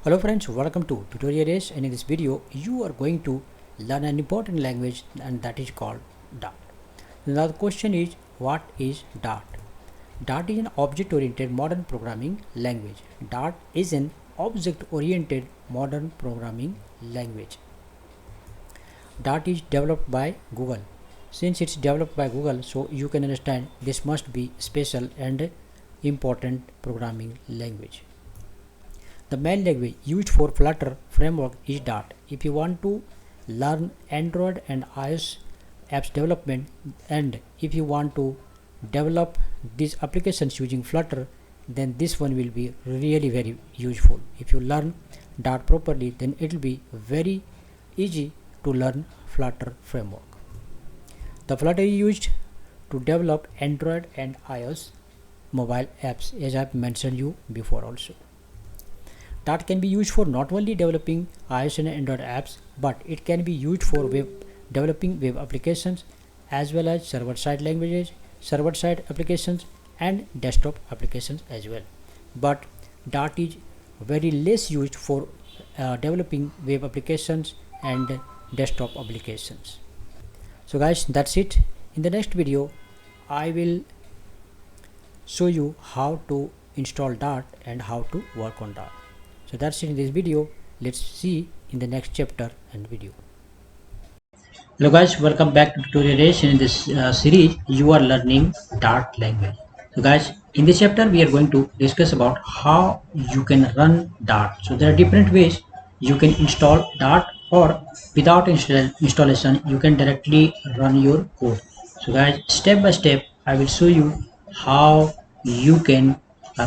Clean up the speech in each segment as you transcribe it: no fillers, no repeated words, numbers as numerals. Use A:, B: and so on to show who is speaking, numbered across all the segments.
A: Hello friends, welcome to Tutorial Ace, and in this video you are going to learn an important language, and that is called Dart. Now the question is, what is Dart? Dart is an object-oriented modern programming language. Dart is an object-oriented modern programming language. Dart is developed by Google. Since it's developed by Google, so you can understand this must be special and important programming language. The main language used for Flutter framework is Dart. If you want to learn Android and iOS apps development, and if you want to develop these applications using Flutter, then this one will be really very useful. If you learn Dart properly, then it will be very easy to learn Flutter framework. The Flutter is used to develop Android and iOS mobile apps, as I have mentioned you before also. Dart can be used for not only developing iOS and Android apps, but it can be used for developing web applications as well as server-side languages, server-side applications and desktop applications as well. But Dart is very less used for developing web applications and desktop applications. So guys, that's it. In the next video, I will show you how to install Dart and how to work on Dart. So that's it in this video. Let's see in the next chapter and video. Hello guys, welcome back to Tutorial Ace. In this series you are learning Dart language. So guys, in this chapter we are going to discuss about how you can run Dart. So there are different ways you can install Dart, or without installation you can directly run your code. So guys, step by step I will show you how you can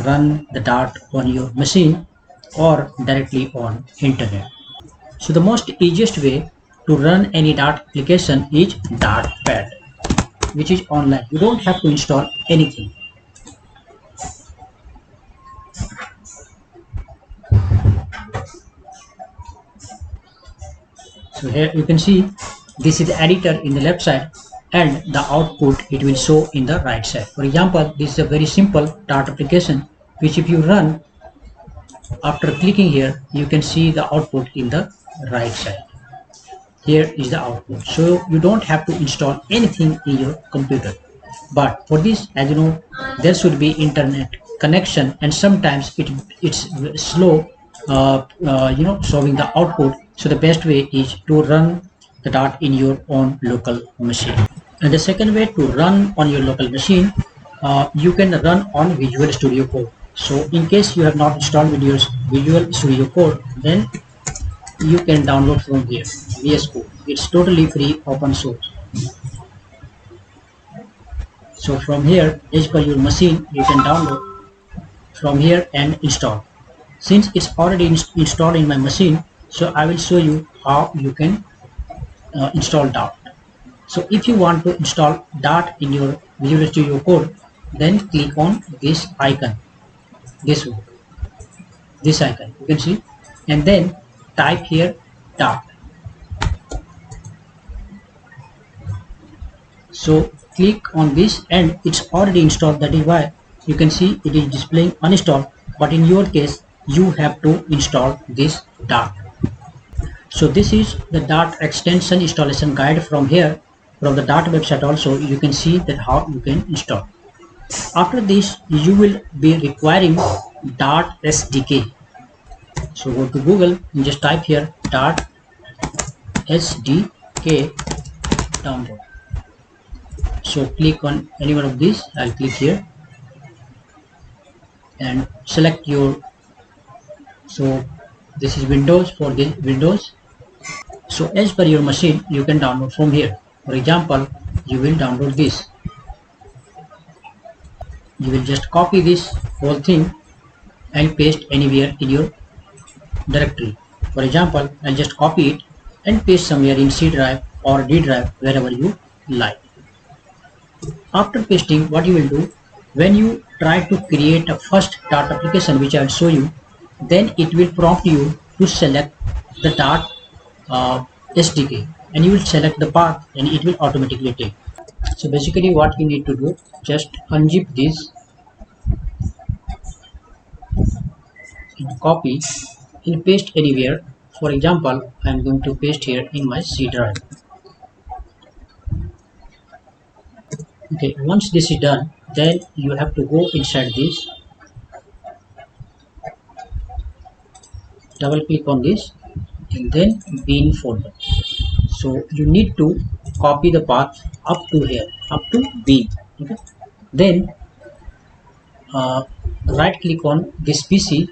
A: run the Dart on your machine or directly on internet. So the most easiest way to run any Dart application is Dartpad, which is online. You don't have to install anything. So here you can see this is the editor in the left side, and the output it will show in the right side. For example, this is a very simple Dart application which if you run, after clicking here you can see the output in the right side. Here is the output. So you don't have to install anything in your computer, but for this, as you know, there should be internet connection, and sometimes it's slow showing the output. So the best way is to run the Dart in your own local machine. And the second way to run on your local machine, you can run on Visual Studio Code. So in case you have not installed Visual Studio Code, then you can download from here VS Code. It's totally free, open source. So from here, as per your machine, you can download from here and install. Since it's already installed in my machine, so I will show you how you can install Dart. So if you want to install Dart in your Visual Studio Code, then click on this icon, this one, this icon you can see, and then type here Dart. So click on this, and it's already installed. That is why you can see it is displaying uninstalled, but in your case you have to install this Dart. So this is the Dart extension installation guide. From here, from the Dart website also, you can see that how you can install. After this, you will be requiring Dart SDK. So go to Google and just type here Dart SDK download. So click on any one of these. I'll click here and select your. So this is Windows. For this Windows. So as per your machine, you can download from here. For example, you will download this. You will just copy this whole thing and paste anywhere in your directory. For example, I'll just copy it and paste somewhere in C drive or D drive, wherever you like. After pasting, what you will do, when you try to create a first Dart application, which I will show you, then it will prompt you to select the Dart SDK, and you will select the path and it will automatically take. So basically what you need to do, just unzip this and copy and paste anywhere. For example, I am going to paste here in my C drive. Okay, once this is done, then you have to go inside this, double click on this, and then bin folder. So you need to copy the path up to here, up to bin. Okay. Then right click on this PC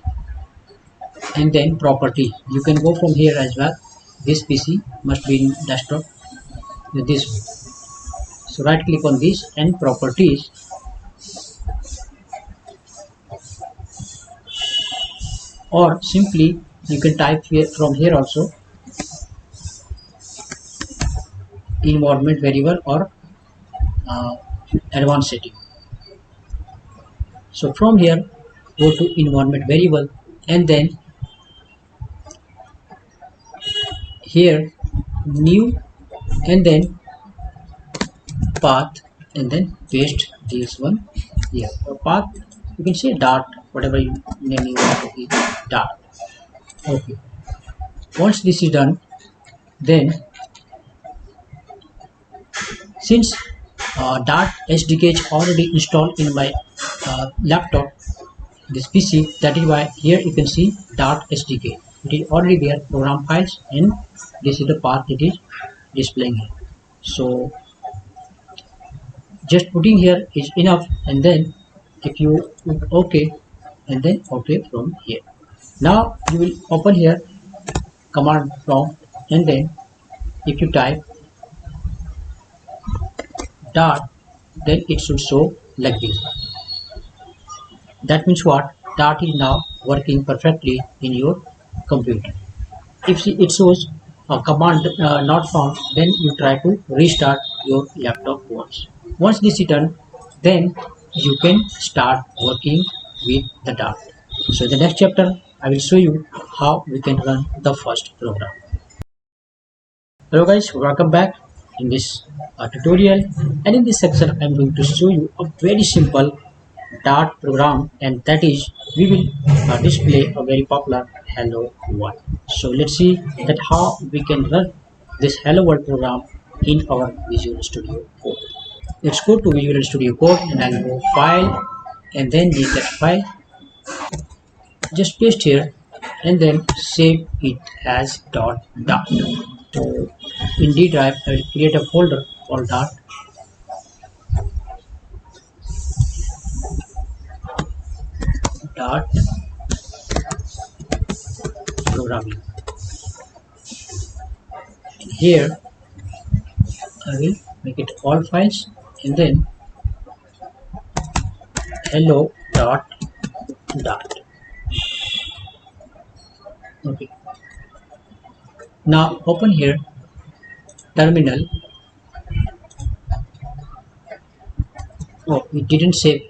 A: and then property. You can go from here as well. This PC must be in desktop with this one. So right click on this and properties, or simply you can type here from here also environment variable or uh, advanced setting. So from here go to environment variable and then here new and then path and then paste this one here. For path you can say dot, whatever you name you want to be, dot. Okay, once this is done, then since dart SDK is already installed in my laptop, this PC, that is why here you can see dart SDK. It is already there, program files, and this is the path it is displaying here. So just putting here is enough, and then if you put OK and then OK from here. Now you will open here command prompt, and then if you type dart, then it should show like this. That means what? Dart is now working perfectly in your computer. If it shows a command not found, then you try to restart your laptop once. Once this is done, then you can start working with the Dart. So in the next chapter, I will show you how we can run the first program. Hello guys, welcome back in this tutorial, and in this section I am going to show you a very simple Dart program, and that is we will display a very popular hello world. So let's see that how we can run this hello world program in our Visual Studio Code. Let's go to Visual Studio Code and I'll go file and then the text file, just paste here and then save it as dot. So in D drive I will create a folder called dot programming. Here I will make it all files and then hello dot. Okay, now open here terminal. Oh, it didn't save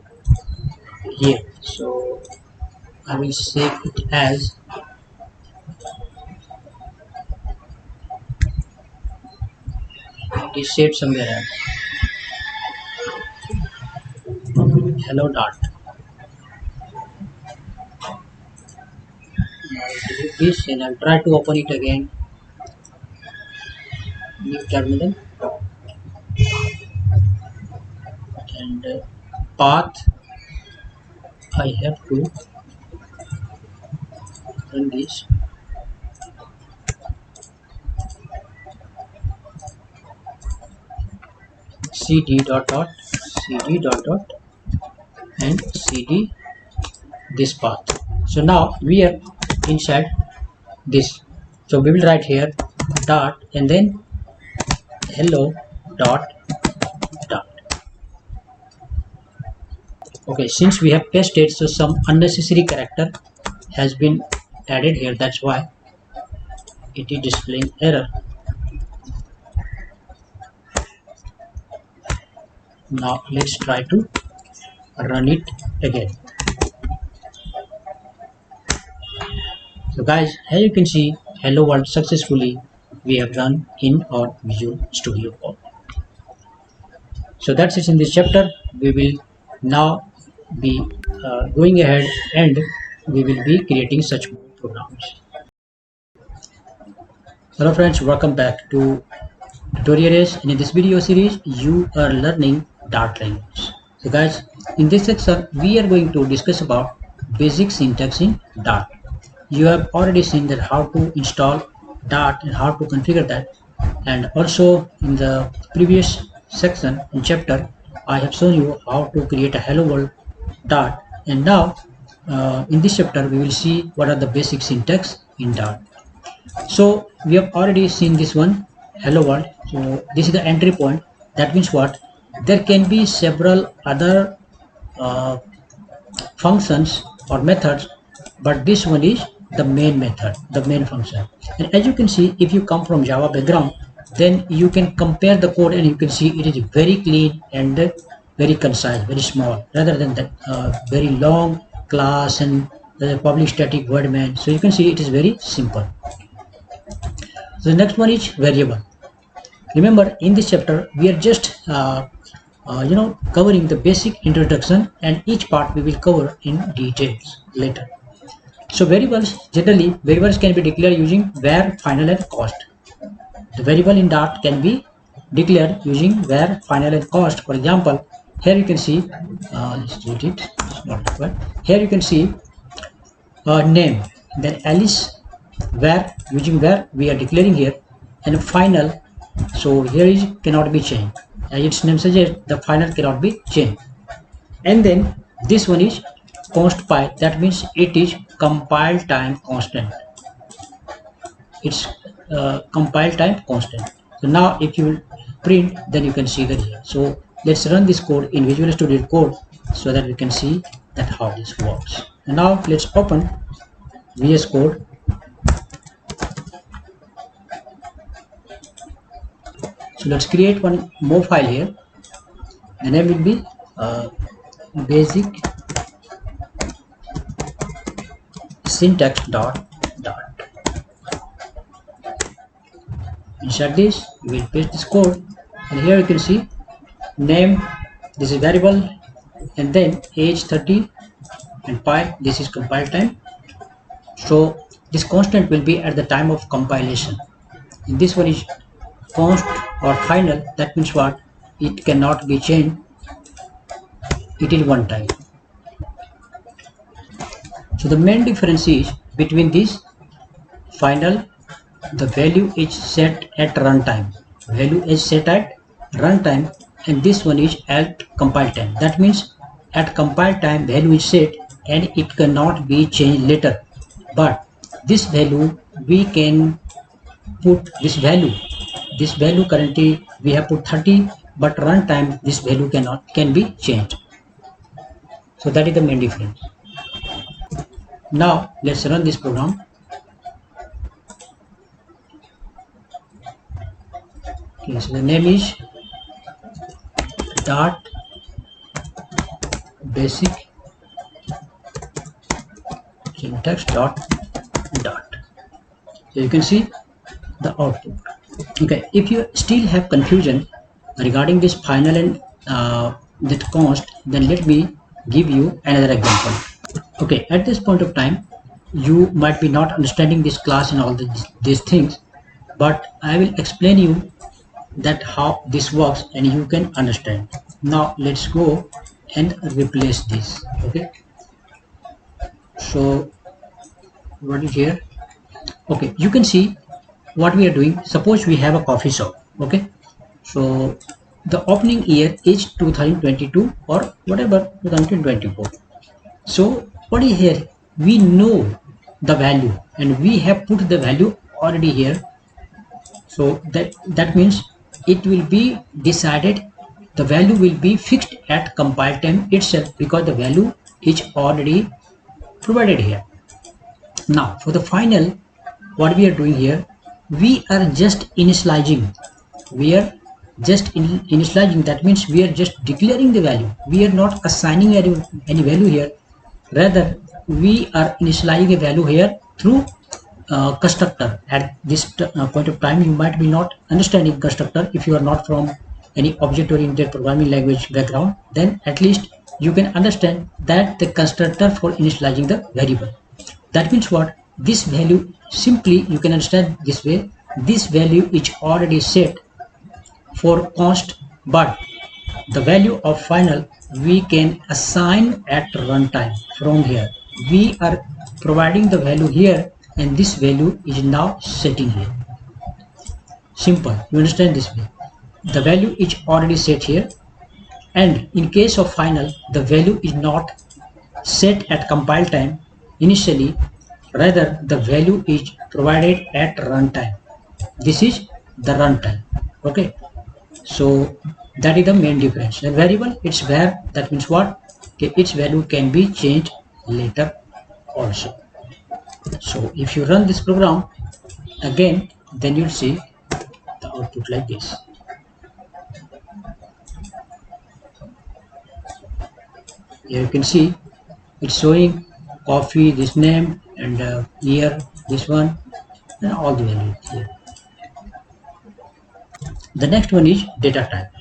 A: here, so I will save it as it is saved somewhere else. Hello dot. Now I'll delete this and I'll try to open it again. New terminal and path I have to run this cd dot and cd this path. So now we are inside this, so we will write here dot and then hello dot. Okay, since we have pasted, so some unnecessary character has been added here, that's why it is displaying error. Now let's try to run it again. So guys, as you can see, hello world successfully we have run in our Visual Studio Code. So that's it in this chapter. We will now be going ahead and we will be creating such programs. Hello friends, welcome back to tutorials, and in this video series you are learning Dart language. So guys, in this section we are going to discuss about basic syntax in Dart. You have already seen that how to install Dart and how to configure that, and also in the previous section in chapter I have shown you how to create a hello world Dart, and now in this chapter we will see what are the basic syntax in Dart. So we have already seen this one, hello world. So this is the entry point. That means what? There can be several other uh, functions or methods, but this one is the main method, the main function. And as you can see, if you come from Java background, then you can compare the code and you can see it is very clean and very concise, very small, rather than that very long class and public static void main. So you can see it is very simple. So the next one is variable. Remember, in this chapter we are just covering the basic introduction, and each part we will cover in details later. So variables can be declared using var, final and cost. The variable in Dart can be declared using var, final and cost. For example, here you can see let's delete it, it's not required. Here you can see name, then Alice, where using where we are declaring here, and final. So here is cannot be changed, as its name suggests, the final cannot be changed. And then this one is const pi, that means it is compile time constant. It's compile time constant. So now if you will print, then you can see that here. So let's run this code in Visual Studio Code so that we can see that how this works. And now let's open VS Code. So let's create one more file here. The name will be basic syntax dot. Inside this, we will paste this code, and here you can see name, this is variable, and then age 30, and pi, this is compile time. So this constant will be at the time of compilation. And this one is const or final, that means what? It cannot be changed, it is one time. So the main difference is between this final, the value is set at runtime. Value is set at runtime, and this one is at compile time. That means at compile time value is set and it cannot be changed later. But this value we can put this value. This value currently we have put 30, but runtime this value can be changed. So that is the main difference. Now let's run this program. Okay, so the name is Dart basic syntax dot. So you can see the output. Okay, if you still have confusion regarding this final and that const, then let me give you another example. Okay, at this point of time you might be not understanding this class and all these things, but I will explain you that how this works and you can understand. Now let's go and replace this. Okay, so what is here? Okay, you can see what we are doing. Suppose we have a coffee shop. Okay, so the opening year is 2022 or whatever, 2024. So what is here? We know the value and we have put the value already here. So that means it will be decided, the value will be fixed at compile time itself because the value is already provided here. Now for the final, what we are doing here, we are just initializing. We are just initializing, that means we are just declaring the value. We are not assigning any value here, rather we are initializing a value here through constructor. At this point of time you might be not understanding constructor. If you are not from any object oriented programming language background, then at least you can understand that the constructor for initializing the variable. That means what? This value, simply you can understand this way, this value is already set for const, but the value of final we can assign at runtime from here. We are providing the value here and this value is now setting here. Simple, you understand this way. The value is already set here, and in case of final the value is not set at compile time initially, rather the value is provided at runtime. This is the runtime. Okay, so that is the main difference. A variable, it's where, that means what? Okay, its value can be changed later also. So if you run this program again, then you'll see the output like this. Here you can see it's showing coffee, this name, and year, this one, and all the values here. The next one is data type.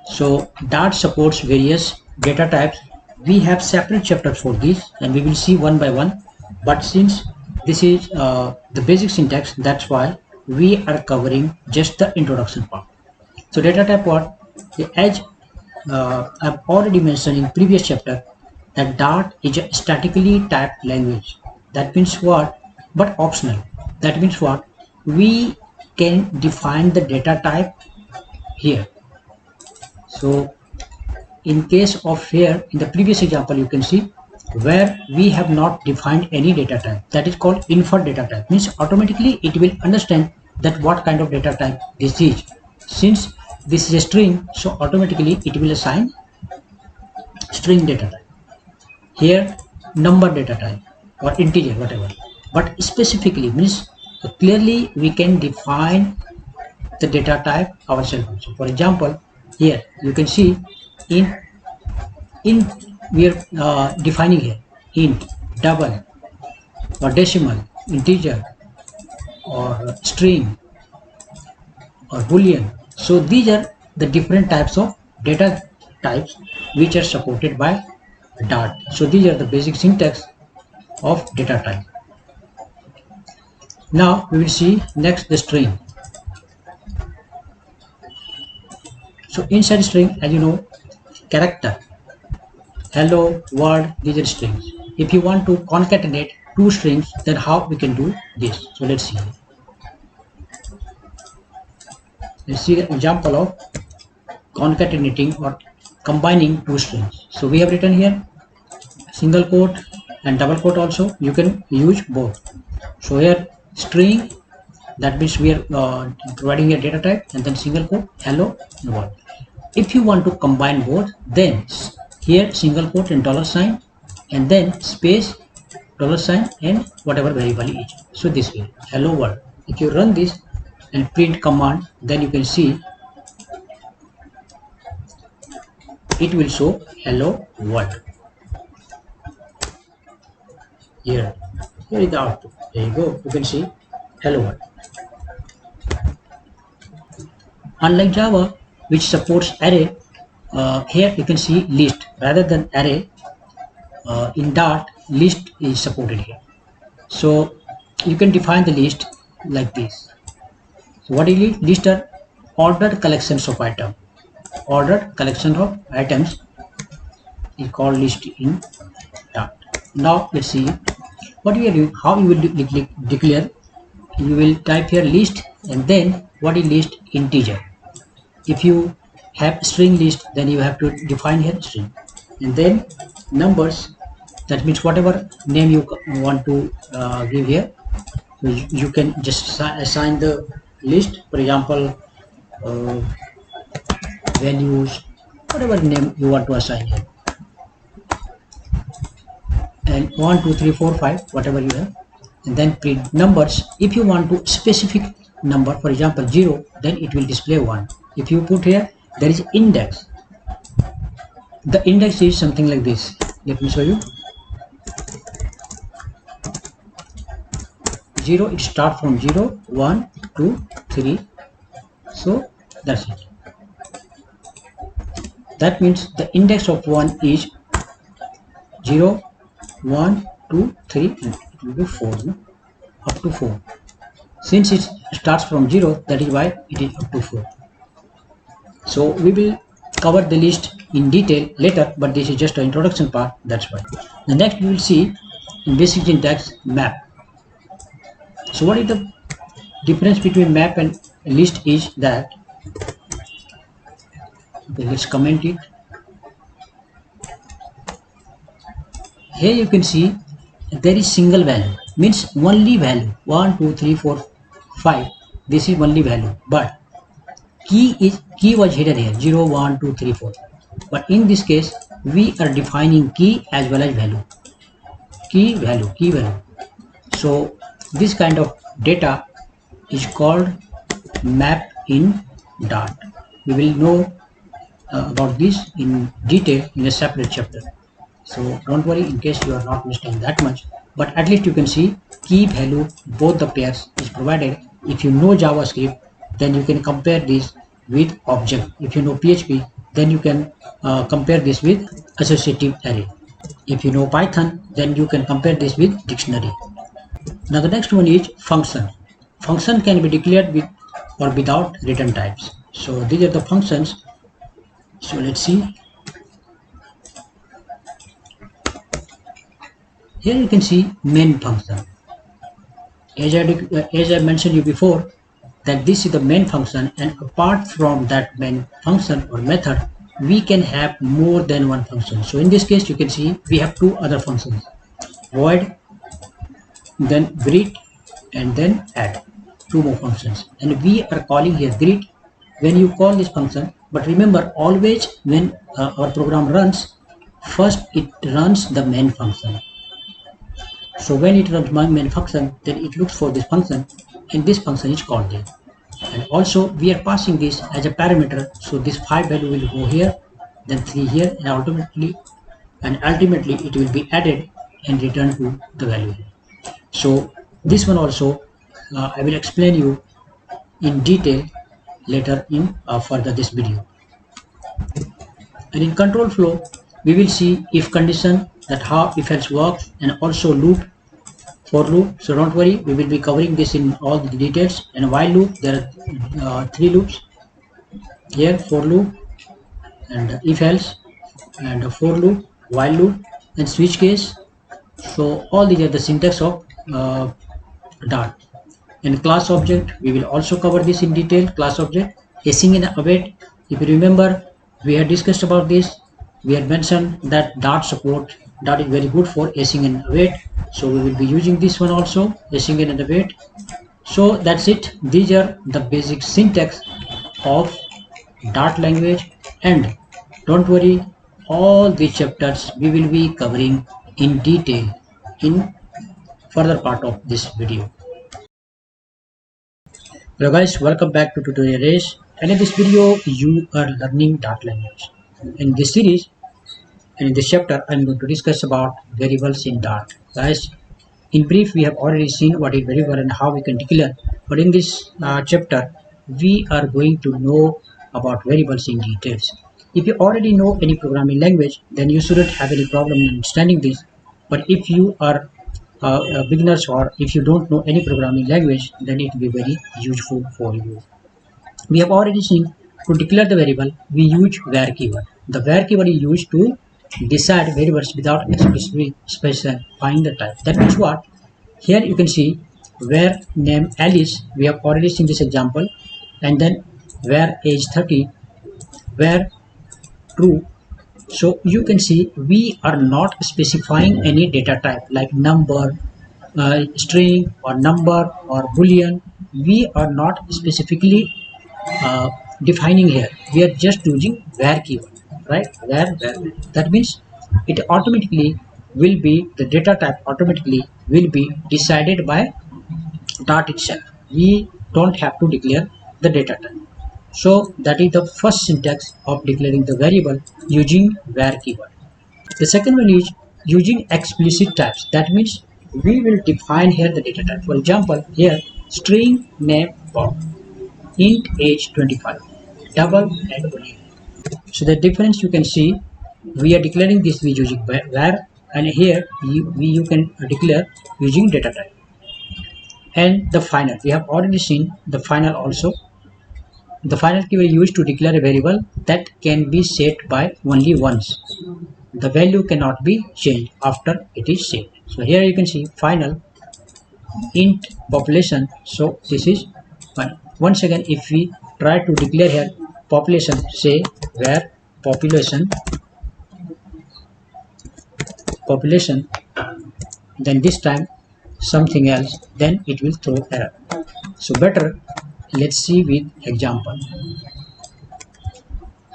A: So Dart supports various data types. We have separate chapters for this and we will see one by one, but since this is the basic syntax, that's why we are covering just the introduction part. So data type what? As I've already mentioned in previous chapter, that Dart is a statically typed language. That means what? But optional. That means what? We can define the data type here. So in case of here, in the previous example, you can see where we have not defined any data type. That is called infer data type. Means automatically it will understand that what kind of data type this is. Since this is a string, so automatically it will assign string data type. Here number data type or integer, whatever. But specifically means clearly we can define the data type ourselves. So for example, here you can see in we are defining here int, double, or decimal, integer, or string, or boolean. So these are the different types of data types which are supported by Dart. So these are the basic syntax of data type. Now we will see next the string. So inside string, as you know, character, hello, word, these are strings. If you want to concatenate two strings, then how we can do this? So let's see. Let's see an example of concatenating or combining two strings. So we have written here single quote and double quote also. You can use both. So here string, that means we are providing a data type, and then single quote, hello, word. If you want to combine both, then here single quote and dollar sign, and then space, dollar sign, and whatever variable is. So this way, hello world. If you run this and print command, then you can see it will show hello world. Here is the output. There you go. You can see hello world. Unlike Java, which supports array, here you can see list rather than array. In Dart, list is supported here. So you can define the list like this. So what is list? Are ordered collections of items. Ordered collection of items is called list in Dart. Now let's see what you are doing. How you will declare. You will type here list, and then what is list? Integer. If you have string list, then you have to define here string, and then numbers, that means whatever name you want to give here. So you can just assign the list, for example, values, whatever name you want to assign here, and 1 2 3 4 5 whatever you have, and then print numbers. If you want to specific number, for example 0, then it will display 1. If you put here there is index, the index is something like this. Let me show you. 0, it starts from 0 1 2 3, so that's it. That means the index of 1 is 0 1 2 3, and it will be 4, no? Up to 4. Since it starts from 0, that is why it is up to 4. So we will cover the list in detail later, but this is just an introduction part, that's why. The next we will see in basic syntax map. So what is the difference between map and list is that, okay, let's comment it. Here you can see there is single value, means only value 1 2 3 4 5. This is only value, but key was hidden here 0 1 2 3 4. But in this case we are defining key as well as value, key value. So this kind of data is called map in Dart. We will know about this in detail in a separate chapter. So don't worry in case you are not understanding that much, but at least you can see key value both the pairs is provided. If you know JavaScript, then you can compare this with object. If you know PHP, then you can compare this with associative array. If you know Python, then you can compare this with dictionary. Now the next one is function. Function can be declared with or without return types. So these are the functions. So let's see. Here you can see main function. As I mentioned you before, that this is the main function, and apart from that main function or method, we can have more than one function. So in this case, you can see we have two other functions: void, then greet, and then add. Two more functions, and we are calling here greet when you call this function. But remember, always when our program runs, first it runs the main function. So when it runs my main function, then it looks for this function, and this function is called there. And also we are passing this as a parameter, so this 5 value will go here, then 3 here, and ultimately it will be added and returned to the value. So this one also I will explain you in detail later in further this video. And in control flow we will see if condition, that how if else works, and also loop, for loop. So don't worry, we will be covering this in all the details. And while loop, there are 3 loops here: for loop, and if else, and for loop, while loop, and switch case. So all these are the syntax of Dart. And class object, we will also cover this in detail. Class object, async and await. If you remember, we had discussed about this. We had mentioned that Dart support, Dart is very good for async and await. So we will be using this one also, async and await. So that's it. These are the basic syntax of Dart language, and don't worry, all these chapters we will be covering in detail in further part of this video. Hello guys, welcome back to Tutorial Race, and in this video you are learning Dart language. In this series and in this chapter I am going to discuss about variables in Dart. Guys, in brief we have already seen what is variable and how we can declare, but in this chapter we are going to know about variables in details. If you already know any programming language, then you shouldn't have any problem in understanding this, but if you are beginners, or if you don't know any programming language, then it will be very useful for you. We have already seen, to declare the variable we use var keyword. The var keyword is used to decide variables without explicitly specifying the type. That means what? Here you can see var name Alice, we have already seen this example, and then var age 30, var true. So you can see we are not specifying any data type like number, string, or number, or boolean. We are not specifically defining here. We are just using var keyword, right? Var. That means it automatically will be, the data type automatically will be decided by Dart itself. We don't have to declare the data type. So that is the first syntax of declaring the variable using var keyword. The second one is using explicit types. That means we will define here the data type. For example, here string name Bob, int age 25, double and boolean. So the difference you can see, we are declaring this with using var, and here you can declare using data type. and the final. We have already seen the final also. The final keyword used to declare a variable that can be set by only once. The value cannot be changed after it is set. So here you can see final int population. So this is fine. Once again, if we try to declare here population, say where population, then this time something else, then it will throw error. So better, let's see with example.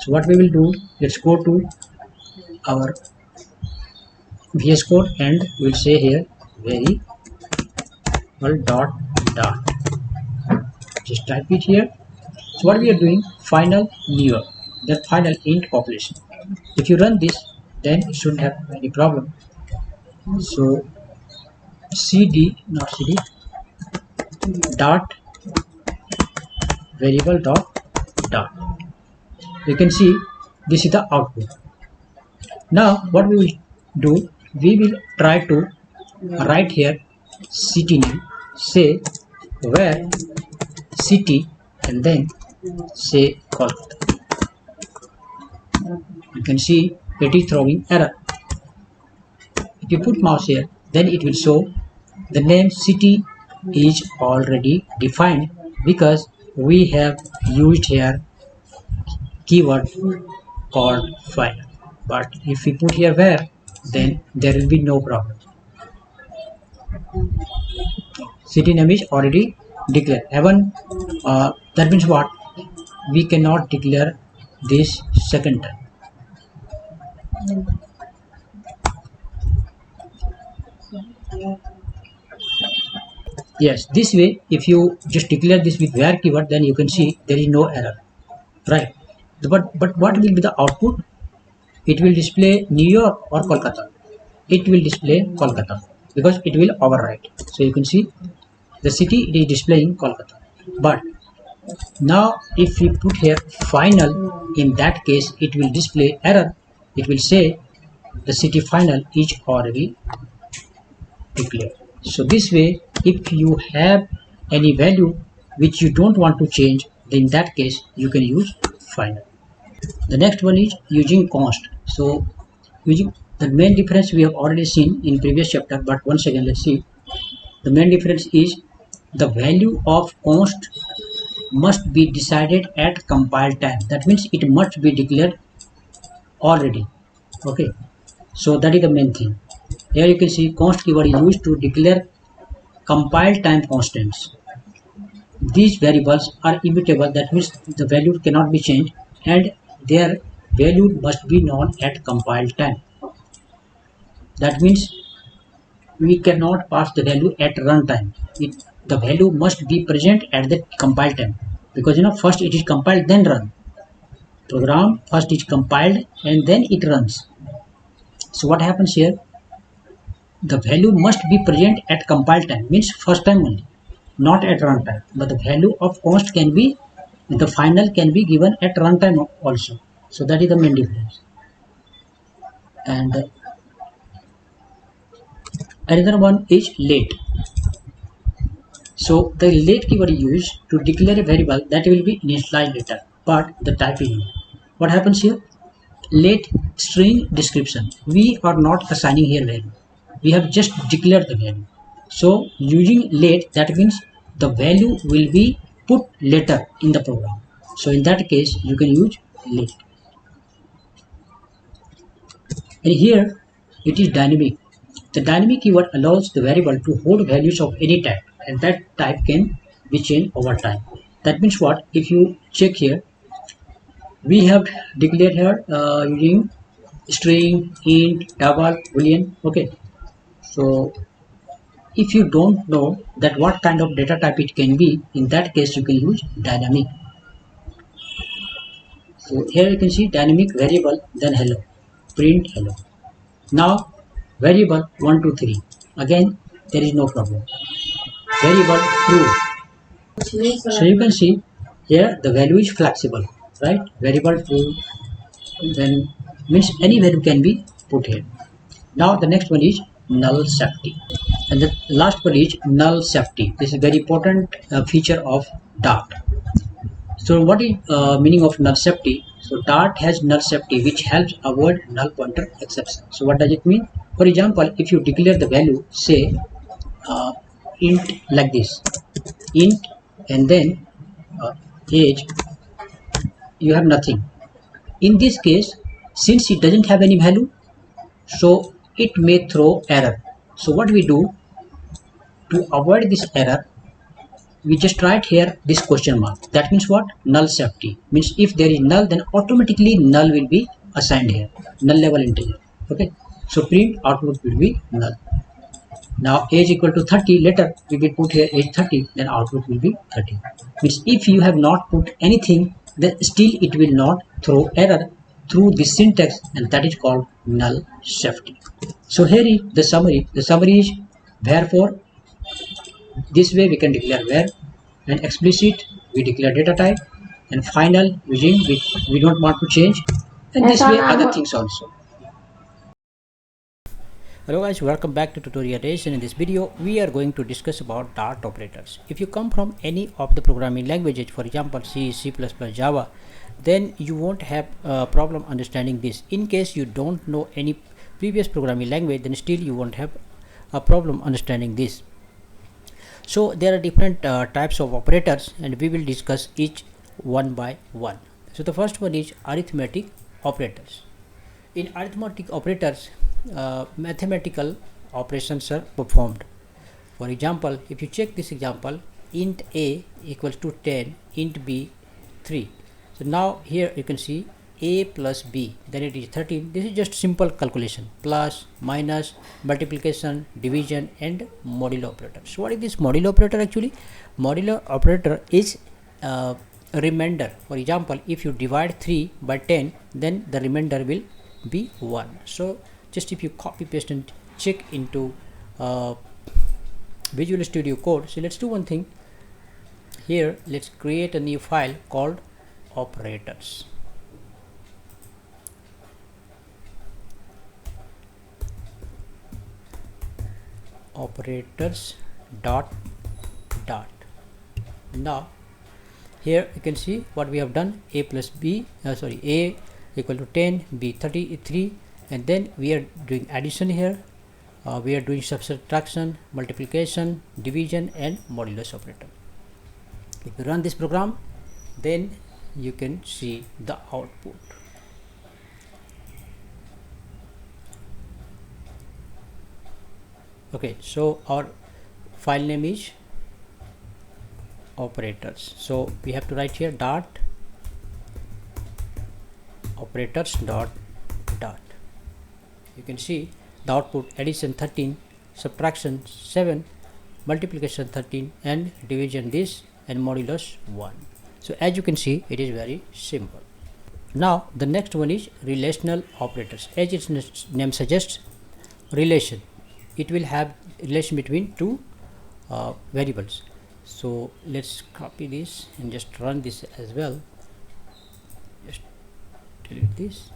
A: So what we will do, let's go to our VS Code and we'll say here variable dot. Just type it here. So what we are doing, final newer, that final int population. If you run this, then it shouldn't have any problem. So not cd dot variable dot. You can see this is the output. Now what we will do, we will try to write here city name, say where city, and then say Kolkata. You can see it is throwing error. If you put mouse here, then it will show the name city is already defined because we have used here keyword called final. But if we put here where, then there will be no problem. City name is already declared. Even that means what? We cannot declare this second time. Yes, this way, if you just declare this with where keyword, then you can see there is no error, right? But what will be the output? It will display New York or Kolkata. It will display Kolkata because it will overwrite. So you can see the city, it is displaying Kolkata. But now if we put here final, in that case it will display error. It will say the city final is already declared. So this way, if you have any value which you don't want to change, then in that case you can use final. The next one is using const. So using the main difference we have already seen in previous chapter, but once again let's see. The main difference is the value of const must be decided at compile time. That means it must be declared already. Okay, so that is the main thing. Here you can see const keyword is used to declare compile time constants. These variables are immutable, that means the value cannot be changed and their value must be known at compile time. That means we cannot pass the value at runtime. The value must be present at the compile time, because first it is compiled then run. Program first is compiled and then it runs. So what happens here? The value must be present at compile time, means first time only, not at runtime. But the value of const can be, the final can be given at runtime also. So that is the main difference. And another one is late. So the late keyword is used to declare a variable that will be initialized later, but the type is new. What happens here? Late string description. We are not assigning here value. We have just declared the value. So using late, that means the value will be put later in the program. So in that case, you can use late. And here it is dynamic. The dynamic keyword allows the variable to hold values of any type, and that type can be changed over time. That means what? If you check here, we have declared here using string, int, double, boolean. Okay, so if you don't know that what kind of data type it can be, in that case you can use dynamic. So here you can see dynamic variable, then hello, print hello. Now variable 1, 2, 3. Again there is no problem. Variable true. So you can see here the value is flexible, right? Variable true, then means any value can be put here. Now the next one is null safety. And the last one is null safety. This is a very important feature of Dart. So what is meaning of null safety? So Dart has null safety which helps avoid null pointer exception. So what does it mean? For example, if you declare the value, say uh, int like this, int and then age, you have nothing. In this case, since it doesn't have any value, so it may throw error. So what we do to avoid this error, we just write here this question mark. That means what? Null safety. Means if there is null, then automatically null will be assigned here. Null level integer. Okay. So print output will be null. Now age equal to 30. Later we will put here age 30. Then output will be 30. Means if you have not put anything, then still it will not throw error through this syntax, and that is called null safety. So here is the summary. The summary is therefore this way we can declare where, and explicit we declare data type, and final using we don't want to change, and this way other things also. Hello guys, welcome back to tutorial days, and in this video we are going to discuss about Dart operators. If you come from any of the programming languages, for example C, C++, Java, then you won't have a problem understanding this. In case you don't know any previous programming language, then still you won't have a problem understanding this. So there are different types of operators, and we will discuss each one by one. So the first one is arithmetic operators. In arithmetic operators, mathematical operations are performed. For example, if you check this example, int a equals to 10, int b 3. So now here you can see a plus b, then it is 13. This is just simple calculation, plus, minus, multiplication, division, and modulo operator. So what is this modulo operator actually? Modulo operator is a remainder. For example, if you divide 3 by 10, then the remainder will be 1. So just if you copy paste and check into Visual Studio Code. So let's do one thing here. Let's create a new file called operators. Operators dot. Now here you can see what we have done. A plus b, a equal to 10, b 33, and then we are doing addition here. We are doing subtraction, multiplication, division, and modulus operator. If you run this program, then you can see the output. Okay, so our file name is operators. So we have to write here dot operators dot. You can see the output: addition 13, subtraction 7, multiplication 13, and division this, and modulus 1. So as you can see, it is very simple. Now the next one is relational operators. As its name suggests, relation. It will have relation between two variables. So let's copy this and just run this as well. Just delete this.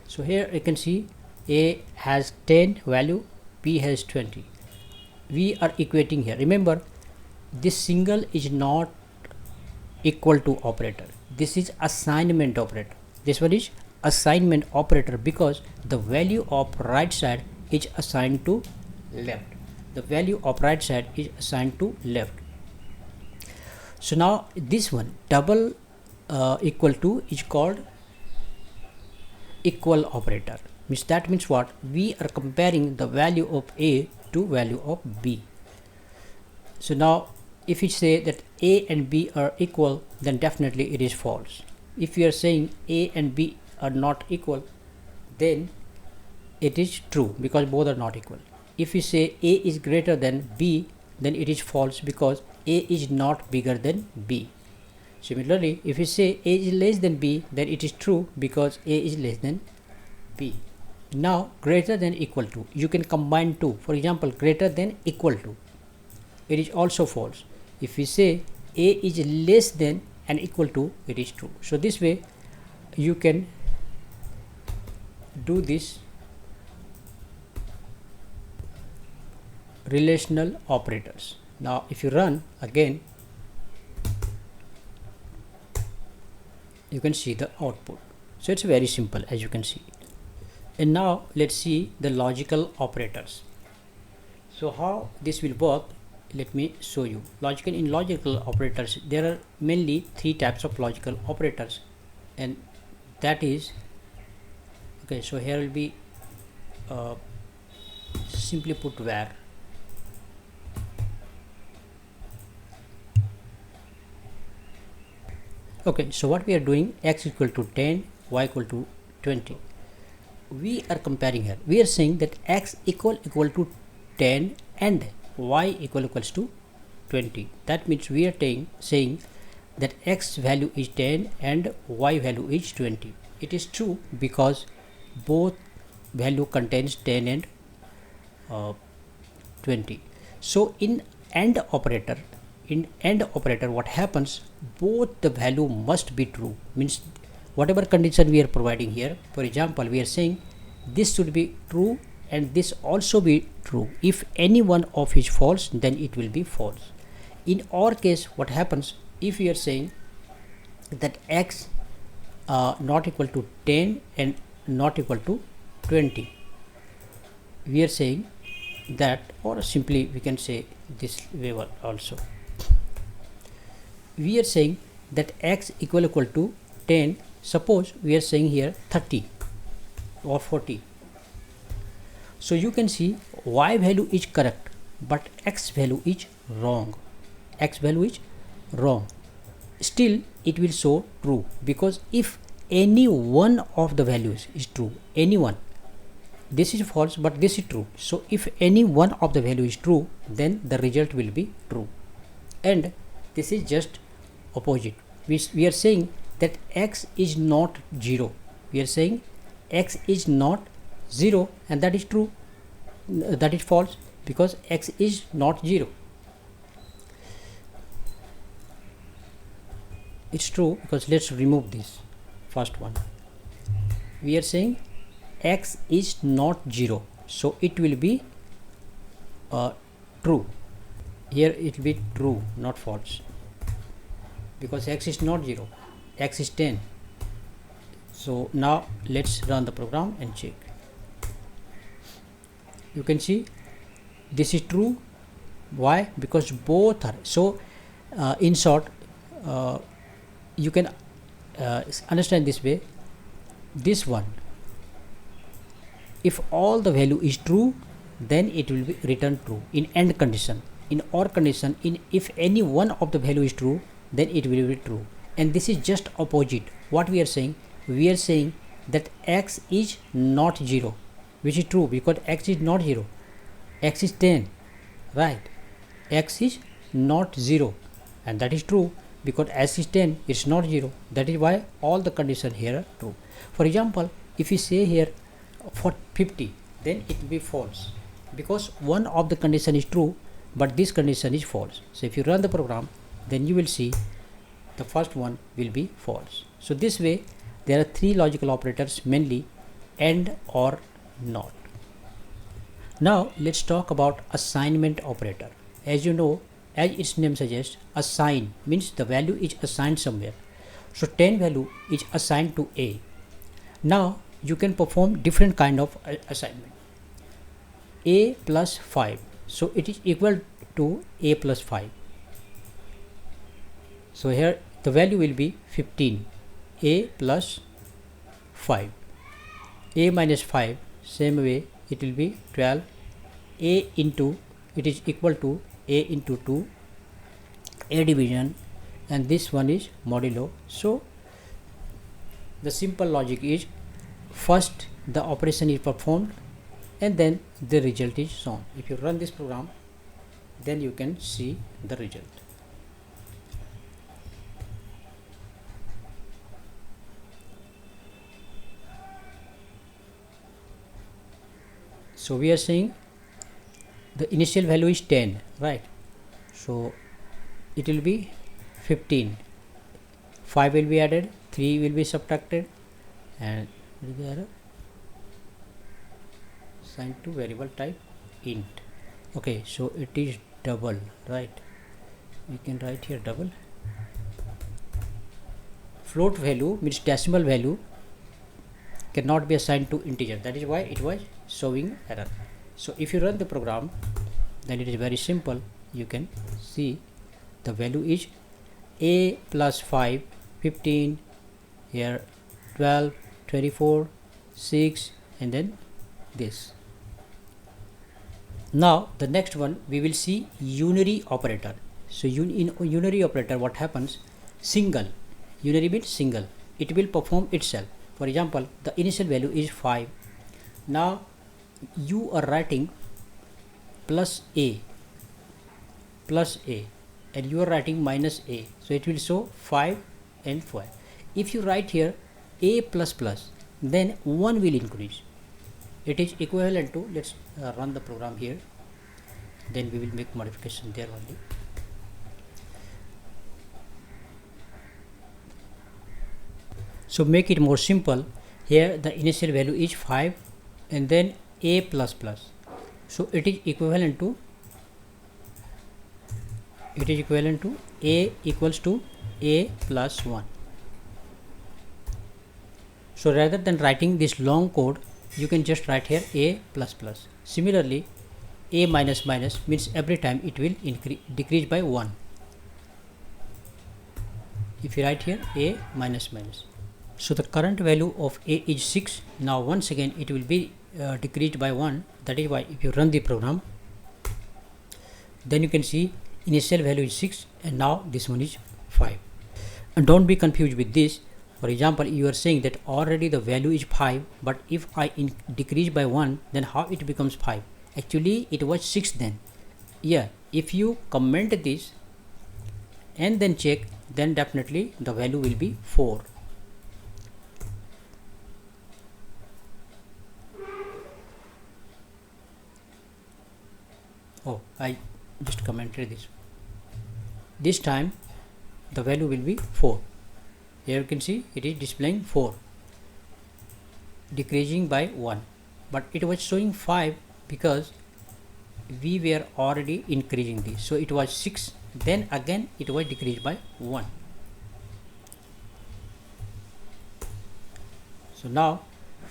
A: So here you can see a has 10 value, b has 20. We are equating here. Remember, this single is not equal to operator. This is assignment operator. This one is assignment operator because the value of right side is assigned to left. The value of right side is assigned to left. So now this one double equal to is called equal operator. That means what? We are comparing the value of a to value of b. So now if you say that a and b are equal, then definitely it is false. If you are saying a and b are not equal, then it is true because both are not equal. If you say a is greater than b, then it is false because a is not bigger than b. Similarly, if you say a is less than b, then it is true because a is less than b. Now greater than equal to, you can combine two. For example, greater than equal to, it is also false. If we say a is less than and equal to, it is true. So this way you can do this relational operators. Now if you run again, you can see the output. So it's very simple, as you can see. And now let's see the logical operators. So how this will work, let me show you. In logical operators, there are mainly three types of logical operators, and that is, okay, so here will be simply put where. Okay, so what we are doing, x equal to 10, y equal to 20. We are comparing here. We are saying that x equal to 10 and y equals to 20. That means we are saying that x value is 10 and y value is 20. It is true because both value contains 10 and 20. So in AND operator, what happens, both the value must be true, means whatever condition we are providing here. For example, we are saying this should be true and this also be true. If any one of is false, then it will be false. In our case, what happens, if we are saying that x not equal to 10 and not equal to 20, we are saying that, or simply we can say this way also, we are saying that x equal to 10. Suppose we are saying here 30 or 40. So you can see y value is correct, but x value is wrong. Still it will show true, because if any one of the values is true, this is false but this is true. So if any one of the value is true, then the result will be true. And this is just opposite. We are saying that x is not 0. We are saying x is not 0, and that is true. That is false, because x is not 0. It's true, because let's remove this first one. We are saying x is not 0, so it will be true. Here it will be true, not false, because x is not 0, x is 10. So now let's run the program and check. You can see this is true. Why? Because both are. So in short, you can understand this way. This one, if all the value is true, then it will be returned true in AND condition. In OR condition, if any one of the value is true, then it will be true. And this is just opposite. What we are saying? We are saying that x is not 0, which is true, because x is not 0, x is 10, right? X is not 0, and that is true, because x is 10, it's not 0. That is why all the conditions here are true. For example, if we say here for 50, then it will be false, because one of the condition is true but this condition is false. So if you run the program, then you will see the first one will be false. So this way there are three logical operators, mainly AND, OR, NOT. Now let's talk about assignment operator. As you know, as its name suggests, assign means the value is assigned somewhere. So 10 value is assigned to A. Now you can perform different kind of assignment. A plus 5, so it is equal to A plus 5. So here the value will be 15. A plus 5. A minus 5, same way it will be 12. A into, it is equal to A into 2, A division, and this one is modulo. So the simple logic is, first the operation is performed and then the result is shown. If you run this program, then you can see the result. So we are saying the initial value is 10, right? So it will be 15. 5 will be added, 3 will be subtracted, and assigned to variable type int. Okay, so it is double, right? We can write here double. Float value means decimal value cannot be assigned to integer, that is why it was showing error. So if you run the program, then it is very simple. You can see the value is a plus 5, 15, here 12, 24, 6, and then this. Now the next one we will see unary operator. So in unary operator, what happens? Single. Unary means single. It will perform itself. For example, the initial value is 5. Now you are writing plus a, and you are writing minus a. So it will show 5 and 5. If you write here a plus plus, then 1 will increase. It is equivalent to, let's run the program here, then we will make modification there only. So make it more simple. Here the initial value is 5 and then a plus plus. So it is equivalent to a equals to a plus 1. So rather than writing this long code, you can just write here a plus plus. Similarly, a minus minus means every time it will decrease by 1. If you write here a minus minus, so the current value of a is 6. Now once again it will be decreased by 1. That is why if you run the program, then you can see initial value is 6 and now this one is 5. And don't be confused with this. For example, you are saying that already the value is 5, but if I decrease by 1, then how it becomes 5? Actually it was 6 then. Yeah, if you comment this and then check, then definitely the value will be 4. Oh, I just commented this. This time the value will be 4. Here you can see it is displaying 4, decreasing by 1, but it was showing 5 because we were already increasing this. So it was 6, then again it was decreased by 1. So now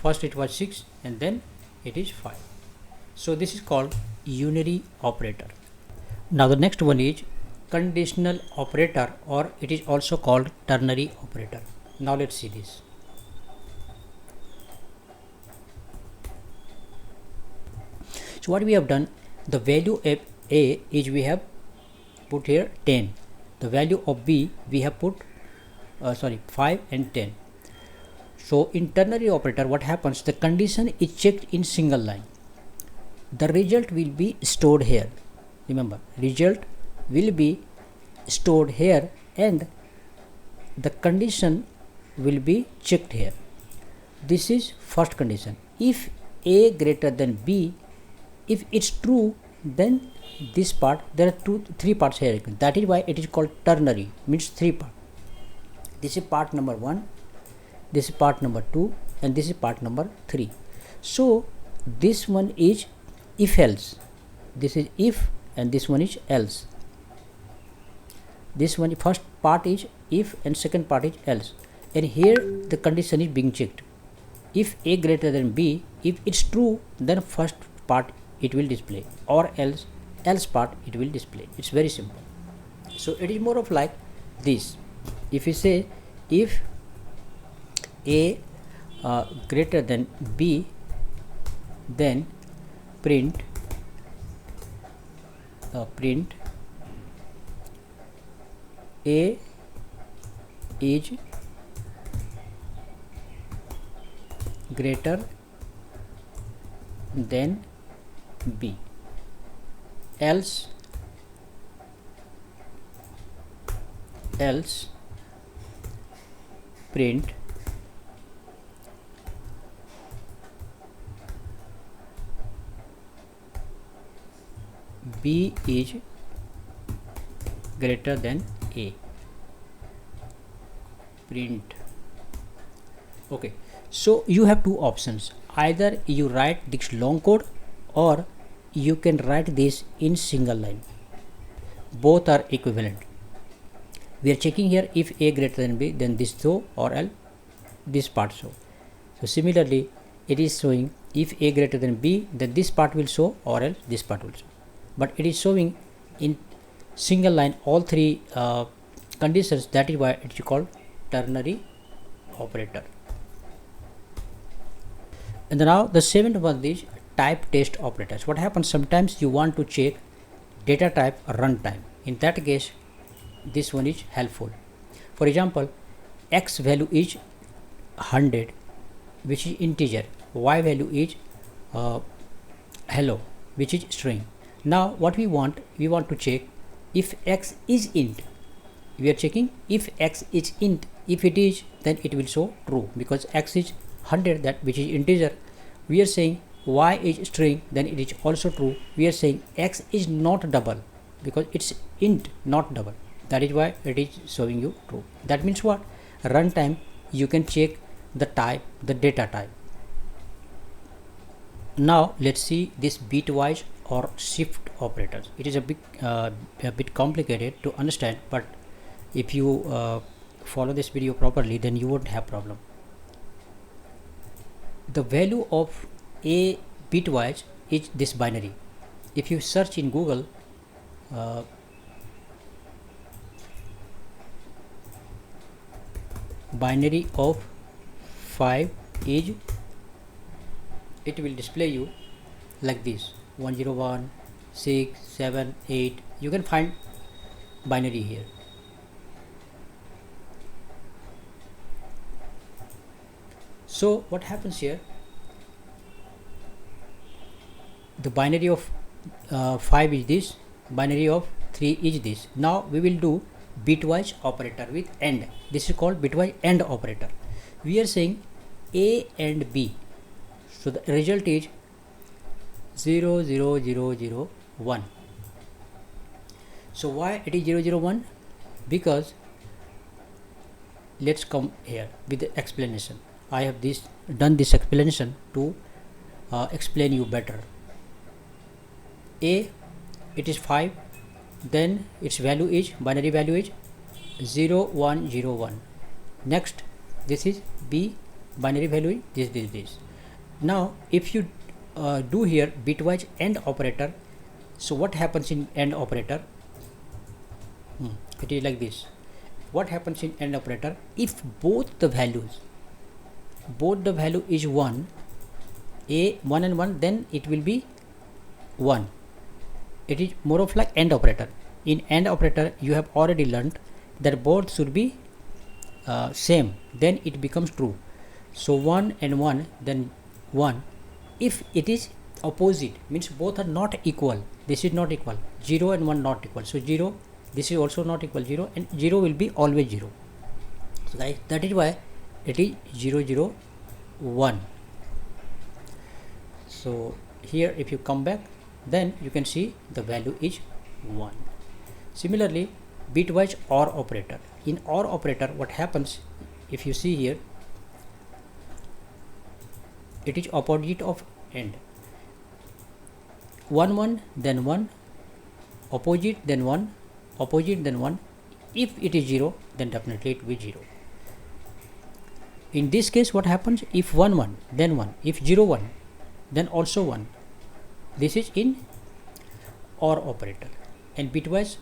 A: first it was 6 and then it is 5. So this is called unary operator. Now the next one is conditional operator, or it is also called ternary operator. Now let's see this. So what we have done, the value of a is we have put here 10. The value of b we have put 5 and 10. So in ternary operator, what happens? The condition is checked in single line. The result will be stored here. Remember, result will be stored here and the condition will be checked here. This is first condition. If a greater than b, if it's true, then this part, there are three parts here. That is why it is called ternary, means 3 parts. This is part number 1, this is part number 2, and this is part number 3. So this one is if else, this is if, and this one is else. This one, first part is if and second part is else, and here the condition is being checked. If a greater than b, if it's true, then first part it will display, or else part it will display. It's very simple. So it is more of like this. If you say if a greater than b, then print a is greater than b, else print b is greater than a, print. Okay, so you have two options. Either you write this long code or you can write this in single line. Both are equivalent. We are checking here if A greater than B, then this so or else this part so. So similarly, it is showing if A greater than B, then this part will show or else this part will show. But it is showing in single line all three conditions. That is why it is called ternary operator. And now the seventh one is type test operators. What happens, sometimes you want to check data type runtime. In that case, this one is helpful. For example, x value is 100, which is integer. Y value is hello, which is string. Now what we want to check if x is int. We are checking if x is int. If it is, then it will show true, because x is 100, that which is integer. We are saying y is string, then it is also true. We are saying x is not double, because it's int, not double. That is why it is showing you true. That means what? Runtime, you can check the type, the data type. Now let's see this bitwise or shift operators. It is a bit complicated to understand, but if you follow this video properly, then you won't have problem. The value of a bitwise is this binary. If you search in Google, binary of 5 is, it will display you like this: 101, 6, 7, 8. You can find binary here. So what happens here? The binary of 5 is this, binary of 3 is this. Now we will do bitwise operator with AND. This is called bitwise AND operator. We are saying A and B. So the result is 0, 0, 0, 0, 1. So why it is 0, 0, 1? Because let's come here with the explanation. I have done this explanation to explain you better. A, it is 5, then its value is, binary value is 0, 1, 0, 1. Next, this is B, binary value is this. Now if you do here bitwise AND operator, so what happens in AND operator? It is like this. What happens in AND operator? If both the value is 1, A 1 and 1, then it will be 1. It is more of like AND operator. In AND operator, you have already learned that both should be same, then it becomes true. So 1 and 1, then 1. If it is opposite, means both are not equal. This is not equal. 0 and 1 not equal. So 0, this is also not equal 0, and 0 will be always 0. So that is why it is 0, 0, 1. So here if you come back, then you can see the value is 1. Similarly, bitwise OR operator. In OR operator, what happens, if you see here, it is opposite of AND. 1, 1, then 1, opposite, then 1, opposite, then 1. If it is 0, then definitely it will be 0. In this case, what happens? If 1, 1, then 1. If 0, 1, then also 1. This is in OR operator. And bitwise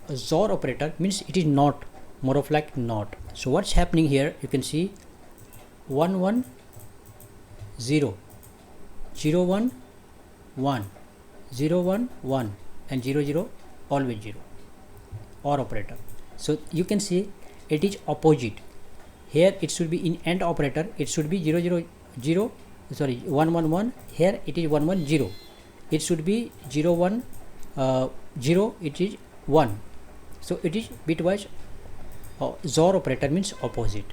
A: XOR operator means it is not, more of like not. So what's happening here? You can see 1, 1, 0, 0, 1, 1, 0, 1, 1, and 0, 0, always 0. OR operator. So you can see it is opposite. Here it should be in AND operator, it should be 0, 0, 0, sorry, 1, 1, 1. Here it is 1, 1, 0. It should be 0, 1, 0, it is 1. So it is bitwise XOR operator, means opposite.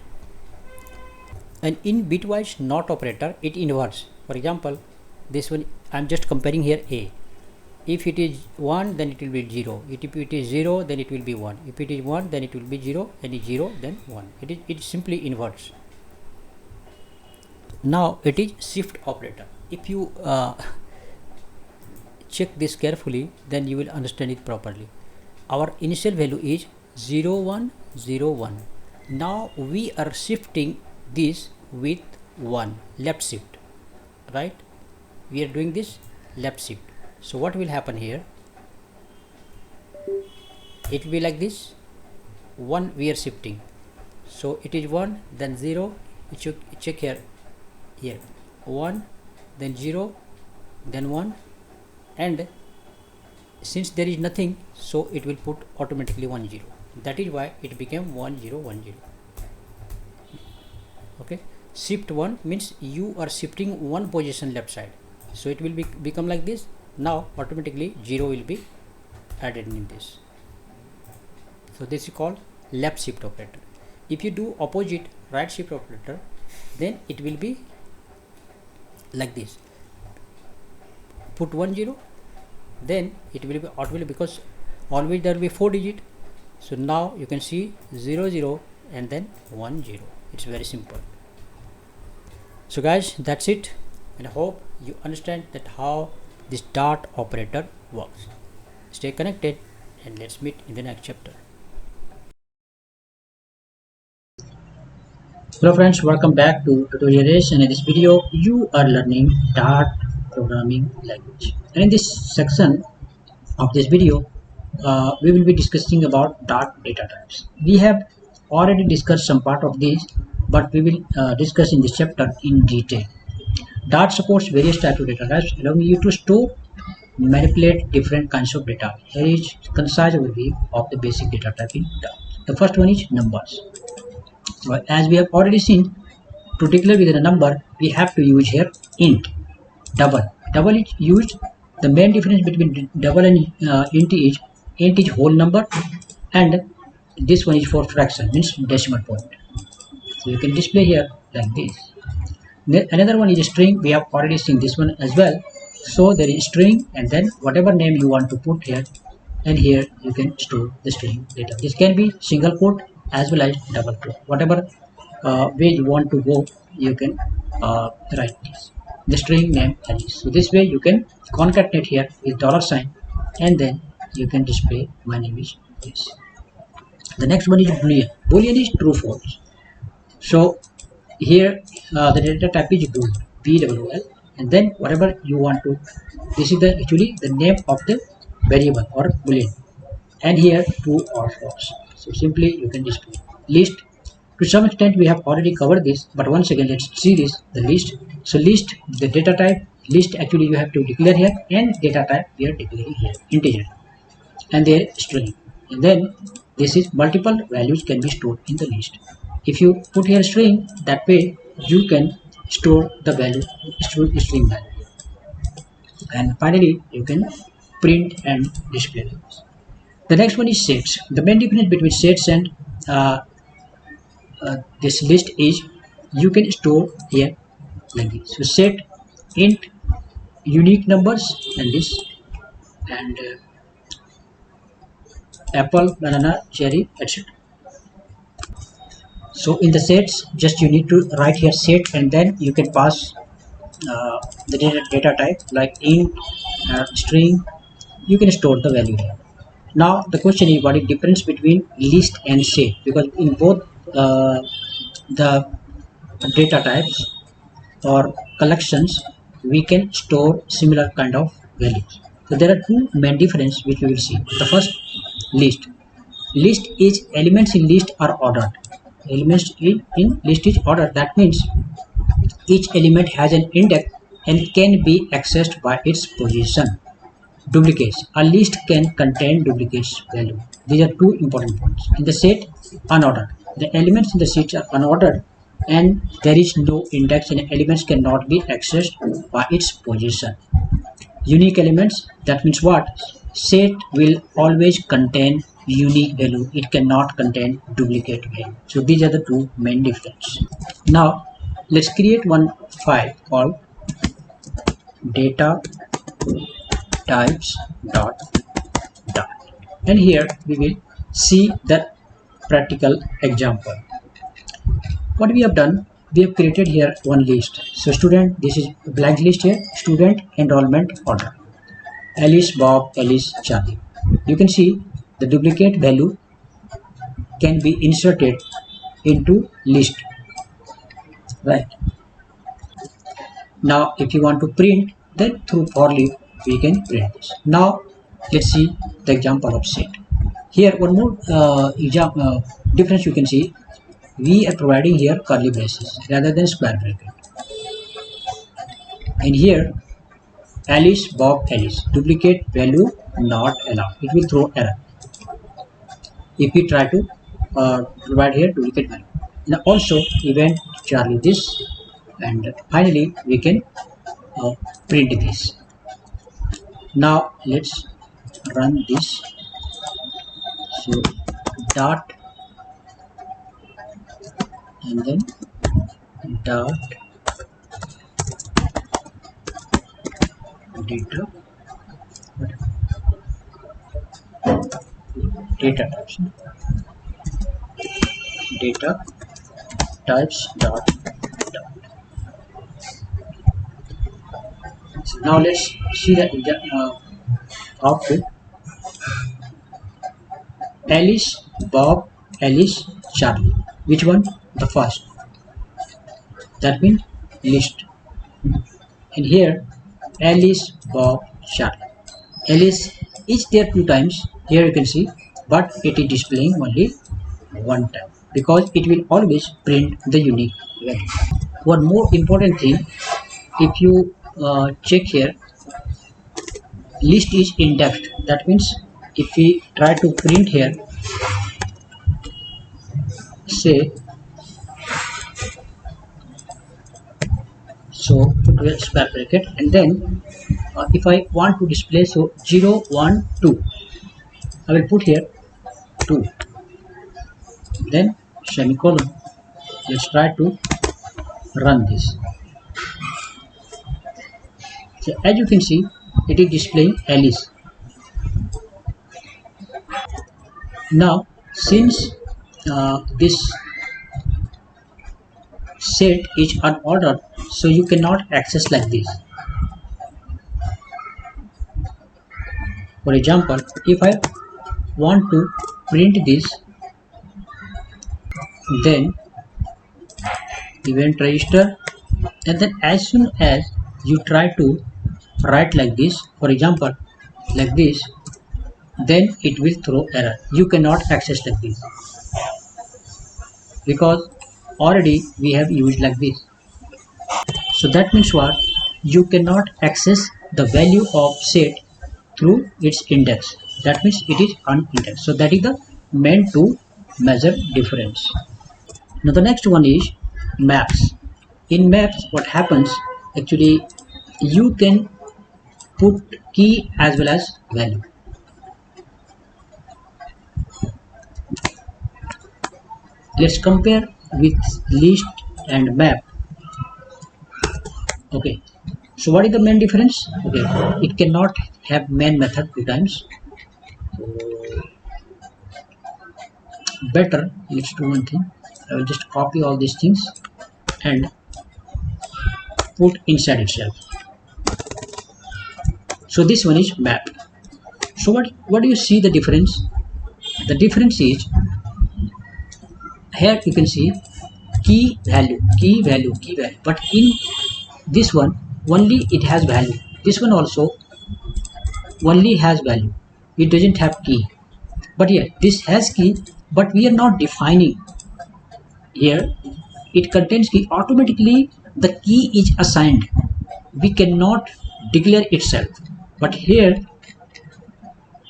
A: And in bitwise NOT operator, it inverts. For example, this one I am just comparing here A. If it is 1, then it will be 0. If it is 0, then it will be 1. If it is 1, then it will be 0, and is 0, then 1. It simply inverts. Now it is shift operator. If you check this carefully, then you will understand it properly. Our initial value is 0 1 0 1. Now we are shifting this with 1, left shift, right? We are doing this left shift. So what will happen here? It will be like this. 1 we are shifting, so it is 1, then 0. Check here 1, then 0, then 1, and since there is nothing, so it will put automatically 1 0. That is why it became 1 0 1 0. Okay, shift 1 means you are shifting one position left side, so it will become like this. Now automatically 0 will be added in this. So this is called left shift operator. If you do opposite right shift operator, then it will be like this. Put 1 0, then it will be automatically, because always there will be 4 digit. So now you can see 0 0 and then 1 0. It's very simple. So guys, that's it, and I hope you understand that how this dot operator works. Stay connected and let's meet in the next chapter. Hello friends, welcome back to tutorial, and in this video you are learning Dart programming language. And in this section of this video, we will be discussing about Dart data types. We have already discussed some part of this, but we will discuss in this chapter in detail. Dart supports various types of data types, allowing you to store, manipulate different kinds of data. Here is concise overview of the basic data type in Dart. The first one is numbers. Well, as we have already seen, to declare within a number, we have to use here int, double. Double is used. The main difference between double and int is whole number, and this one is for fraction, means decimal point. So you can display here like this. Another one is a string. We have already seen this one as well. So there is string, and then whatever name you want to put here, and here you can store the string data. This can be single quote as well as double quote. Whatever way you want to go, you can write this. The string name Alice. So this way you can concatenate here with $, and then you can display my name is this. The next one is boolean. Boolean is true false. So here the data type is bool, BOOL, and then whatever you want to, this is the actually the name of the variable or boolean, and here true or false. So simply you can display list. To some extent we have already covered this, but once again let's see this, the list. So list, the data type, list actually you have to declare here, and data type we are declaring here integer, and their string, and then this is multiple values can be stored in the list. If you put here string, that way you can store the value, string value, and finally you can print and display this. The next one is sets. The main difference between sets and this list is you can store here like this. So set int unique numbers and this, and apple, banana, cherry, etc. So in the sets, just you need to write here set, and then you can pass the data type like int, string. You can store the value here. Now the question is, what is the difference between list and set? Because in both the data types or collections, we can store similar kind of values. So there are two main differences which we will see. The first, list. List is elements in list are ordered. Elements in list is ordered. That means each element has an index and can be accessed by its position. Duplicates. A list can contain duplicates value. These are two important points. In the set, unordered. The elements in the set are unordered, and there is no index, and elements cannot be accessed by its position. Unique elements, that means what? Set will always contain unique value. It cannot contain duplicate value. So these are the two main differences. Now let's create one file called data types dot, and here we will see the practical example. What we have done, we have created here one list. So student, this is blank list here, student enrollment order. Alice, Bob, Alice, Charlie. You can see the duplicate value can be inserted into list, right? Now if you want to print, then through for loop we can print this. Now let's see the example of set. Here one more difference you can see. We are providing here curly braces rather than square bracket, and here Alice, Bob, Alice, duplicate value not allowed, it will throw error if we try to provide here duplicate value. Now also event Charlie this, and finally we can print this. Now let's run this. So dot and then dot data data types data types dot dot. So now let's see the output. Alice, Bob, Alice, Charlie. Which one? The first. That means list. And here Alice, Bob, Charlie. Alice is there 2 times. Here you can see, but it is displaying only 1 time because it will always print the unique value. One more important thing, if you check here, list is indexed. That means if we try to print here, say, so put a square bracket, and then if I want to display, so 0, 1, 2, I will put here 2, then semicolon. Let's try to run this. So as you can see, it is displaying Alice. Now since this set is unordered, so you cannot access like this. For example, if I want to print this, then event register, and then as soon as you try to write like this, for example like this, then it will throw error. You cannot access like this because already we have used like this. So that means what? You cannot access the value of set through its index. That means it is unindexed. So that is the meant to measure difference. Now the next one is maps. In maps, what happens, actually you can put key as well as value. Let's compare with list and map. Okay, so what is the main difference? Okay, it cannot have main method 2 times. So better, let's do one thing. I will just copy all these things and put inside itself. So this one is map. So what do you see the difference? The difference is here you can see key value, but in this one only it has value. This one also only has value. It doesn't have key. But here this has key, but we are not defining. Here it contains key. Automatically the key is assigned. We cannot declare itself. But here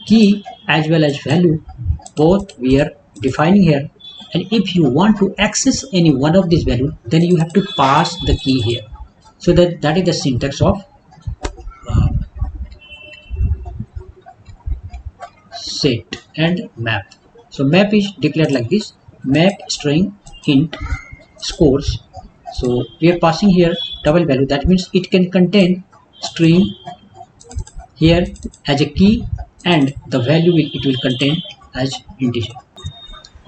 A: key as well as value, both we are defining here. And if you want to access any one of these values, then you have to pass the key here. So that is the syntax of set and map. So map is declared like this: map string int scores. So we are passing here double value. That means it can contain string here as a key, and the value it will contain as integer.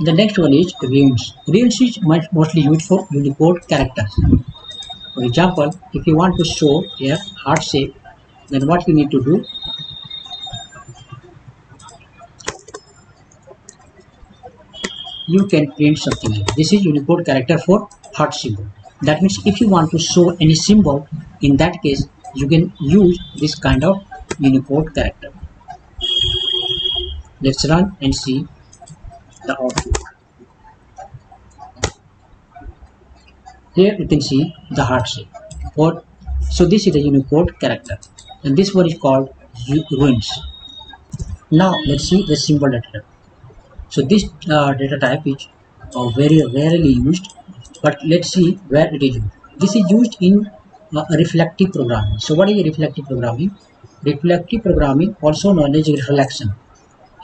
A: The next one is runes. Runes is mostly used for Unicode characters. For example, if you want to show here heart shape, then what you need to do? you can print something like this. Is Unicode character for heart symbol. That means if you want to show any symbol, in that case you can use this kind of Unicode character. Let's run and see the output. Here you can see the heart shape. Or so this is the Unicode character, and this one is called runes. Now let's see the symbol data type. So this data type is very rarely used, but let's see where it is used. This is used in reflective programming. So what is reflective programming? Reflective programming, also known as reflection,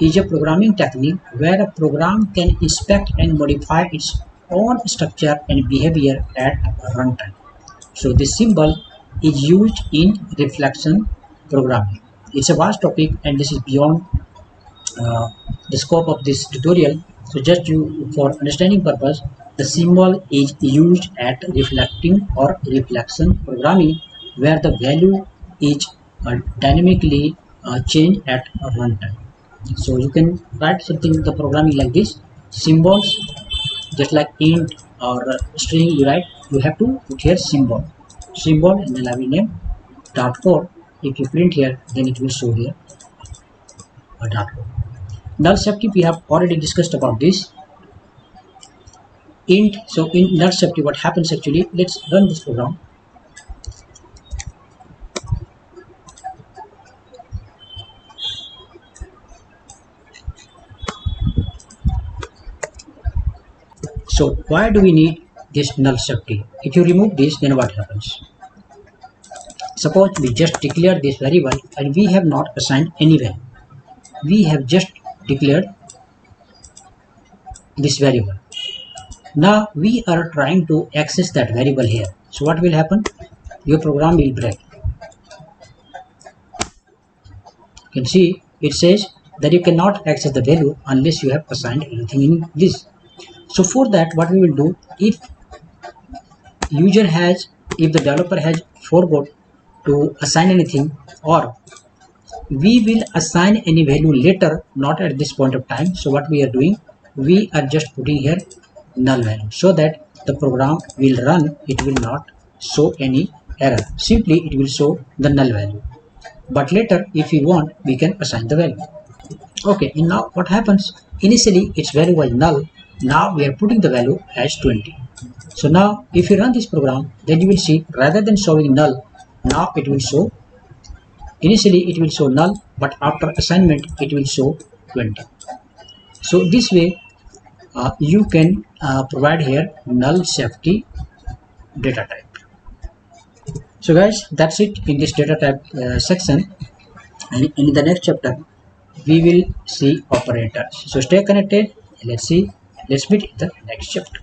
A: is a programming technique where a program can inspect and modify its own structure and behavior at runtime. So this symbol is used in reflection programming. It's a vast topic, and this is beyond uh, the scope of this tutorial. So just for understanding purpose, the symbol is used at reflecting or reflection programming, where the value is dynamically changed at runtime. So you can write something in the programming like this: symbols, just like int or string you write, you have to put here symbol, and then I will name dot code. If you print here, then it will show here a dot code. Null safety, we have already discussed about this. Int, so in null safety what happens actually, let's run this program. So why do we need this null safety? If you remove this, then what happens? Suppose we just declare this variable and we have not assigned any value. We have just declared this variable. Now we are trying to access that variable here. So what will happen? Your program will break. You can see it says that you cannot access the value unless you have assigned anything in this. So for that, what we will do, if the developer has forgot to assign anything, or we will assign any value later, not at this point of time. So what we are doing, we are just putting here null value, so that the program will run, it will not show any error. Simply it will show the null value. But later, if we want, we can assign the value. Okay, and now what happens? Initially its value was null. Now we are putting the value as 20. So now if you run this program, then you will see rather than showing null, now it will show, initially it will show null, but after assignment it will show 20. So this way you can provide here null safety data type. So guys, that's it in this data type section, and in the next chapter we will see operators. So stay connected. Let's meet in the next chapter.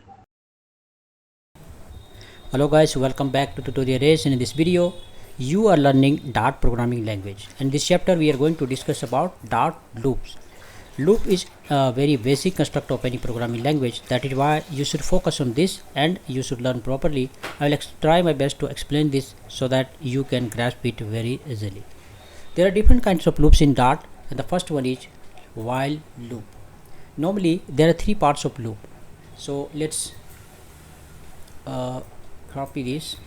A: Hello guys, welcome back to tutorial Race, and in this video you are learning Dart programming language. In this chapter we are going to discuss about Dart loops. Loop is a very basic construct of any programming language. That is why you should focus on this and you should learn properly. I will try my best to explain this so that you can grasp it very easily. There are different kinds of loops in Dart, and the first one is while loop. Normally there are three parts of loop. So let's copy this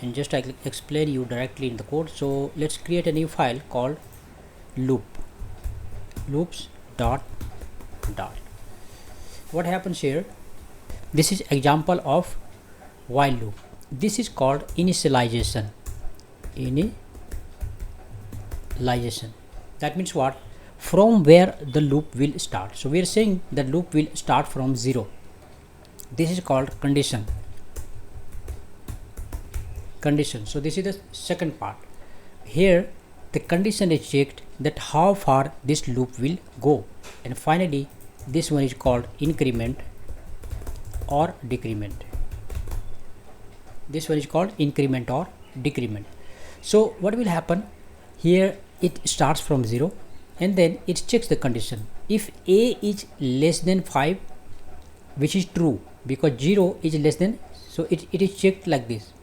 A: and just I explain you directly in the code. So let's create a new file called loops dot. What happens here? This is example of while loop. This is called initialization. That means what? From where the loop will start. So we are saying the loop will start from 0. This is called condition. So this is the second part. Here the condition is checked that how far this loop will go, and finally this one is called increment or decrement. So what will happen here? It starts from 0 and then it checks the condition. If a is less than 5, which is true because 0 is less than, so it is checked like this.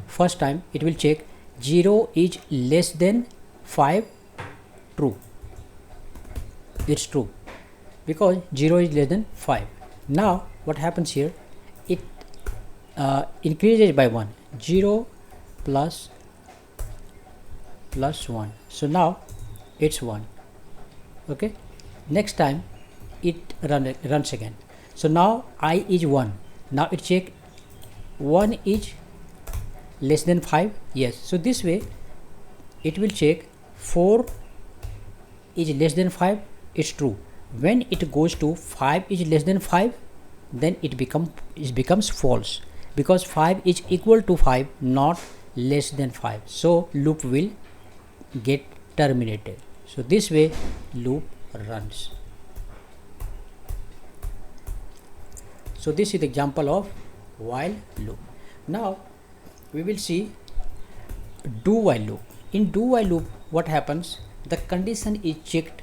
A: First time it will check 0 is less than 5, true, it's true, because 0 is less than 5. Now what happens here, it increases by 1, 0 plus 1, so now it's 1. Okay, next time it runs again, so now I is 1. Now it check 1 is less than 5, yes, so this way it will check 4 is less than 5, it's true. When it goes to 5 is less than 5, then it becomes false, because 5 is equal to 5, not less than 5, so loop will get terminated. So this way loop runs. So this is the example of while loop. Now we will see do while loop. In do while loop, what happens, the condition is checked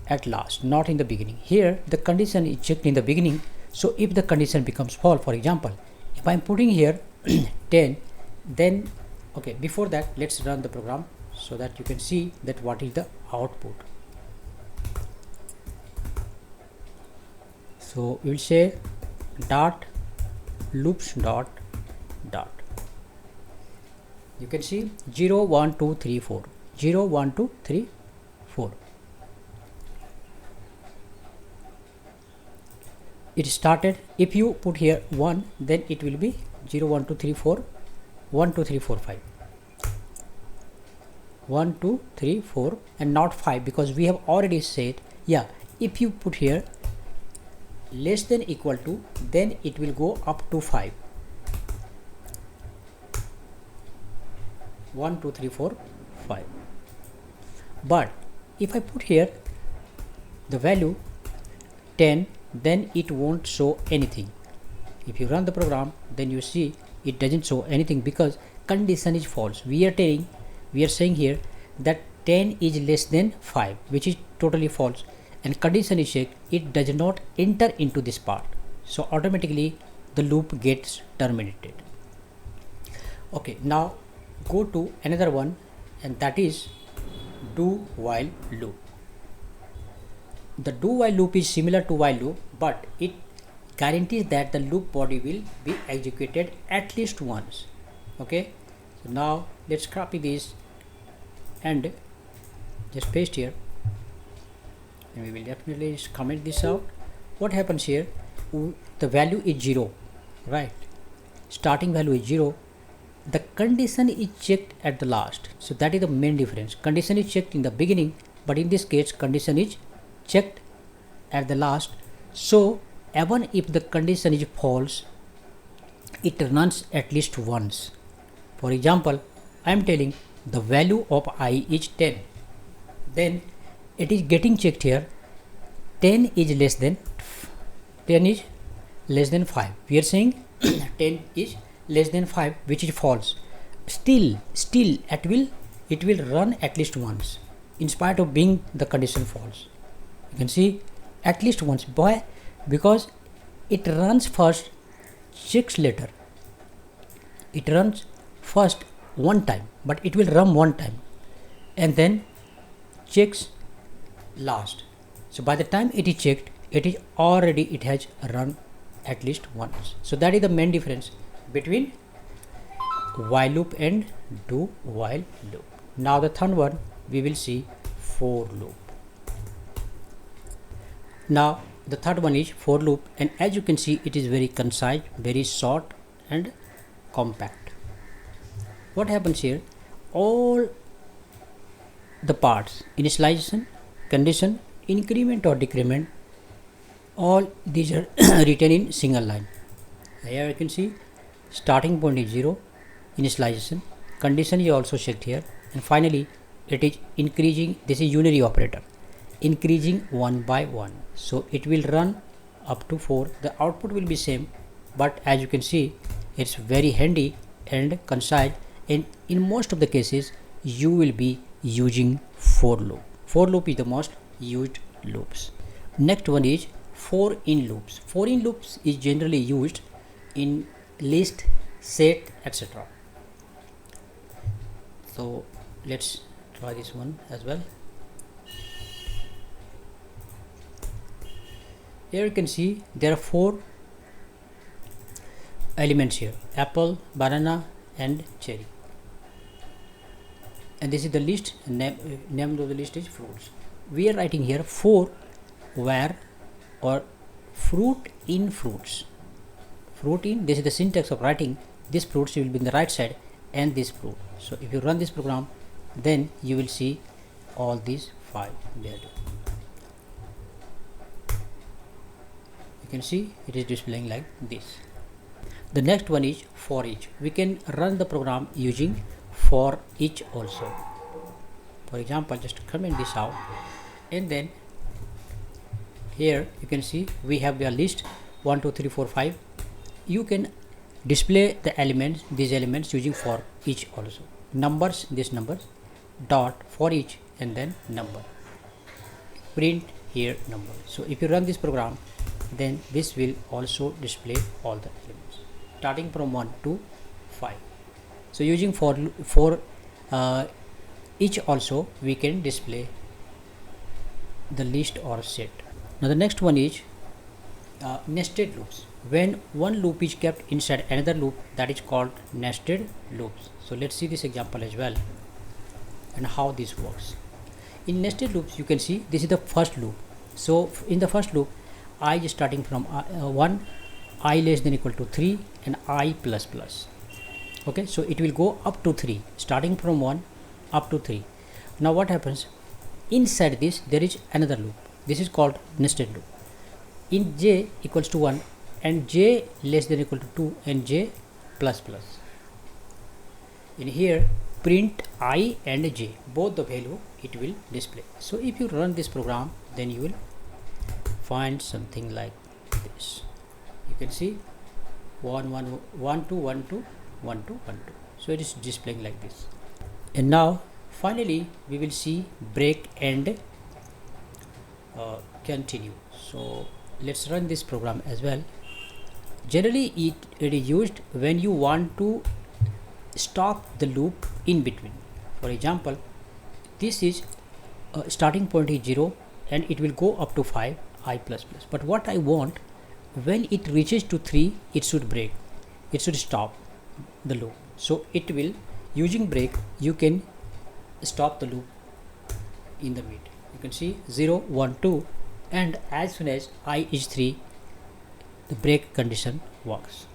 A: at last, not in the beginning. Here the condition is checked in the beginning, so if the condition becomes false, for example, if I am putting here 10, then okay, before that let's run the program so that you can see that what is the output. So we will say dot loops dot. You can see 0 1 2 3 4, 0 1 2 3 4. It started. If you put here 1, then it will be 0 1 2 3 4, 1 2 3 4 5, 1 2 3 4, and not 5, because we have already said, yeah, if you put here less than equal to, then it will go up to 5. 1 2 3 4 5. But if I put here the value 10, then it won't show anything. If you run the program, then you see it doesn't show anything, because condition is false. We are saying here that 10 is less than 5, which is totally false, and condition is checked, it does not enter into this part, so automatically the loop gets terminated. Okay, now go to another one, and that is do while loop. The do while loop is similar to while loop, but it guarantees that the loop body will be executed at least once. Okay, so now let's copy this and just paste here, and we will definitely just comment this out. What happens here, the value is 0, right? Starting value is 0. The condition is checked at the last, so that is the main difference. Condition is checked in the beginning, but in this case condition is checked at the last. So even if the condition is false, it runs at least once. For example, I am telling the value of I is 10, then it is getting checked here. 10 is less than 5. We are saying 10 is less than 5, which is false. Still it will run at least once, in spite of being the condition false. You can see at least once. Why? Because it runs first, checks later. It runs first one time, but it will run one time and then checks last. So by the time it is checked, it has run at least once. So that is the main difference between while loop and do while loop. Now the third one, we will see for loop. Now the third one is for loop, and as you can see, it is very concise, very short and compact. What happens here, all the parts, initialization, condition, increment or decrement, all these are written in single line. Here you can see starting point is 0, initialization, condition is also checked here, and finally it is increasing. This is unary operator, increasing one by one, so it will run up to 4. The output will be same, but as you can see, it's very handy and concise, and in most of the cases you will be using for loop. For loop is the most used loops. Next one is for in loops. For in loops is generally used in list, set, etc. So let's try this one as well. Here you can see there are 4 elements here: apple, banana and cherry. And this is the list. Name of the list is fruits. We are writing here 4 where or fruit in fruits. Fruit in, this is the syntax of writing. This fruits will be in the right side and this fruit. So if you run this program, then you will see all these 5 there. You can see it is displaying like this. The next one is for each. We can run the program using for each also. For example, just comment this out, and then here you can see we have the list 1 2 3 4 5. You can display the elements, these elements, using for each also. Numbers, this numbers, dot for each, and then number. Print here number. So if you run this program, then this will also display all the elements starting from 1 to 5. So using for each also we can display the list or set. Now the next one is nested loops. When one loop is kept inside another loop, that is called nested loops. So let's see this example as well and how this works. In nested loops, you can see this is the first loop. So in the first loop, I is starting from 1, I less than equal to 3 and I plus plus. Okay, so it will go up to 3, starting from 1 up to 3. Now what happens? Inside this there is another loop. This is called nested loop. In j equals to 1 and j less than equal to 2 and j plus plus. In here print I and j, both the value it will display. So if you run this program, then you will find something like this. You can see 1 1 1 2 1 2 1 2 1 2. So it is displaying like this. And now finally we will see break and continue. So let's run this program as well. Generally it is used when you want to stop the loop in between. For example, this is starting point is 0 and it will go up to 5 I plus plus. But what I want, when it reaches to 3, it should break, it should stop the loop. So it will, using break, you can stop the loop in the mid. You can see 0 1 2, and as soon as I is 3, the break condition works.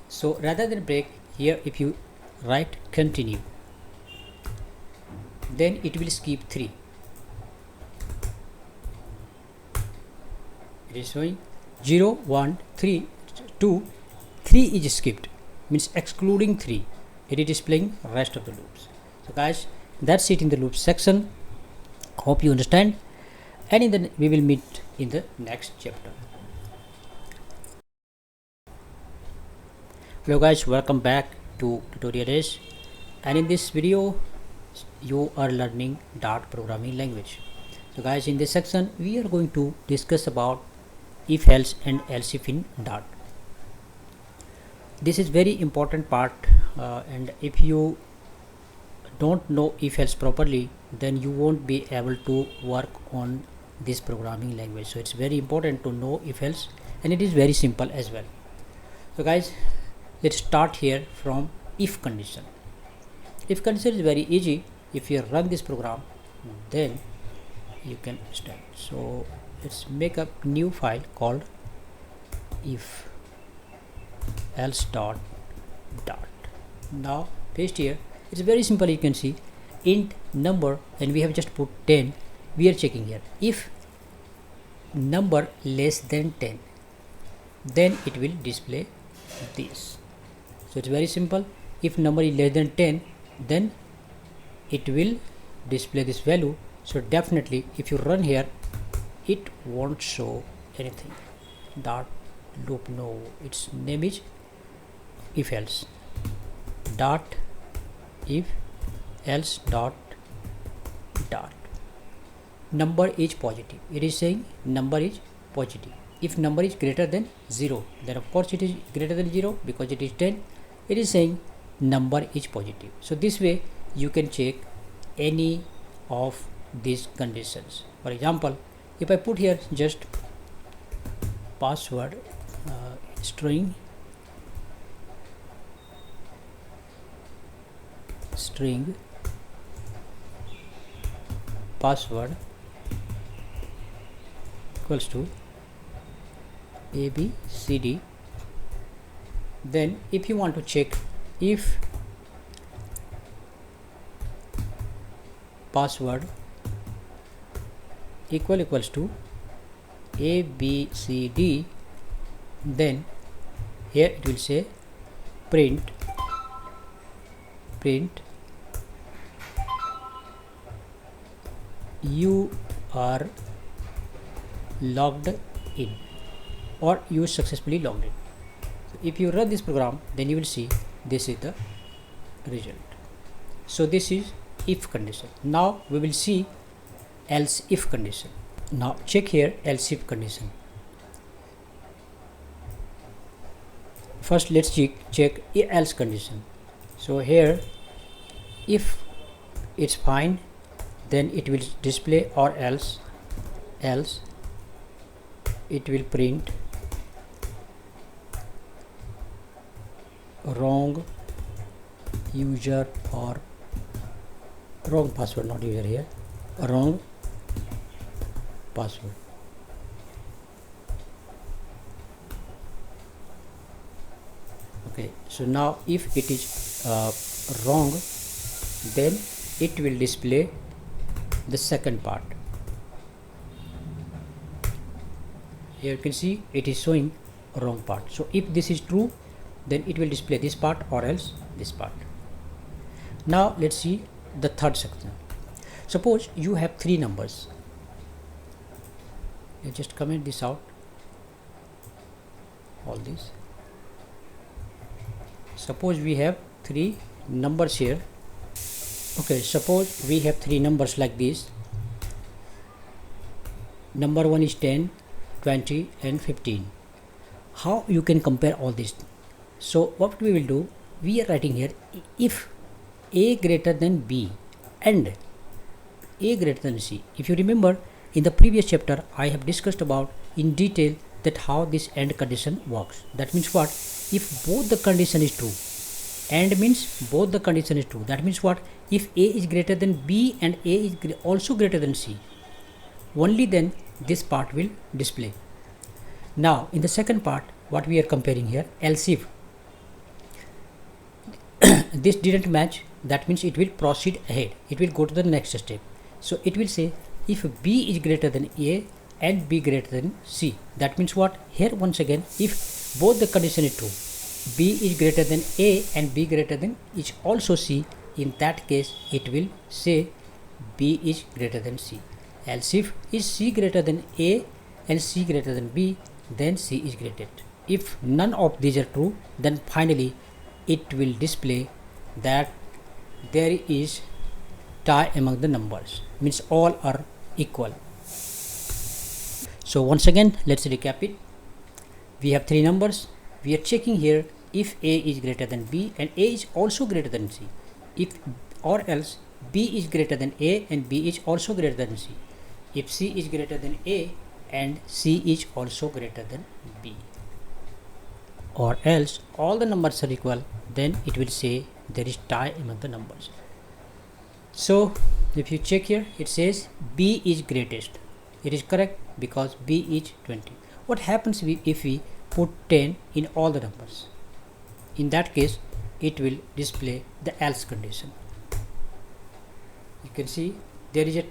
A: So rather than break, here if you write continue, then it will skip 3. It is showing 0 1 3 2 3 is skipped, means excluding 3. It is displaying rest of the loops. So guys, that's it in the loop section. Hope you understand, and we will meet in the next chapter. Hello guys, welcome back to tutorial days, and in this video you are learning Dart programming language. So guys, in this section we are going to discuss about if else and else if in Dart. This is very important part, and if you don't know if else properly, then you won't be able to work on this programming language. So it's very important to know if else, and it is very simple as well. So guys, let's start here from if condition. If condition is very easy. If you run this program, then you can start. So let's make a new file called if else dot dart. Now paste here. It's very simple. You can see int number, and we have just put 10. We are checking here if number less than 10, then it will display this. So it's very simple. If number is less than 10, then it will display this value. So definitely if you run here, it won't show anything. Dart loop, no, its name is if else. Dart if else dot dart. Number is positive. It is saying number is positive. If number is greater than 0, then of course it is greater than 0 because it is 10. It is saying number is positive. So this way you can check any of these conditions. For example, if I put here just password string password equals to ABCD. Then if you want to check if password equals to ABCD, then here it will say print you are logged in, or you successfully logged in. So if you run this program, then you will see this is the result. So this is if condition. Now we will see else if condition. Now check here else if condition. First let's check else condition. So here if it's fine, then it will display, or else it will print wrong user or wrong password, not user here, wrong password. Okay, so now if it is wrong, then it will display the second part. Here you can see it is showing wrong part. So if this is true, then it will display this part, or else this part. Now let's see the third section. Suppose you have three numbers. You just comment this out, all this. Suppose we have three numbers here. Okay, suppose we have three numbers like this. Number 1 is 10, 20 and 15. How you can compare all this? So what we will do, we are writing here if A greater than B and A greater than C. If you remember, in the previous chapter I have discussed about in detail that how this AND condition works. That means what? If both the condition is true, AND means both the condition is true. That means what? If A is greater than B and A is also greater than C, only then this part will display. Now in the second part, what we are comparing here, else if this didn't match, that means it will proceed ahead, it will go to the next step. So it will say if B is greater than A and B greater than C. That means what? Here once again, if both the condition is true, B is greater than A and B greater than is also C, in that case it will say B is greater than C. Else if is C greater than A and C greater than B, then C is greater. If none of these are true, then finally it will display that there is tie among the numbers, means all are equal. So once again, let's recap it. We have three numbers. We are checking here if A is greater than B and A is also greater than C. If or else B is greater than A and B is also greater than C. If C is greater than A and C is also greater than B. Or else all the numbers are equal, then it will say there is tie among the numbers. So if you check here, it says B is greatest. It is correct because B is 20. What happens if we put 10 in all the numbers? In that case, it will display the else condition. You can see there is a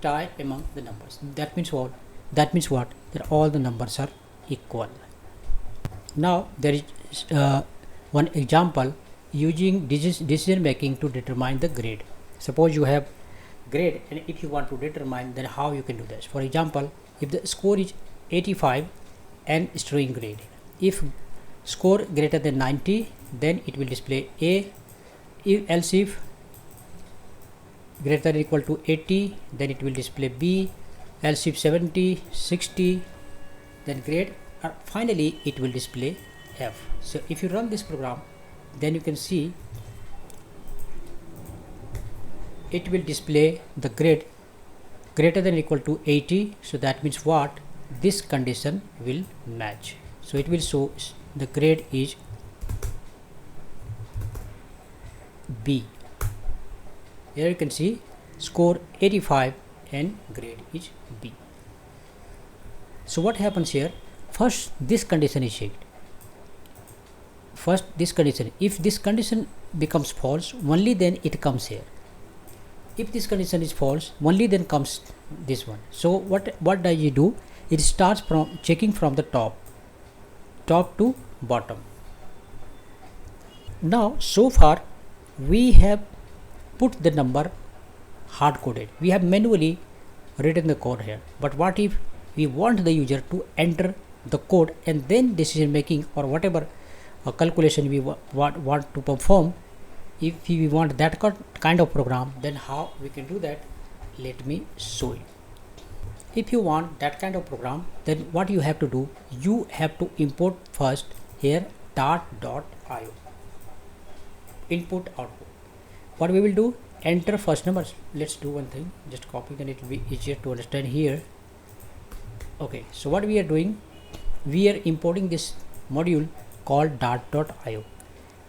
A: tie among the numbers. That means what? That means what? That all the numbers are equal. Now there is one example using decision making to determine the grade. Suppose you have grade, and if you want to determine, then how you can do this? For example, if the score is 85 and showing grade, if score greater than 90, then it will display A. Else if greater than or equal to 80, then it will display B. Else if 70, 60, then grade, or finally it will display F. So if you run this program, then you can see it will display the grade greater than or equal to 80. So that means what? this condition will match. So it will show the grade is B. Here you can see score 85 and grade is B. So what happens here? First this condition is checked. First this condition, if this condition becomes false, only then it comes here. If this condition is false, only then comes this one. So what does it do? It starts from checking from the top to bottom. Now so far we have put the number hard coded. We have manually written the code here. But what if we want the user to enter the code and then decision making or whatever calculation we want to perform? If we want that kind of program, then how we can do that? Let me show you. If you want that kind of program, then what you have to do, you have to import first here dart.io, input output. What we will do, enter first numbers. Let's do one thing, just copy, then it will be easier to understand here. Okay, so what we are doing, we are importing this module called dart.io.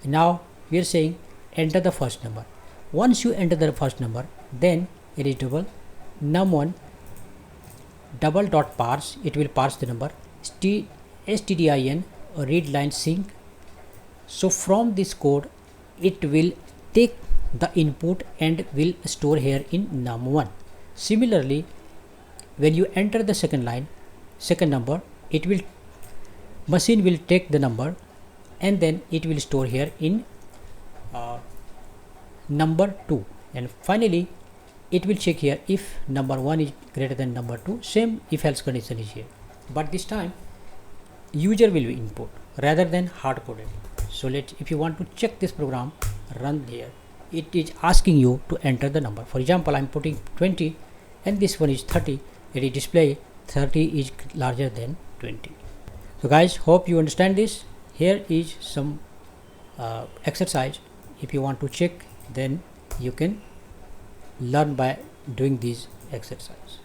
A: Now we are saying enter the first number. Once you enter the first number, then it is double num1 double dot parse, it will parse the number stdin read line sync. So from this code it will take the input and will store here in num1. Similarly, when you enter the second number, it will machine will take the number and then it will store here in number 2, and finally it will check here if number 1 is greater than number 2. Same if else condition is here, but this time user will be input rather than hard coded. So if you want to check this program run here, it is asking you to enter the number. For example, I am putting 20 and this one is 30. It is display 30 is larger than 20. So guys, hope you understand this. Here is some exercise. If you want to check, then you can learn by doing these exercise.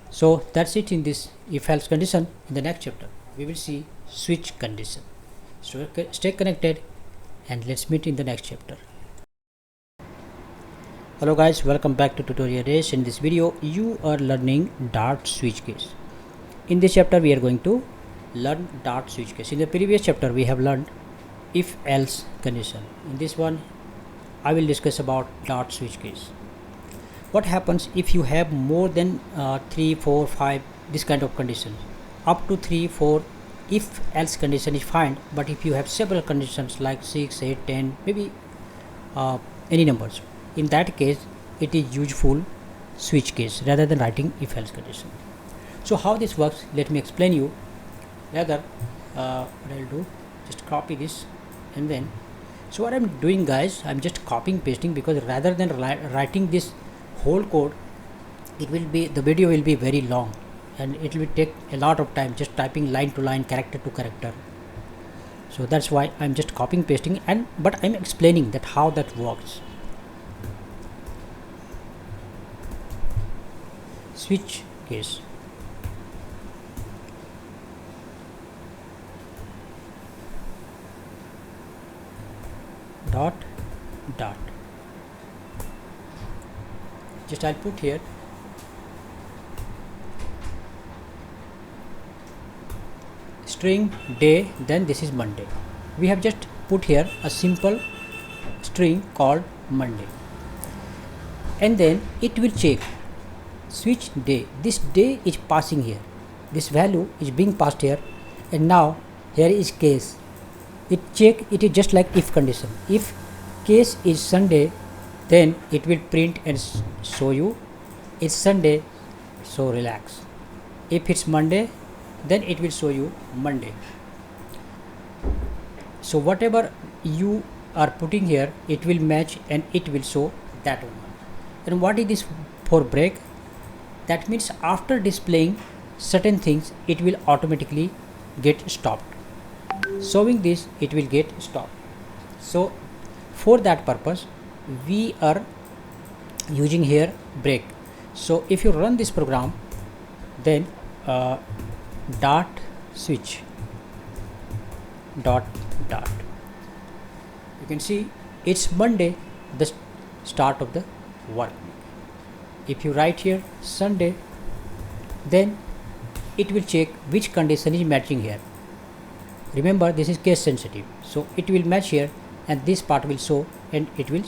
A: So that's it in this if else condition. In the next chapter we will see switch condition. So stay connected and let's meet in the next chapter. Hello guys, welcome back to Tutorial Race. In this video you are learning Dart switch case. In this chapter we are going to learn Dart switch case. In the previous chapter we have learned if else condition. In this one I will discuss about Dart switch case. What happens if you have more than 3, 4, 5 this kind of conditions? Up to 3, 4 if else condition is fine, but if you have several conditions like 6, 8, 10, maybe any numbers, in that case it is useful switch case rather than writing if else condition. So how this works, let me explain you. Rather what I'll do, just copy this and then, so what I'm doing guys, I'm just copying pasting, because rather than writing this whole code, it will be, the video will be very long and it will take a lot of time just typing line to line, character to character. So that's why I'm just copying pasting, and but I'm explaining that how that works. Switch case. Dot. Just I'll put here string day, then this is Monday. We have just put here a simple string called Monday, and then it will check switch day. This day is passing here, this value is being passed here, and now here is case. It check, it is just like if condition. If case is Sunday, then it will print and show you it's Sunday, so relax. If it's Monday, then it will show you Monday. So whatever you are putting here, it will match and it will show that one. And what is this for break? That means after displaying certain things, it will automatically get stopped. Showing this, it will get stopped. So for that purpose we are using here break. So if you run this program, then dot switch dot dot. You can see it's Monday, the start of the work week. If you write here Sunday, then it will check which condition is matching here. Remember, this is case sensitive, so it will match here, and this part will show, and it will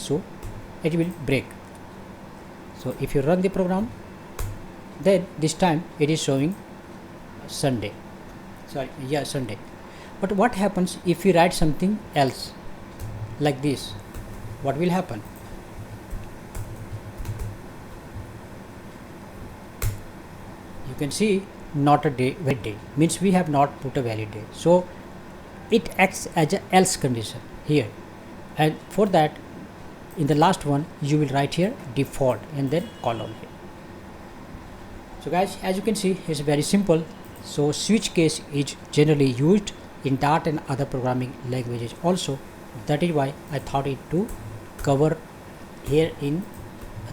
A: break. So if you run the program, then this time it is showing Sunday. Sunday. But what happens if you write something else like this? What will happen? You can see not a day, valid day, means we have not put a valid day. So it acts as a else condition here, and for that, in the last one you will write here default and then colon here. So guys, as you can see, it's very simple. So switch case is generally used in Dart and other programming languages also. That is why I thought it to cover here in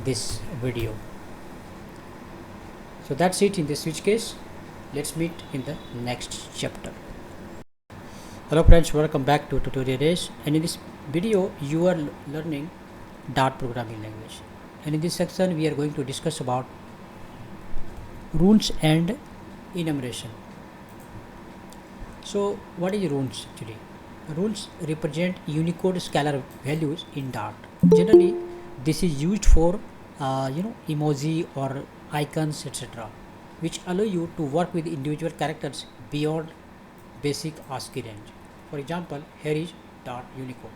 A: this video. So that's it in the switch case. Let's meet in the next chapter. Hello friends, welcome back to Tutorial Days, and in this video you are learning Dart programming language, and in this section we are going to discuss about runes and enumeration. So what is runes actually? Runes represent Unicode scalar values in Dart. Generally this is used for emoji or icons, etc., which allow you to work with individual characters beyond basic ASCII range. For example, here is Dart Unicode.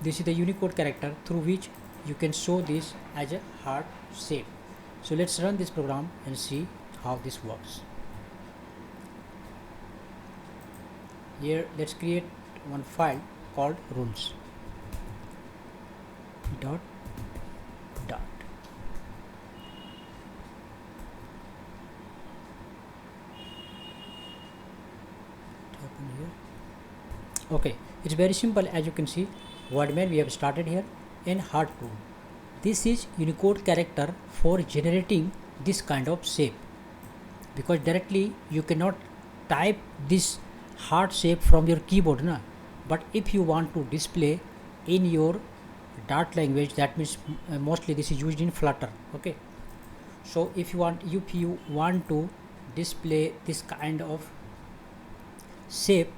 A: This is the Unicode character through which you can show this as a heart shape. So let's run this program and see how this works. Here let's create one file called runes dot dot. Okay, it's very simple. As you can see, wordman we have started here, and heart rune. This is Unicode character for generating this kind of shape, because directly you cannot type this heart shape from your keyboard, na? But if you want to display in your Dart language, that means mostly this is used in Flutter. Okay, so if you want to display this kind of shape,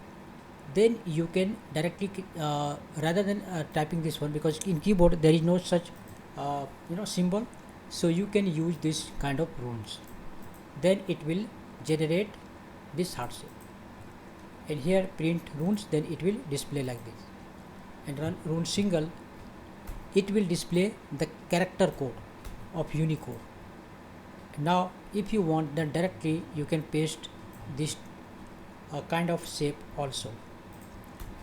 A: then you can directly rather than typing this one, because in keyboard there is no such symbol, so you can use this kind of runes. Then it will generate this heart shape, and here print runes, then it will display like this, and run rune single, it will display the character code of Unicode. Now if you want, then directly you can paste this kind of shape also.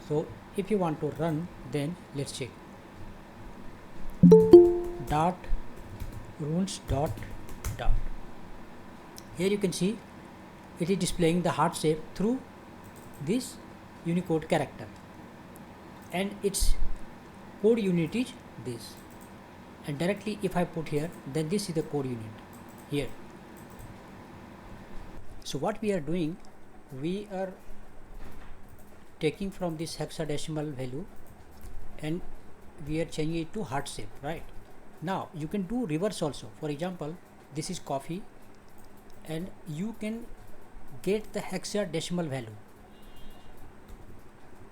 A: So if you want to run, then let's check dot runes dot dot. Here you can see it is displaying the heart shape through this Unicode character, and its code unit is this, and directly if I put here, then this is the code unit here. So what we are doing, we are taking from this hexadecimal value and we are changing it to heart shape, right? Now you can do reverse also. For example, this is coffee, and you can get the hexadecimal value,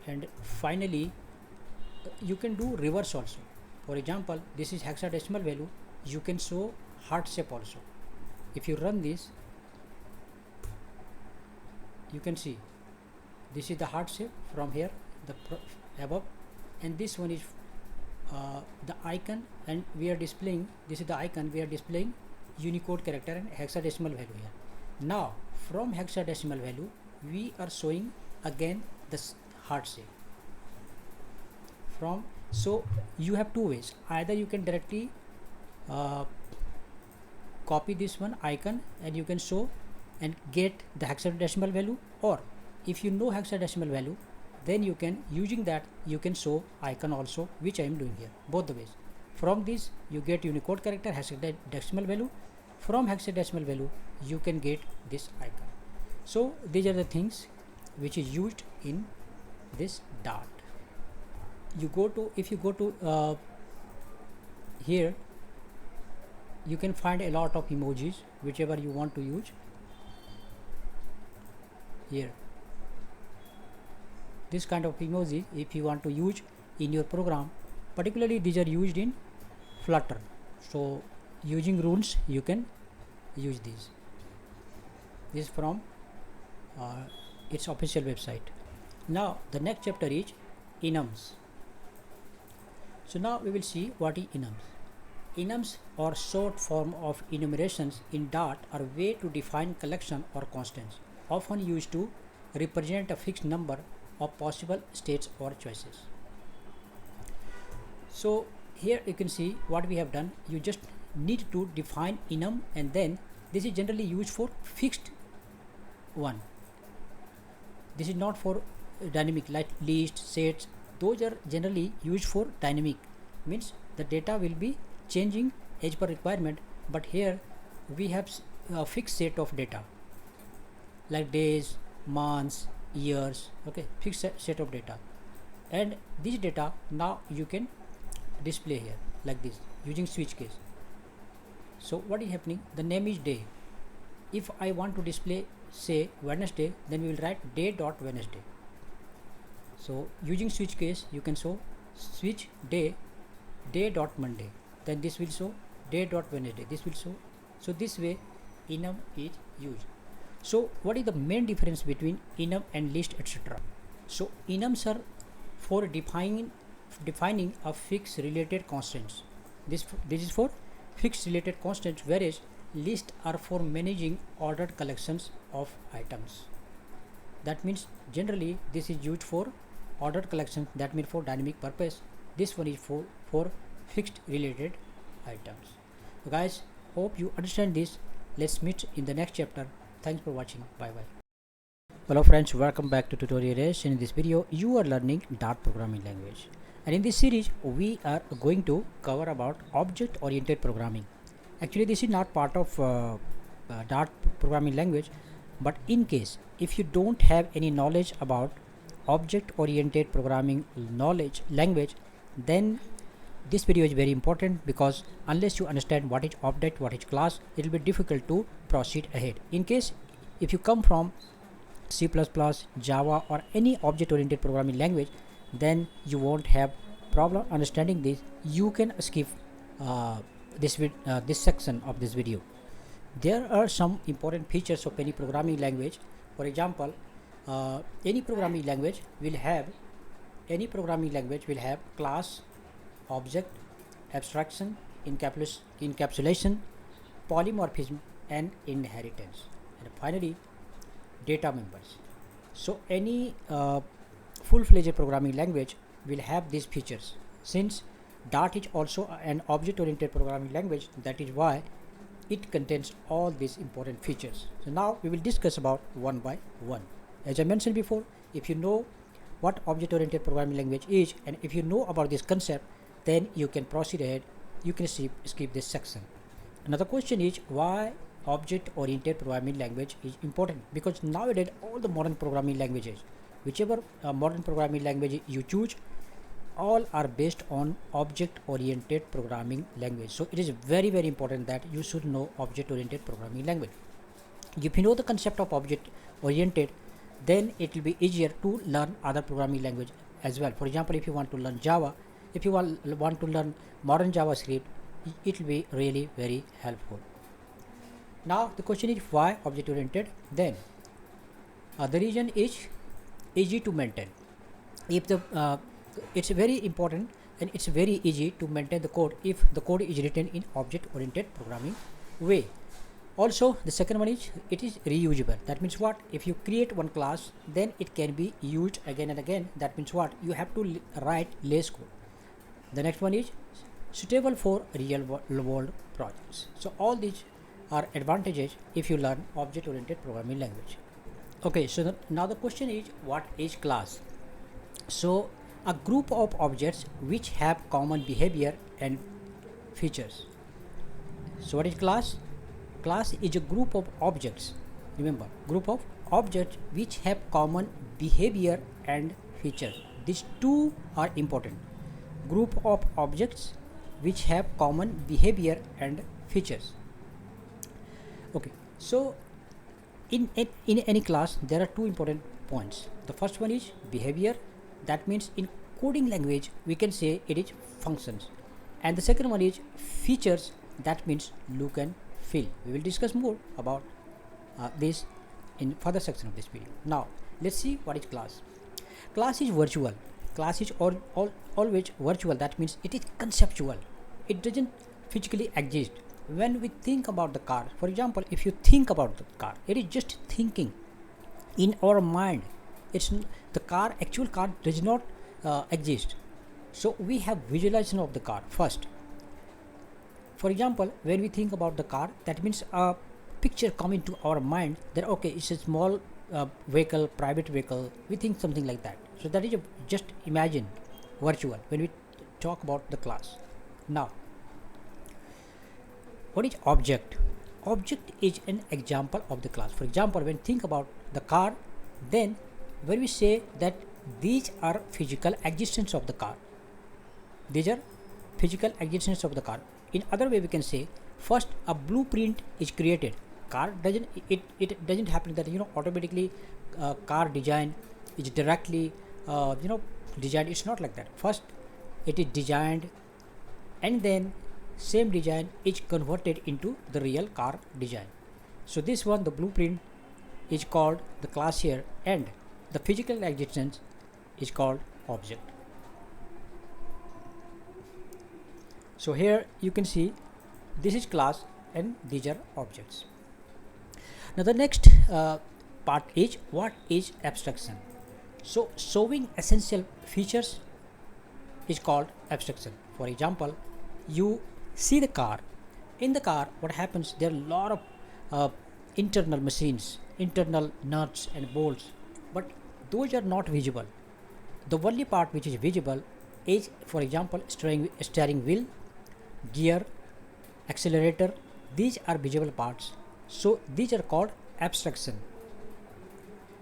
A: and finally you can do reverse also. For example, this is hexadecimal value, you can show heart shape also. If you run this, you can see this is the heart shape from here, the above, and this one is the icon, and we are displaying, this is the icon, we are displaying Unicode character and hexadecimal value here. Now from hexadecimal value we are showing again this heart shape from. So you have two ways, either you can directly copy this one icon and you can show and get the hexadecimal value, or if you know hexadecimal value, then you can, using that you can show icon also, which I am doing here, both the ways. From this you get Unicode character hexadecimal value, from hexadecimal value you can get this icon. So these are the things which is used in this Dart. If you go to here, you can find a lot of emojis whichever you want to use. Here, this kind of emoji if you want to use in your program, particularly these are used in Flutter. So using rules you can use these. This is from its official website. Now the next chapter is enums. So now we will see what is enums. Enums or short form of enumerations in Dart are a way to define collection or constants, often used to represent a fixed number of possible states or choices. So here you can see what we have done. You just need to define enum, and then this is generally used for fixed one. This is not for dynamic like list, sets. Those are generally used for dynamic, means the data will be changing as per requirement, but here we have a fixed set of data like days, months, years, okay, fixed set of data, and this data now you can display here like this using switch case. So what is happening, the name is day. If I want to display say Wednesday, then we will write day dot Wednesday. So using switch case you can show switch day dot Monday, then this will show day dot Wednesday, this will show. So this way enum is used. So what is the main difference between enum and list, etc.? So enums are for defining a fixed related constants. This is for fixed related constants, whereas lists are for managing ordered collections of items. That means generally this is used for ordered collection, that means for dynamic purpose. This one is for fixed related items. So guys, hope you understand this. Let's meet in the next chapter. Thanks for watching. Bye bye. Hello friends, welcome back to Tutorial S. In this video you are learning Dart programming language, and in this series we are going to cover about object oriented programming. Actually this is not part of Dart programming language, but in case if you don't have any knowledge about object oriented programming language, then this video is very important, because unless you understand what is object, what is class, it will be difficult to proceed ahead. In case if you come from C++, Java or any object oriented programming language, then you won't have problem understanding this. You can skip this section of this video. There are some important features of any programming language. For example, any programming language will have class, object, abstraction, encapsulation, polymorphism, and inheritance, and finally data members. So any full-fledged programming language will have these features. Since Dart is also an object-oriented programming language, that is why it contains all these important features. So now we will discuss about one by one. As I mentioned before, if you know what object-oriented programming language is, and if you know about this concept, then you can proceed ahead. You can skip this section. Another question is why object-oriented programming language is important, because nowadays all the modern programming languages, whichever modern programming language you choose, all are based on object-oriented programming language. So it is very important that you should know object-oriented programming language. If you know the concept of object-oriented, then it will be easier to learn other programming language as well. For example, if you want to learn Java, if you want to learn modern JavaScript, it will be really very helpful. Now the question is why object oriented? Then the reason is easy to maintain. If the it's very important, and it's very easy to maintain the code if the code is written in object oriented programming way. Also the second one is it is reusable. That means what? If you create one class, then it can be used again and again. That means what? You have to write less code. The next one is suitable for real world projects. So all these are advantages if you learn object oriented programming language. Okay, so now the question is what is class? So a group of objects which have common behavior and features. So what is class? Class is a group of objects. Remember, group of objects which have common behavior and features. These two are important. Group of objects which have common behavior and features. Okay, so in any class there are two important points. The first one is behavior. That means in coding language we can say it is functions, and the second one is features. That means look and feel. We will discuss more about this in further section of this video. Now let's see what is class. Class is virtual. Class is always virtual. That means it is conceptual. It doesn't physically exist. When we think about the car, for example, if you think about the car, it is just thinking in our mind. It's the car, actual car does not exist. So we have visualization of the car first. For example, when we think about the car, that means a picture coming to our mind that okay, it's a small vehicle, private vehicle. We think something like that. So that is just imagine virtual when we talk about the class. Now, what is object? Object is an example of the class. For example, when think about the car, then when we say that these are physical existence of the car, these are physical existence of the car. In other way, we can say first a blueprint is created. Car doesn't it doesn't happen that automatically car design is directly designed. It's not like that. First it is designed, and then same design is converted into the real car design. So this one, the blueprint, is called the class here, and the physical existence is called object. So here you can see this is class and these are objects. Now the next part is what is abstraction. So showing essential features is called abstraction. For example, you see the car. In the car, what happens? There are a lot of internal machines, internal nuts and bolts, but those are not visible. The only part which is visible is, for example, steering wheel, gear, accelerator. These are visible parts. So these are called abstraction.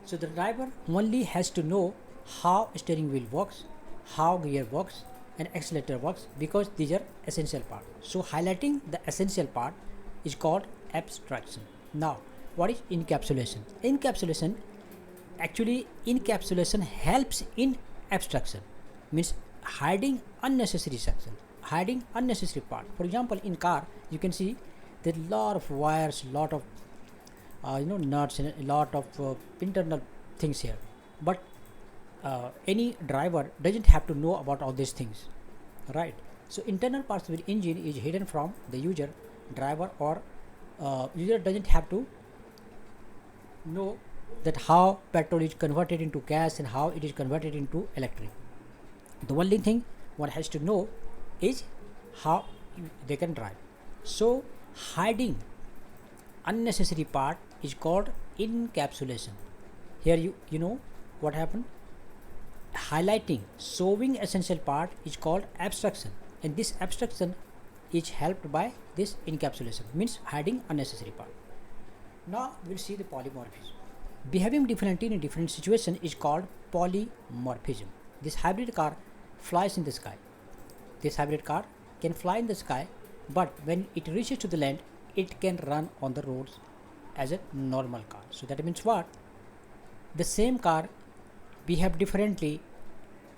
A: So the driver only has to know how steering wheel works, how gear works, and accelerator works, because these are essential part. So highlighting the essential part is called abstraction. Now, what is encapsulation? Encapsulation helps in abstraction, means hiding unnecessary section, hiding unnecessary part. For example, in car you can see there are lot of wires, lot of nuts, and a lot of internal things here, but any driver doesn't have to know about all these things, right? So internal parts of the engine is hidden from the user. Driver or user doesn't have to know that how petrol is converted into gas and how it is converted into electric. The only thing one has to know is how they can drive. So hiding unnecessary part is called encapsulation. Here you know what happened. Highlighting, showing essential part is called abstraction, and this abstraction is helped by this encapsulation, means hiding unnecessary part. Now we'll see the polymorphism. Behaving differently in different situations is called polymorphism. This hybrid car flies in the sky. This hybrid car can fly in the sky, but when it reaches to the land, it can run on the roads as a normal car. So that means what? The same car behave differently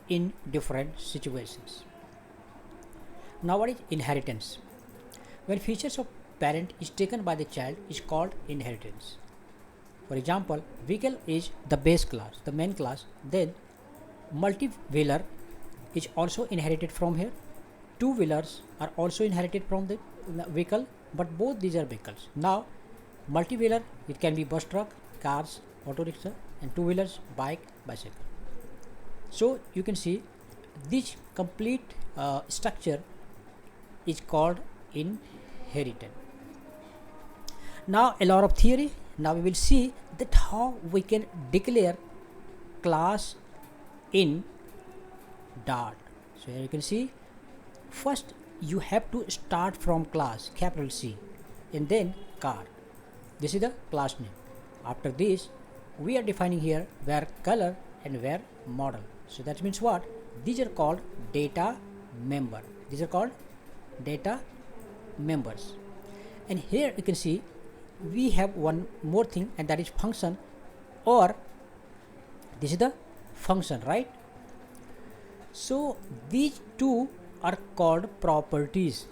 A: in different situations. Now what is inheritance? When features of parent is taken by the child is called inheritance. For example, vehicle is the base class, the main class, then multi-wheeler is also inherited from here. Two-wheelers are also inherited from the vehicle, but both these are vehicles. Now multi-wheeler, it can be bus, truck, cars, auto rickshaw, and two-wheelers, bike, bicycle. So you can see this complete structure is called inheritance. Now a lot of theory. Now we will see that how we can declare class in Dart. So here you can see, first you have to start from class, capital C, and then car. This is the class name. After this, we are defining here where color and where model. So that means what? These are called data member. These are called data members. And here you can see we have one more thing, and that is function, or this is the function, right? So these two are called properties,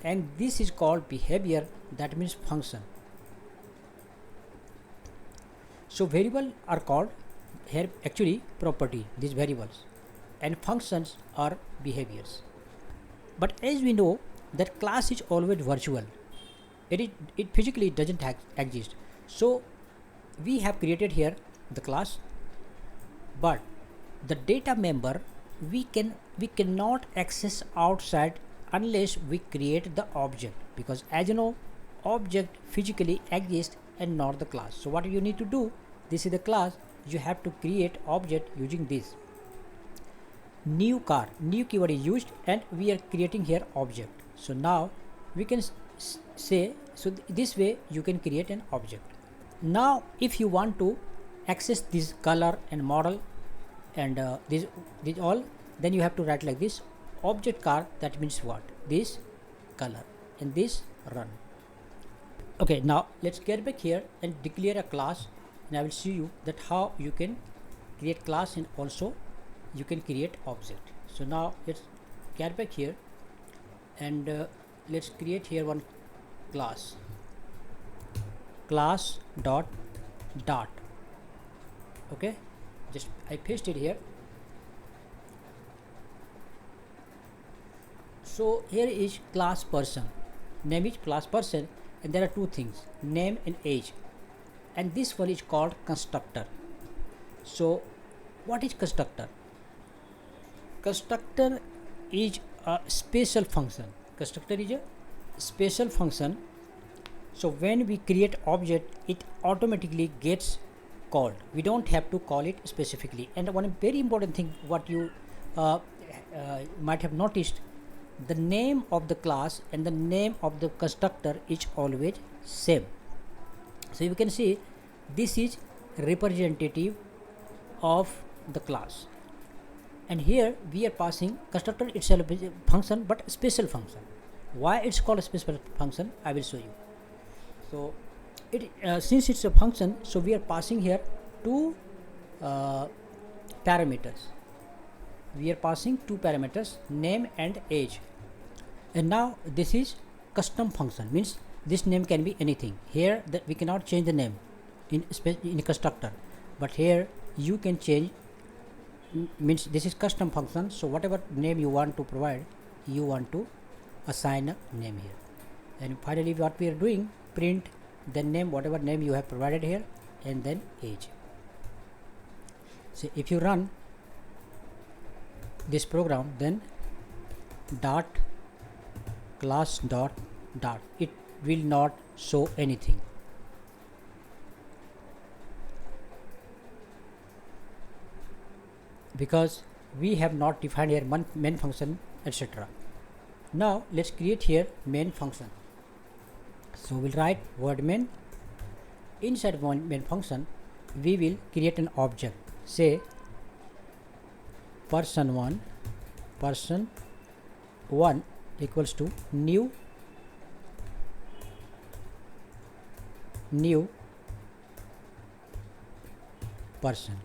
A: and this is called behavior, that means function. So variables are called here actually property, these variables, and functions are behaviors. But as we know that class is always virtual, it physically doesn't exist. So we have created here the class, but the data member we cannot access outside unless we create the object, because as you know object physically exists and not the class. So what you need to do, this is the class, you have to create object using this new car, new keyword is used, and we are creating here object. So now we can say, so this way you can create an object. Now if you want to access this color and model and this all, then you have to write like this object car, that means what? This color, and this run. Okay, now let's get back here and declare a class, and I will show you that how you can create class and also you can create object. So now let's get back here and let's create here one class dot. Okay, just I paste it here. So here is class person, name is class person, and there are two things, name and age, and this one is called constructor. So what is constructor? Constructor is a special function. Constructor is a special function. So when we create object, it automatically gets called. We don't have to call it specifically. And one very important thing what you might have noticed, the name of the class and the name of the constructor is always same. So you can see this is representative of the class, and here we are passing constructor itself is a function but special function. Why it's called a special function, I will show you. So it since it's a function, so we are passing here two parameters. We are passing two parameters, name and age. And now this is custom function, means this name can be anything. Here that we cannot change the name in constructor, but here you can change, means this is custom function. So whatever name you want to provide, you want to assign a name here. And finally what we are doing, print the name, whatever name you have provided here, and then age. So if you run this program, then dot class dot, it will not show anything. Because we have not defined here main function, etc. Now let's create here main function. So we'll write word main. Inside main function we will create an object, say person1 equals to new person.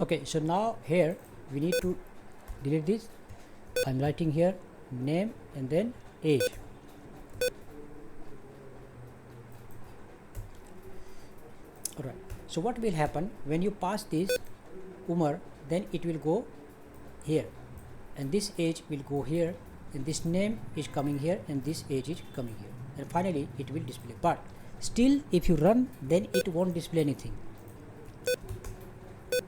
A: Okay, so now here we need to delete this. I'm writing here name and then age. Alright, so what will happen when you pass this Umar, then it will go here, and this age will go here, and this name is coming here, and this age is coming here, and finally it will display. But still if you run, then it won't display anything.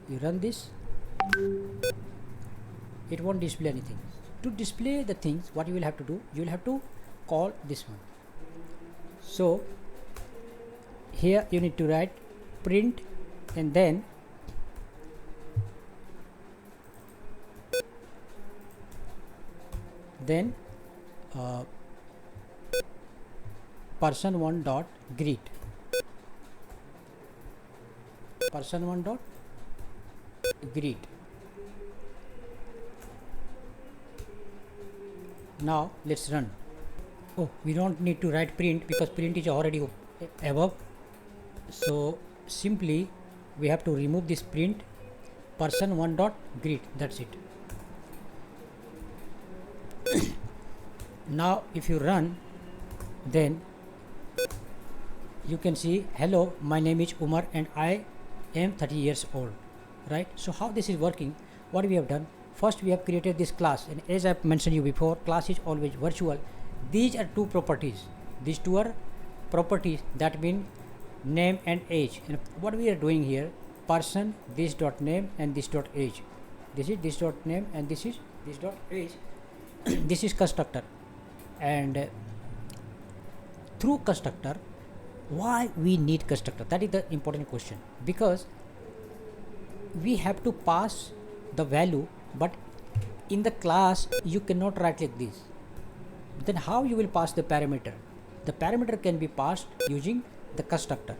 A: You run this, it won't display anything. To display the things, what you will have to do, you will have to call this one. So here you need to write print and then then person1 dot greet, person1 dot greet. Now let's run. Oh, we don't need to write print because print is already above, so simply we have to remove this print, person1 dot greet, that's it. Now if you run, then you can see, hello, my name is Umar and I am 30 years old, right? So how this is working, what we have done, first we have created this class, and as I mentioned you before, class is always virtual. These are two properties, these two are properties, that mean name and age. And what we are doing here, person this dot name and this dot age, this is this dot name and this is this dot age. This is constructor, and through constructor, why we need constructor, that is the important question, because we have to pass the value, but in the class you cannot write like this. Then how you will pass the parameter? The parameter can be passed using the constructor.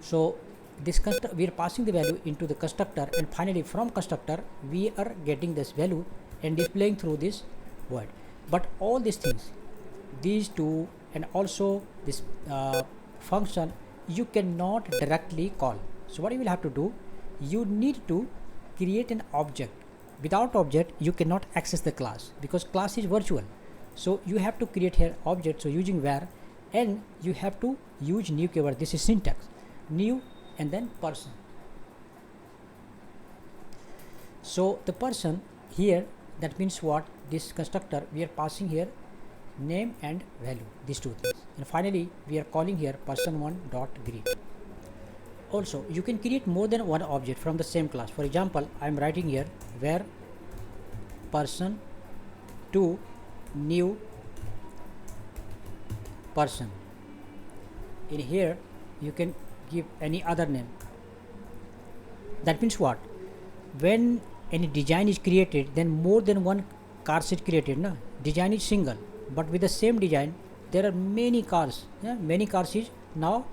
A: So this we are passing the value into the constructor, and finally from constructor we are getting this value and displaying through this void. But all these things, these two and also this function, you cannot directly call. So what you will have to do, you need to create an object. Without object you cannot access the class because class is virtual. So you have to create here object, so using var, and you have to use new keyword. This is syntax, new and then person. So the person here, that means what, this constructor we are passing here name and value, these two things, and finally we are calling here person1 dot greet. Also you can create more than one object from the same class. For example, I am writing here where person2 new person. In here you can give any other name. That means what, when any design is created, then more than one cars is created, na? Design is single, but with the same design there are many cars, many cars is now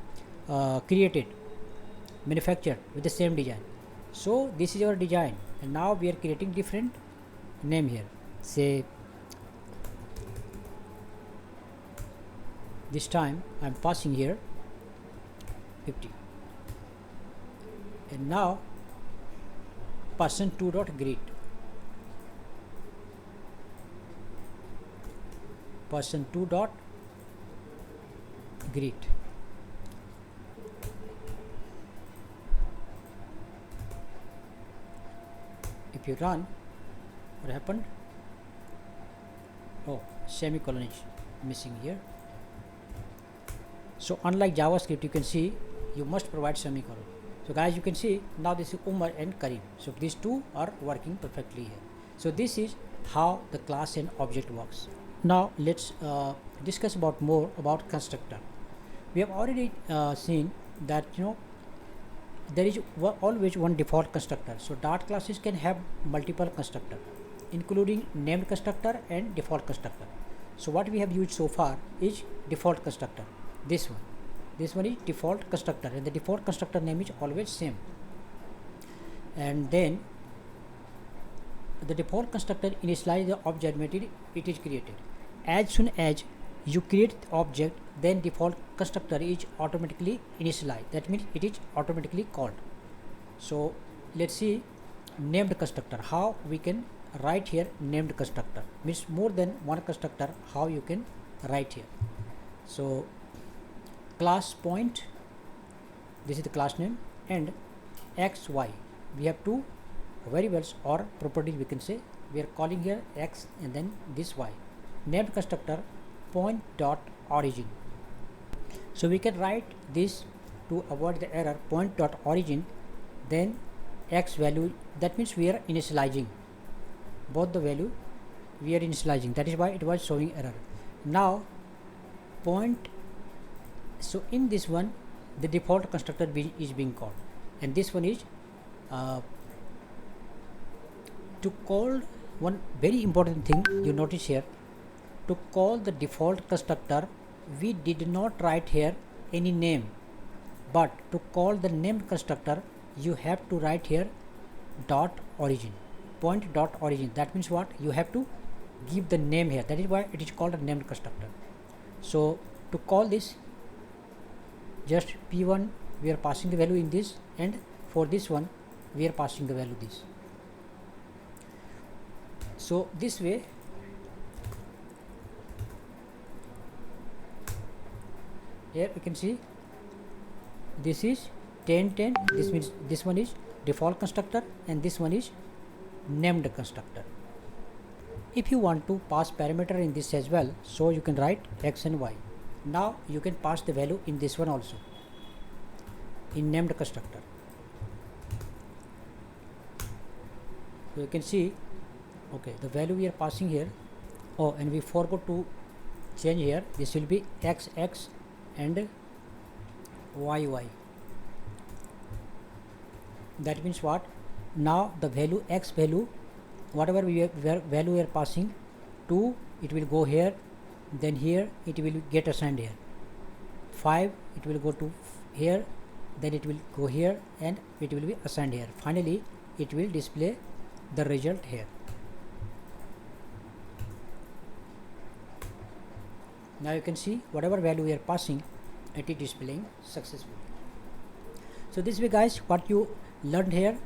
A: created, manufactured with the same design. So this is our design, and now we are creating different name here. Say this time I am passing here 50, and now person2 dot greet, person2 dot greet. If you run, what happened? Oh, semicolon is missing here. So unlike JavaScript, you can see you must provide semicolon. So guys, you can see now this is Umar and Karim. So these two are working perfectly here. So this is how the class and object works. Now let's discuss about more about constructor. We have already seen that there is always one default constructor. So Dart classes can have multiple constructor, including named constructor and default constructor. So what we have used so far is default constructor. This one is default constructor, and the default constructor name is always same. And then the default constructor initialize the object when it is created. As soon as you create the object, then default constructor is automatically initialized. That means it is automatically called. So let's see named constructor, how we can write here named constructor, means more than one constructor, how you can write here. So class point, this is the class name, and xy, we have two variables or properties, we can say. We are calling here x and then this y. Named constructor point dot origin. So we can write this to avoid the error, point dot origin, then x value, that means we are initializing both the value, we are initializing, that is why it was showing error. Now point, so in this one the default constructor is being called, and this one is to call one very important thing you notice here, to call the default constructor we did not write here any name, but to call the named constructor you have to write here dot origin, point dot origin. That means what? You have to give the name here. That is why it is called a named constructor. So to call this, just p1 we are passing the value in this, and for this one we are passing the value this. So this way here you can see this is 10 10. This means this one is default constructor and this one is named constructor. If you want to pass parameter in this as well, so you can write x and y. Now you can pass the value in this one also, in named constructor. So you can see, okay, the value we are passing here. Oh, and we forgot to change here. This will be x x and y y. That means what? Now the value x value, whatever value we are passing to, it will go here, then here it will get assigned here. 5 it will go to here, then it will go here, and it will be assigned here. Finally it will display the result here. Now you can see whatever value we are passing, it is displaying successfully. So this way guys, what you learned here,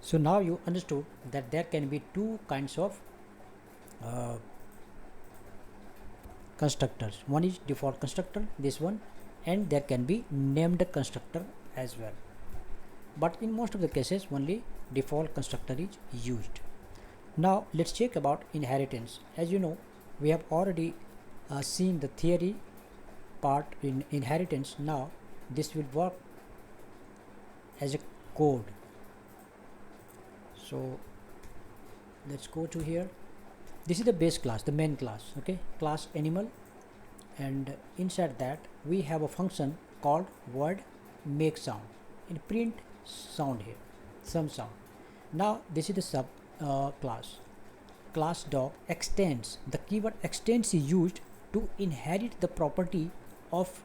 A: so now you understood that there can be two kinds of constructors. One is default constructor, this one, and there can be named constructor as well. But in most of the cases only default constructor is used. Now let's check about inheritance. As you know, we have already seen the theory part in inheritance. Now this will work as a code. So let's go to here. This is the base class, the main class, okay, class animal, and inside that we have a function called void make sound and print sound here, some sound. Now this is the sub class dog extends. The keyword extends is used to inherit the property of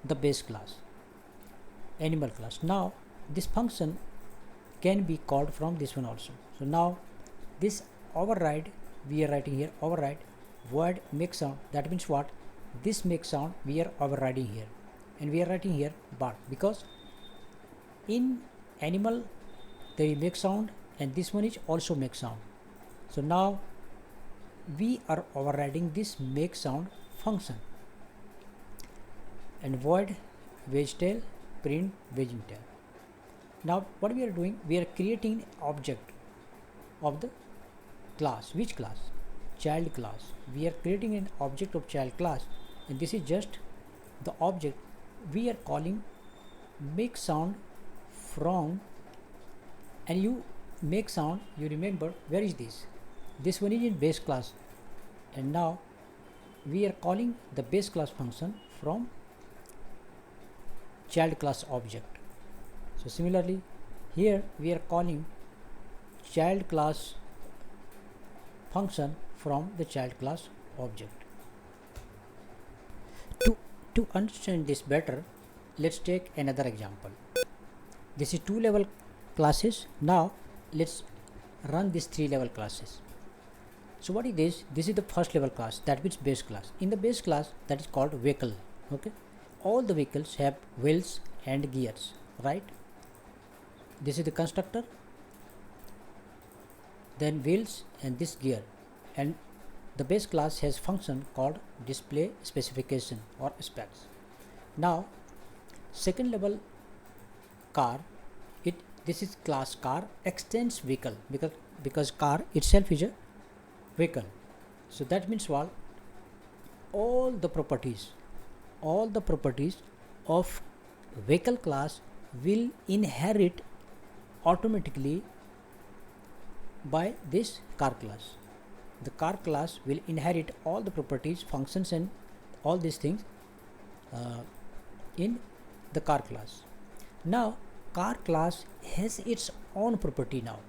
A: the base class, animal class. Now this function can be called from this one also. So now this override, we are writing here override void make sound. That means what? This make sound we are overriding here, and we are writing here but, because in animal there is make sound and this one is also make sound. So now we are overriding this make sound function, and void vegetail print vegetail. Now what we are doing, we are creating object of the class. Which class? Child class. We are creating an object of child class, and this is just the object we are calling make sound from. And you make sound, you remember where is this? This one is in base class, and now we are calling the base class function from child class object. So similarly here we are calling child class function from the child class object. To understand this better, let's take another example. This is 2 level classes. Now let's run these 3 level classes. So what is this? This is the first level class, that means base class. In the base class, that is called vehicle. Okay, all the vehicles have wheels and gears, right? This is the constructor, then wheels and this gear, and the base class has function called display specification or specs. Now second level car, this is class car extends vehicle, because car itself is a vehicle. So that means what? All the properties of vehicle class will inherit automatically by this car class. The car class will inherit all the properties, functions, and all these things in the car class. Now car class has its own property now,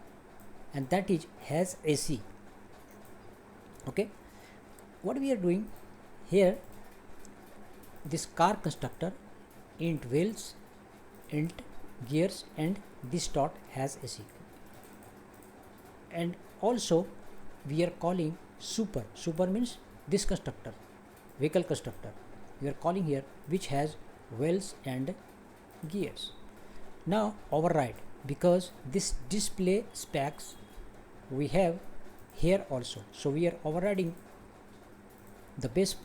A: and that is has AC. Okay, what we are doing here, this car constructor int wheels, int gears, and this dot has AC. And also we are calling super means this constructor, vehicle constructor we are calling here, which has wheels and gears. Now override, because this display specs we have here also, so we are overriding the base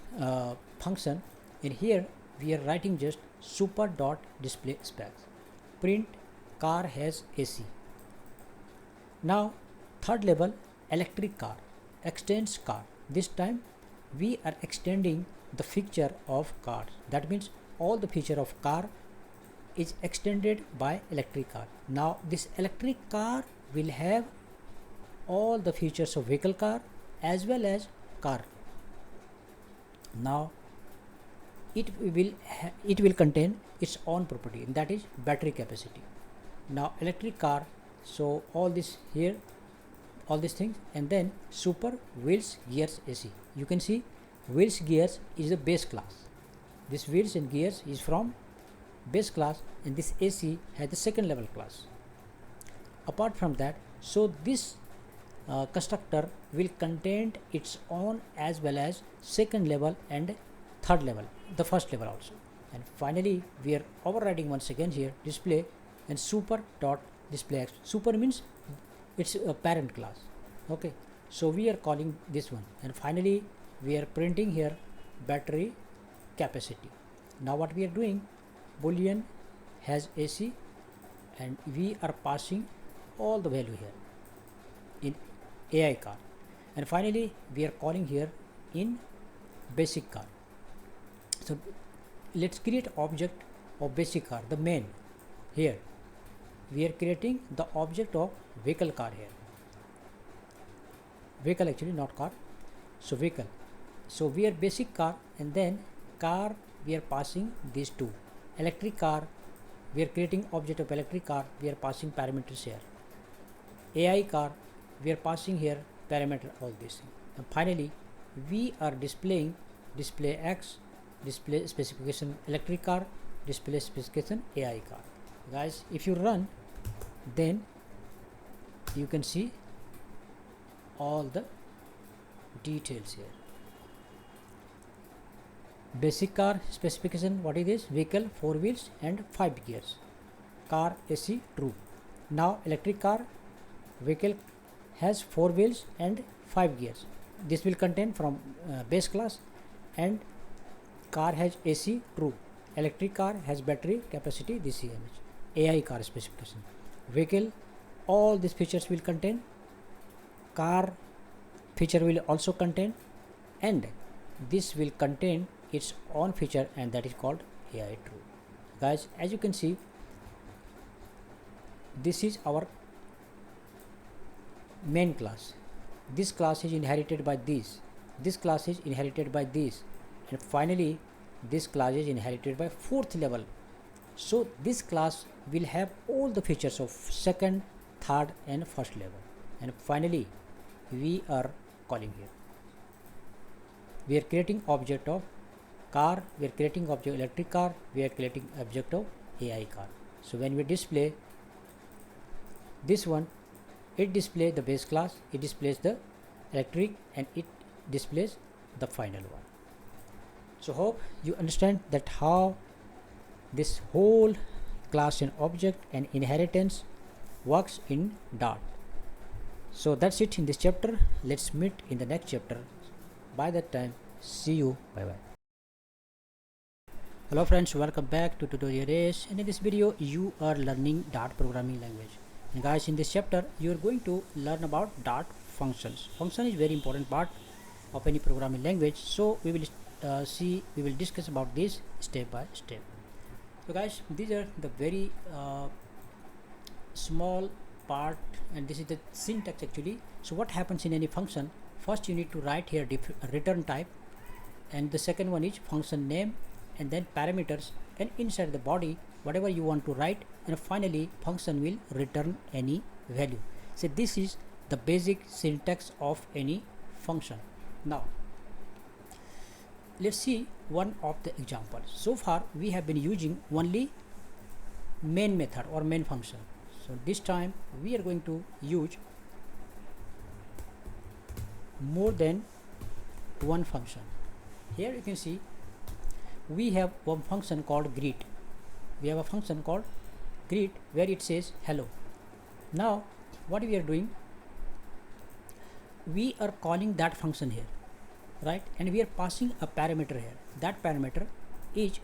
A: function, and here we are writing just super dot display specs, print car has AC. Now third level, electric car extends car. This time we are extending the feature of car. That means all the feature of car is extended by electric car. Now this electric car will have all the features of vehicle car as well as car. Now it will contain its own property, and that is battery capacity. Now electric car, so all this here, all these things, and then super wheels gears AC. You can see wheels gears is the base class. This wheels and gears is from base class, and this AC has the second level class. Apart from that, so this constructor will contain its own as well as second level and third level, the first level also. And finally we are overriding once again here display and super dot display X. Super means it's a parent class. Okay, so we are calling this one, and finally we are printing here battery capacity. Now what we are doing, boolean has AC, and we are passing all the value here in AI car, and finally we are calling here in basic car. So let's create object of basic car, the main. Here we are creating the object of vehicle car here, vehicle actually, not car, so vehicle. So we are basic car, and then car we are passing these two. Electric car, we are creating object of electric car, we are passing parameters here. AI car, we are passing here parameter, all these things. And finally we are displaying display X, display specification electric car, display specification AI car. Guys, if you run, then you can see all the details here. Basic car specification, what is this? Vehicle 4 wheels and 5 gears, car AC true. Now electric car, vehicle has 4 wheels and 5 gears. This will contain from base class, and car has AC true. Electric car has battery capacity, this image. AI car specification, vehicle, all these features will contain, car feature will also contain, and this will contain its own feature, and that is called AI true. Guys, as you can see, this is our main class. This class is inherited by this class is inherited by this, and finally this class is inherited by fourth level. So this class will have all the features of second, third and first level. And finally we are calling here, we are creating object of car, we are creating object electric car, we are creating object of AI car. So when we display this one, it displays the base class, it displays the electric, and it displays the final one. So hope you understand that how this whole class and object and inheritance works in Dart. So that's it in this chapter. Let's meet in the next chapter. By that time, see you. Bye bye. Hello friends, welcome back to Tutorial Ace, and in this video you are learning Dart programming language. And guys, in this chapter you are going to learn about Dart functions. Function is very important part of any programming language, so we will discuss about this step by step. So guys, these are the very small part, and this is the syntax actually. So what happens in any function, first you need to write here return type, and the second one is function name, and then parameters, and inside the body whatever you want to write, and finally function will return any value. So this is the basic syntax of any function. Now let's see one of the examples. So far we have been using only main method or main function. So this time we are going to use more than one function. Here you can see we have one function called greet. We have a function called greet where it says hello. Now what we are doing, we are calling that function here, right? And we are passing a parameter here. That parameter is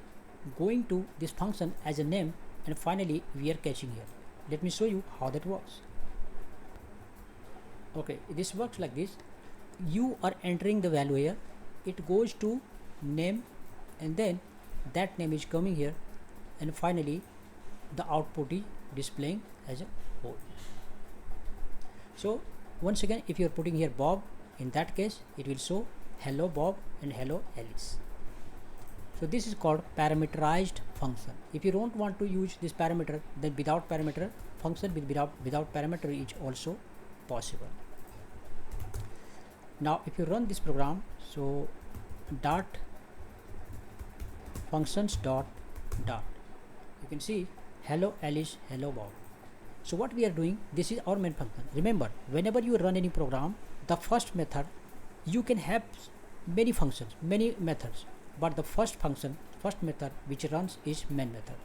A: going to this function as a name, and finally we are catching here. Let me show you how that works. Okay, this works like this. You are entering the value here, it goes to name, and then that name is coming here, and finally the output is displaying as a whole. So once again, if you are putting here Bob, in that case it will show hello Bob and hello Alice. So this is called parameterized function. If you don't want to use this parameter, then without parameter function without parameter is also possible. Now if you run this program, so dot functions dot, you can see hello Alice, hello Bob. So what we are doing, this is our main function. Remember, whenever you run any program, the first method, you can have many functions, many methods, but the first method which runs is main method.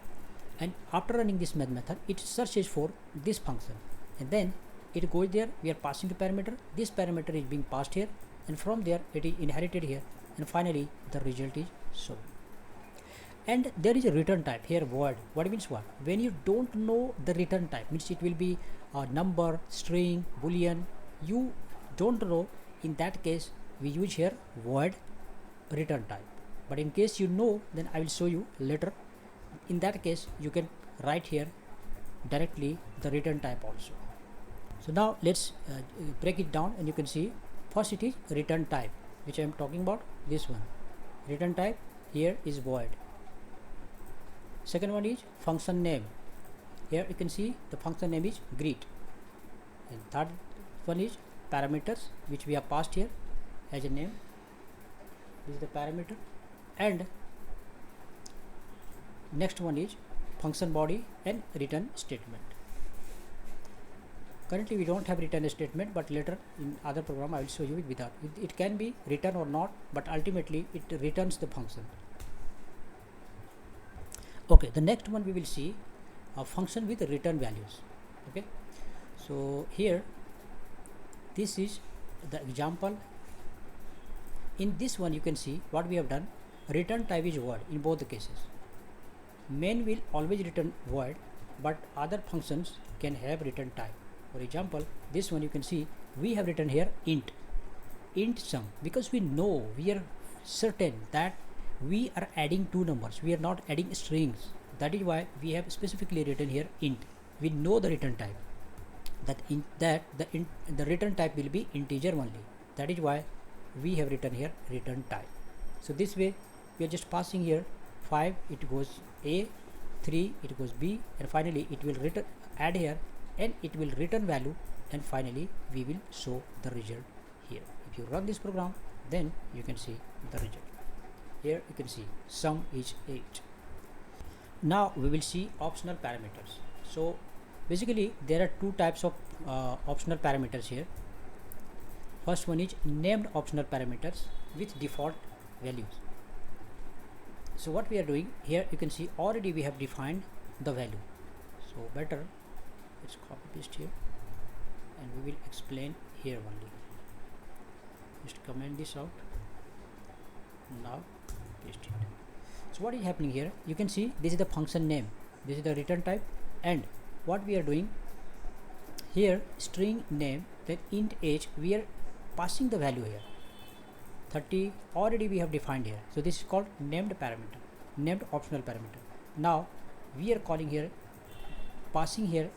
A: And after running this main method, it searches for this function, and then it goes there. We are passing the parameter. This parameter is being passed here, and from there it is inherited here, and finally the result is shown. And there is a return type here, void. What means what? When you don't know the return type, means it will be a number, string, boolean. You don't know. In that case, we use here void return type. But in case you know, then I will show you later. In that case, you can write here directly the return type also. So now let's break it down, and you can see first it is return type, which I am talking about. This one, return type here is void. Second one is function name. Here you can see the function name is greet. And third one is parameters, which we have passed here as a name. This is the parameter. And next one is function body and return statement. Currently we don't have return statement, but later in other program I will show you without. It can be return or not, but ultimately it returns the function. Okay, the next one we will see a function with return values. Okay, so here this is the example. In this one you can see what we have done. Return type is void in both the cases. Main will always return void, but other functions can have return type. For example, this one you can see we have written here int sum, because we know, we are certain that we are adding two numbers, we are not adding strings. That is why we have specifically written here int. We know the return type, the return type will be integer only. That is why we have written here return type. So this way we are just passing here 5, it goes A, 3 it goes B, and finally it will return, add here, and it will return value, and finally we will show the result here. If you run this program, then you can see the result. Here you can see sum is 8. Now we will see optional parameters. So basically there are two types of optional parameters here. First one is named optional parameters with default values. So what we are doing here, you can see already we have defined the value. So better let's copy paste here, and we will explain here only. Just comment this out. Now paste it. So what is happening here, you can see this is the function name, this is the return type, and what we are doing here, string name, then int age, we are passing the value here 30 already we have defined here. So this is called named parameter, named optional parameter. Now we are calling here, passing here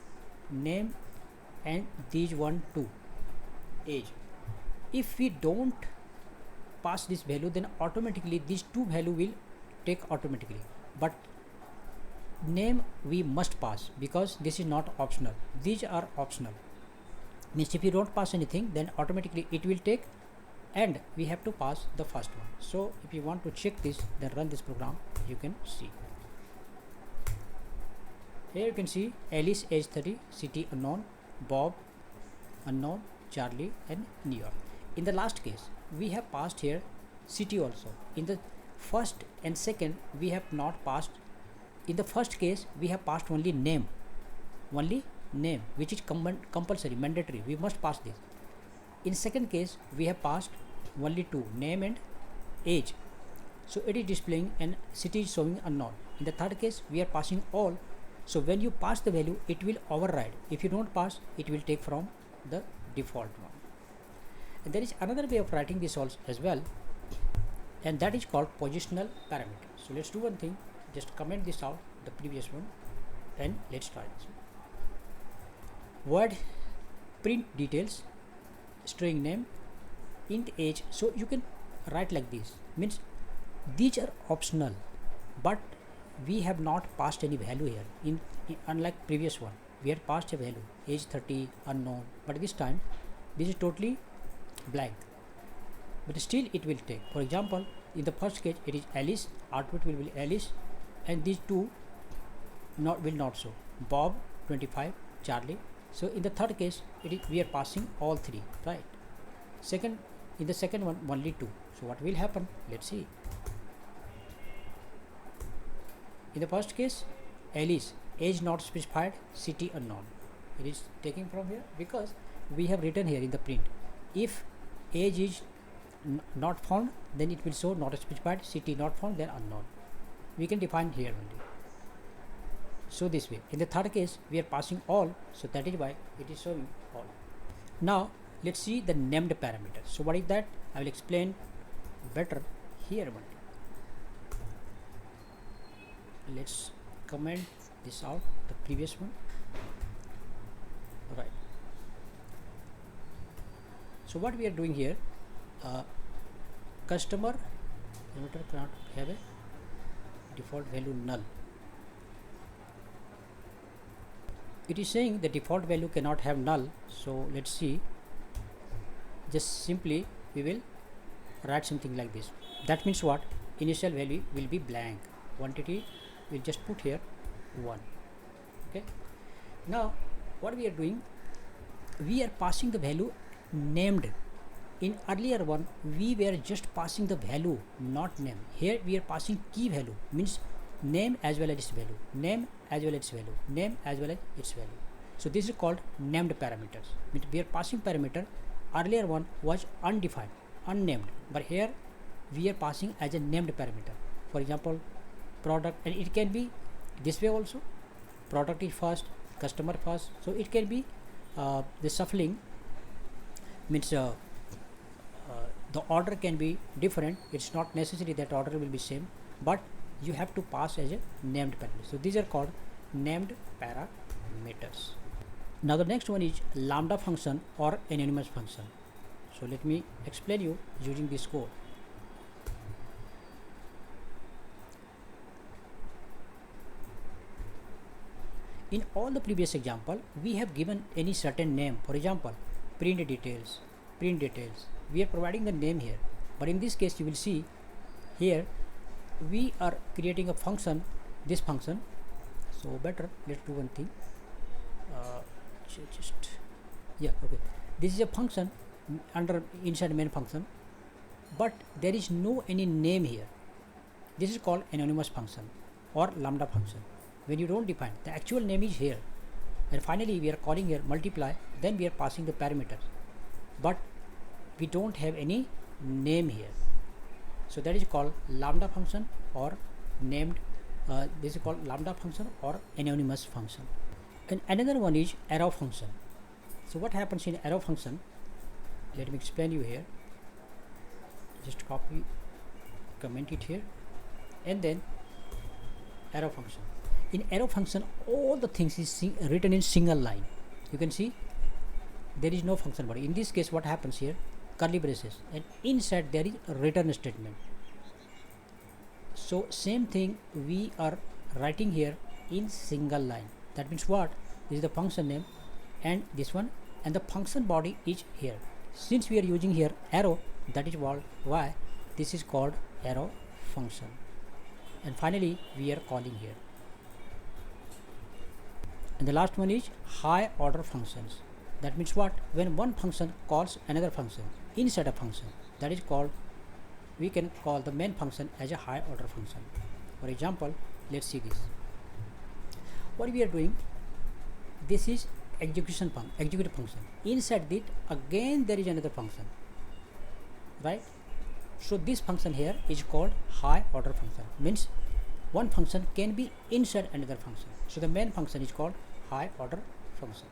A: name and these 1 2 age. If we don't pass this value, then automatically these two value will take automatically, but name we must pass because this is not optional, these are optional. Means if you don't pass anything, then automatically it will take, and we have to pass the first one. So if you want to check this, then run this program. You can see here, you can see Alice age 30, city unknown, Bob unknown, Charlie and New York. In the last case we have passed here city also. In the first and second we have not passed. In the first case we have passed only name, which is compulsory, mandatory, we must pass this. In second case we have passed only two, name and age, so it is displaying, and city is showing unknown. In the third case we are passing all, so when you pass the value it will override. If you don't pass, it will take from the default one. And there is another way of writing this also as well, and that is called positional parameter. So let's do one thing, just comment this out, the previous one, and let's try this. Word print details, string name, int age. So you can write like this, means these are optional, but we have not passed any value here. In unlike previous one, we had passed a value, age 30, unknown, but this time this is totally blank, but still it will take. For example, in the first case it is Alice, output will be Alice, and these two will not show, Bob 25, Charlie. So in the third case it is, we are passing all three, right? In the second one only two. So what will happen, let's see. In the first case, Alice, age not specified, city unknown. It is taking from here because we have written here in the print, if age is not found, then it will show not specified, city not found, then unknown. We can define here only. So this way. In the third case we are passing all, so that is why it is showing all. Now let's see the named parameters. So what is that? I will explain better here only. Let's comment this out, the previous one, right? So what we are doing here, customer parameter cannot have a default value null. It is saying the default value cannot have null. So let's see, just simply we will write something like this. That means what? Initial value will be blank, quantity we'll just put here 1. Okay, now what we are doing, we are passing the value named. In earlier one we were just passing the value, not name. Here we are passing key value, means name as well as its value, name as well as its value, name as well as its value. So this is called named parameters. Means we are passing parameter. Earlier one was undefined, unnamed, but here we are passing as a named parameter. For example, product, and it can be this way also, product is first, customer first. So it can be the shuffling, means the order can be different. It's not necessary that order will be same, but you have to pass as a named parameter. So these are called named parameters. Now the next one is lambda function or anonymous function. So let me explain you using this code. In all the previous example, we have given any certain name. For example, print details. We are providing the name here. But in this case, you will see here we are creating a function, this function. So better, let's do one thing. Okay. This is a function inside main function, but there is no any name here. This is called anonymous function or lambda function. When you don't define, the actual name is here, and finally we are calling here multiply, then we are passing the parameters, but we don't have any name here. So that is called lambda function or named, this is called lambda function or anonymous function. And another one is arrow function. So what happens in arrow function, let me explain you here. Just copy, comment it here, and then arrow function. In arrow function, all the things is written in single line. You can see there is no function body. In this case, what happens here, curly braces, and inside there is a return statement. So same thing we are writing here in single line. That means what? This is the function name, and this one and the function body is here. Since we are using here arrow, that is why this is called arrow function. And finally we are calling here. And the last one is high order functions. That means what? When one function calls another function inside a function, that is called, we can call the main function as a high order function. For example, let's see this. What we are doing, this is executive function. Inside it again there is another function, right? So this function here is called high order function, means one function can be inside another function. So the main function is called high order function.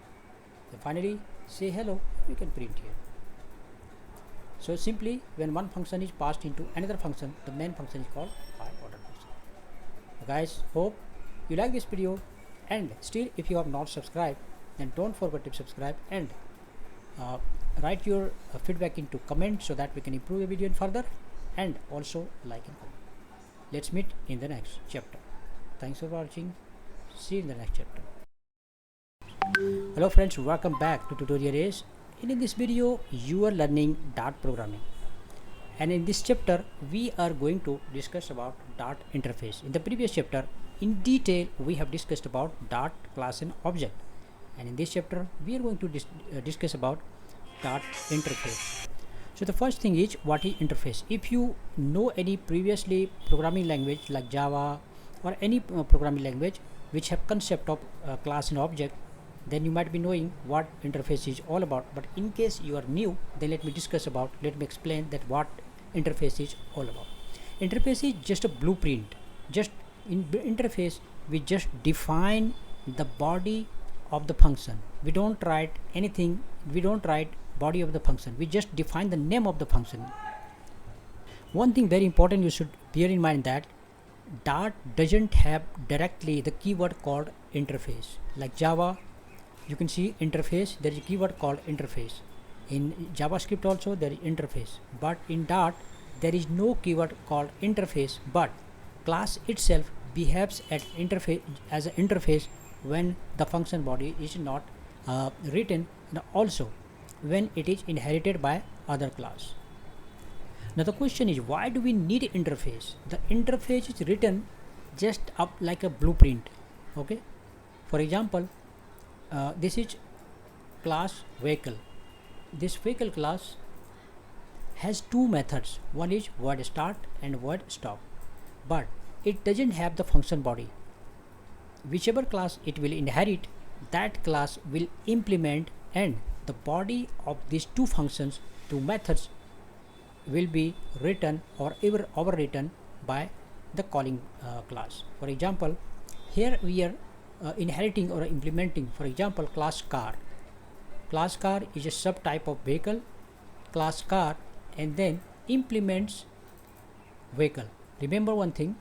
A: And finally say hello, we can print here. So simply when one function is passed into another function, the main function is called high order function. So guys, hope you like this video, and still if you have not subscribed, then don't forget to subscribe and write your feedback into comment so that we can improve the video further, and also like and comment. Let's meet in the next chapter. Thanks for watching. See you in the next chapter. Hello friends, welcome back to Tutorial Ace. In this video you are learning Dart programming, and in this chapter we are going to discuss about Dart interface. In the previous chapter in detail we have discussed about Dart class and object, and in this chapter we are going to discuss about Dart interface. So the first thing is, what is interface? If you know any previously programming language like Java or any programming language which have concept of class and object, then you might be knowing what interface is all about. But in case you are new, then let me explain that what interface is all about. Interface is just a blueprint. Just in interface we just define the body of the function. We don't write anything, we don't write body of the function, we just define the name of the function. One thing very important you should bear in mind, that Dart doesn't have directly the keyword called interface. Like Java, you can see interface, there is a keyword called interface. In JavaScript also there is interface, but in Dart there is no keyword called interface, but class itself behaves as an interface when the function body is not written, and also when it is inherited by other class. Now the question is, why do we need interface? The interface is written just up like a blueprint. Okay, for example, this is class vehicle. This vehicle class has two methods, one is word start and word stop, but it doesn't have the function body. Whichever class it will inherit, that class will implement, and the body of these two functions, two methods, will be written or ever overwritten by the calling class. For example, here we are inheriting or implementing, for example, class car. Class car is a subtype of vehicle, class car, and then implements vehicle. Remember one thing,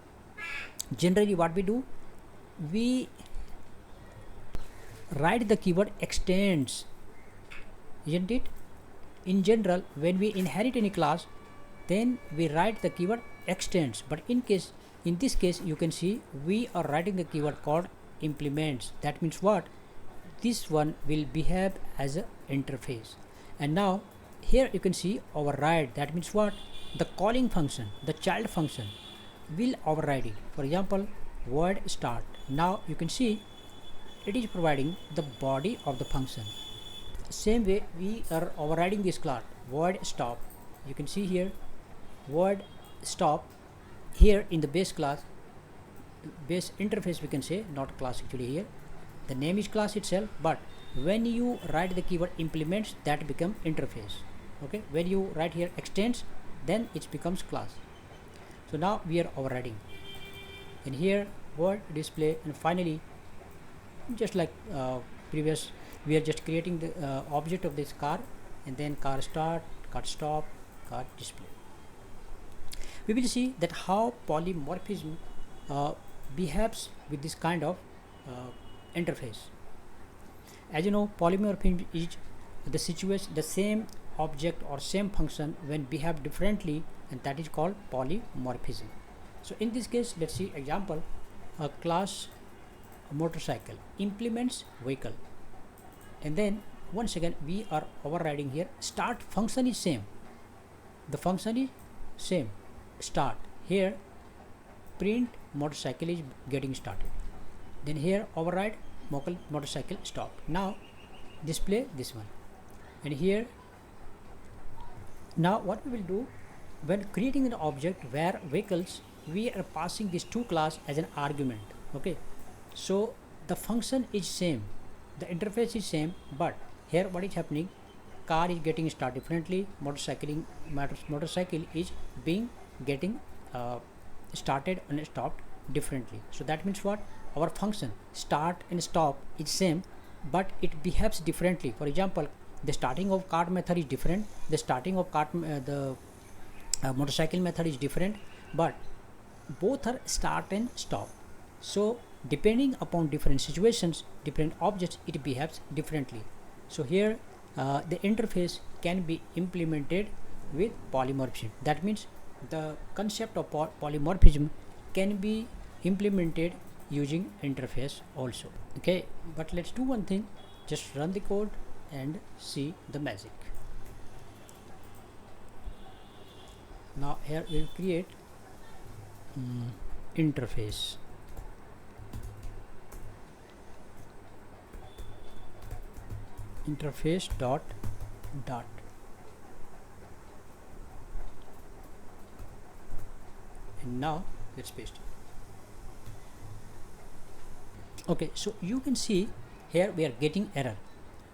A: generally what we do, we write the keyword extends, isn't it? In general, when we inherit any class, then we write the keyword extends, but in this case you can see we are writing the keyword called implements. That means what? This one will behave as an interface. And now here you can see override. That means what? The calling function, the child function, will override it. For example, word start. Now you can see it is providing the body of the function. Same way we are overriding this class word stop. You can see here word stop here in the base class, base interface we can say, not class actually. Here the name is class itself, but when you write the keyword implements, that become interface. Okay, when you write here extends, then it becomes class. So now we are overriding, and here word display, and finally just like previous, we are just creating the object of this car, and then car start, car stop, car display. We will see that how polymorphism behaves with this kind of interface. As you know, polymorphism is the situation, the same object or same function when behave differently, and that is called polymorphism. So in this case, let's see example. A class motorcycle implements vehicle, and then once again we are overriding here. Start function is same, the function is same, start. Here print motorcycle is getting started, then here override motorcycle stop. Now display this one, and here now what we will do, when creating an object where vehicles, we are passing these two class as an argument. Okay, so the function is same, the interface is same, but here what is happening, car is getting started differently, motorcycle is being getting started and stopped differently. So that means what, our function start and stop is same, but it behaves differently. For example, the starting of car method is different, the starting of motorcycle method is different, but both are start and stop. So depending upon different situations, different objects, it behaves differently. So here the interface can be implemented with polymorphism. That means the concept of polymorphism can be implemented using interface also. Okay, but let's do one thing, just run the code and see the magic. Now here we'll create interface. Interface dot and now let's paste it. Okay, so you can see here we are getting error.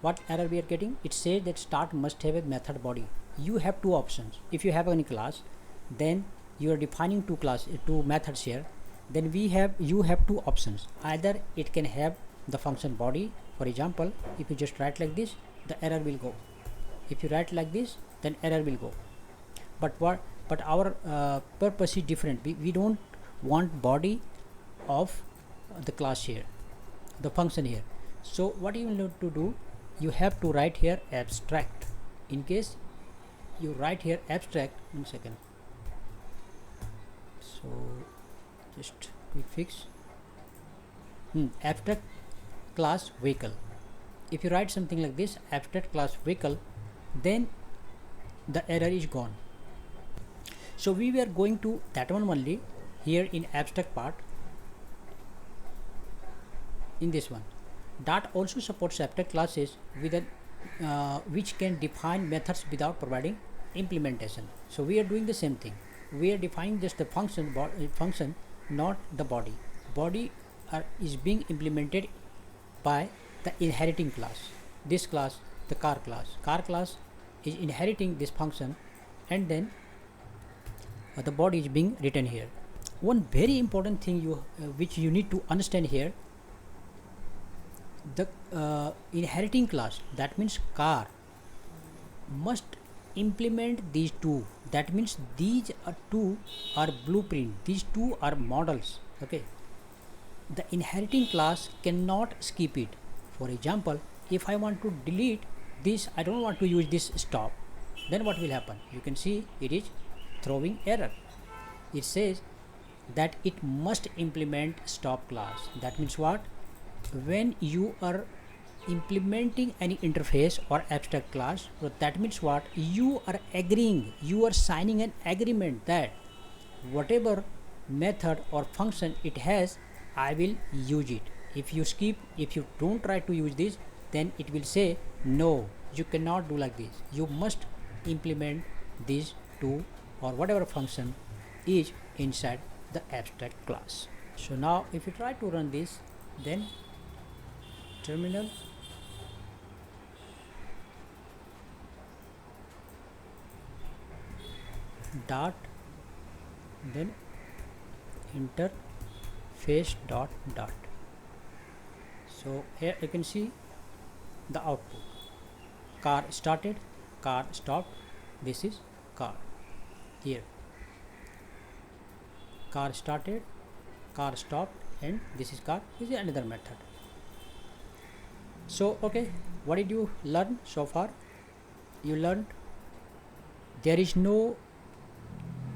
A: What error we are getting? It says that start must have a method body. You have two options. If you have any class, then you are defining two methods here. Then you have two options. Either it can have the function body. For example, if you just write like this, the error will go. If you write like this, then error will go. But our purpose is different. We don't want body of the class here, the function here. So what you will need to do, you have to write here abstract. In case you write here abstract, 1 second. So just quick fix. Abstract class vehicle. If you write something like this, abstract class vehicle, then the error is gone. So we were going to that one only here in abstract part. In this one, Dart also supports abstract classes with which can define methods without providing implementation. So we are doing the same thing. We are defining just the function, not the body. Body is being implemented by the inheriting class. This class, the car class. Car class is inheriting this function, and then the body is being written here. One very important thing which you need to understand here, the inheriting class, that means car, must implement these two. That means these two are blueprint, these two are models. Okay, the inheriting class cannot skip it. For example, if I want to delete this, I don't want to use this stop, then what will happen? You can see it is throwing error. It says that it must implement stop class. That means what? When you are implementing any interface or abstract class, so that means what? You are agreeing, you are signing an agreement that whatever method or function it has, I will use it. If you skip, if you don't try to use this, then it will say no, you cannot do like this. You must implement these two or whatever function is inside the abstract class. So now if you try to run this, then terminal, dot, then interface dot. So here you can see the output. Car started, car stopped. This is car. Here car started, car stopped, and this is car. This is another method. So okay, what did you learn so far? You learned there is no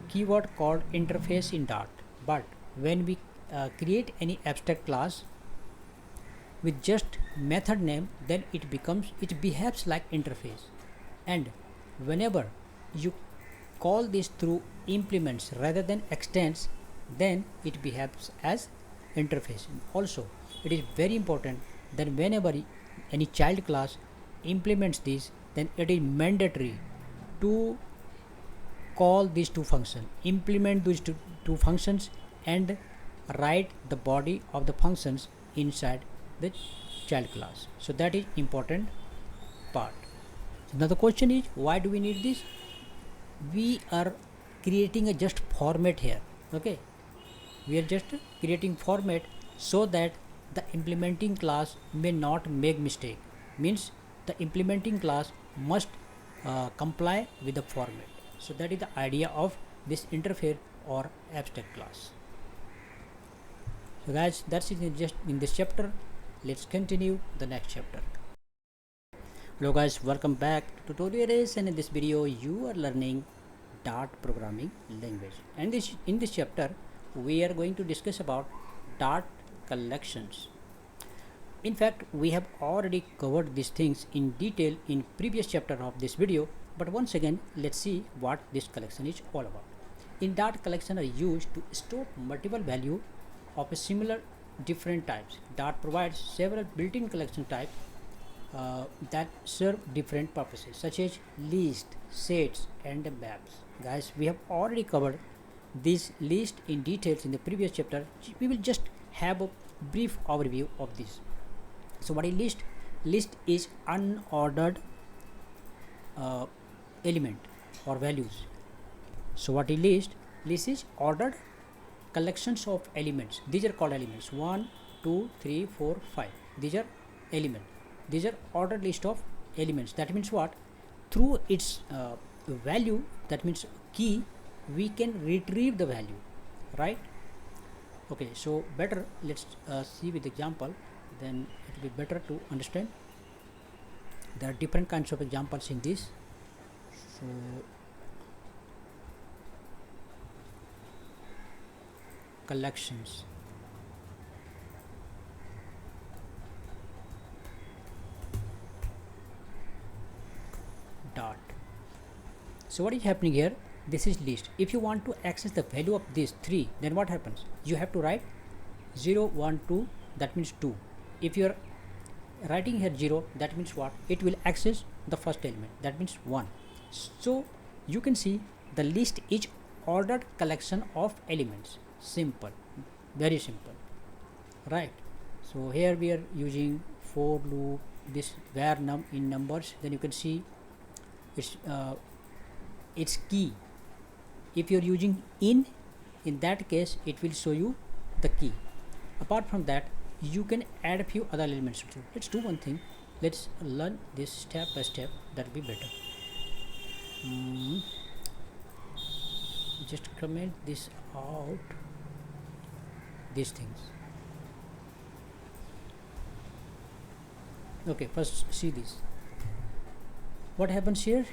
A: keyword called interface in Dart, but when we create any abstract class with just method name, then it behaves like interface, and whenever you call this through implements rather than extends, then it behaves as interface. Also, it is very important that whenever any child class implements this, then it is mandatory to call these two functions, implement these two functions, and write the body of the functions inside the child class. So that is important part. Now the question is, why do we need this? We are creating a just format here. Okay, we are just creating format so that the implementing class may not make mistake. Means the implementing class must comply with the format. So that is the idea of this interface or abstract class. So guys, that's it just in this chapter. Let's continue the next chapter. Hello guys, welcome back to tutorials, and in this video you are learning Dart programming language, and in this chapter we are going to discuss about Dart collections. In fact, we have already covered these things in detail in previous chapter of this video, but once again let's see what this collection is all about. In Dart, collection are used to store multiple value of a similar different types. Dart provides several built-in collection types that serve different purposes, such as list, sets, and maps. Guys, we have already covered this list in details in the previous chapter. We will just have a brief overview of this. So what is list? List is unordered element or values. So what is list? List is ordered collections of elements. These are called elements. 1, 2, 3, 4, 5. These are elements. These are ordered list of elements. That means what? Through its value, that means key, we can retrieve the value, right? Okay, so better let's see with example, then it will be better to understand. There are different kinds of examples in this. So collections, Dart. So what is happening here? This is list. If you want to access the value of these 3, then what happens? You have to write 0, 1, 2, that means 2. If you are writing here 0, that means what? It will access the first element, that means 1. So you can see the list is ordered collection of elements. Simple, very simple, right? So here we are using for loop, this where num in numbers, then you can see its key. If you are using in that case it will show you the key. Apart from that, you can add a few other elements too. Let's do one thing. Let's learn this step by step. That will be better. Just comment this out. These things. Okay, first see this. What happens here?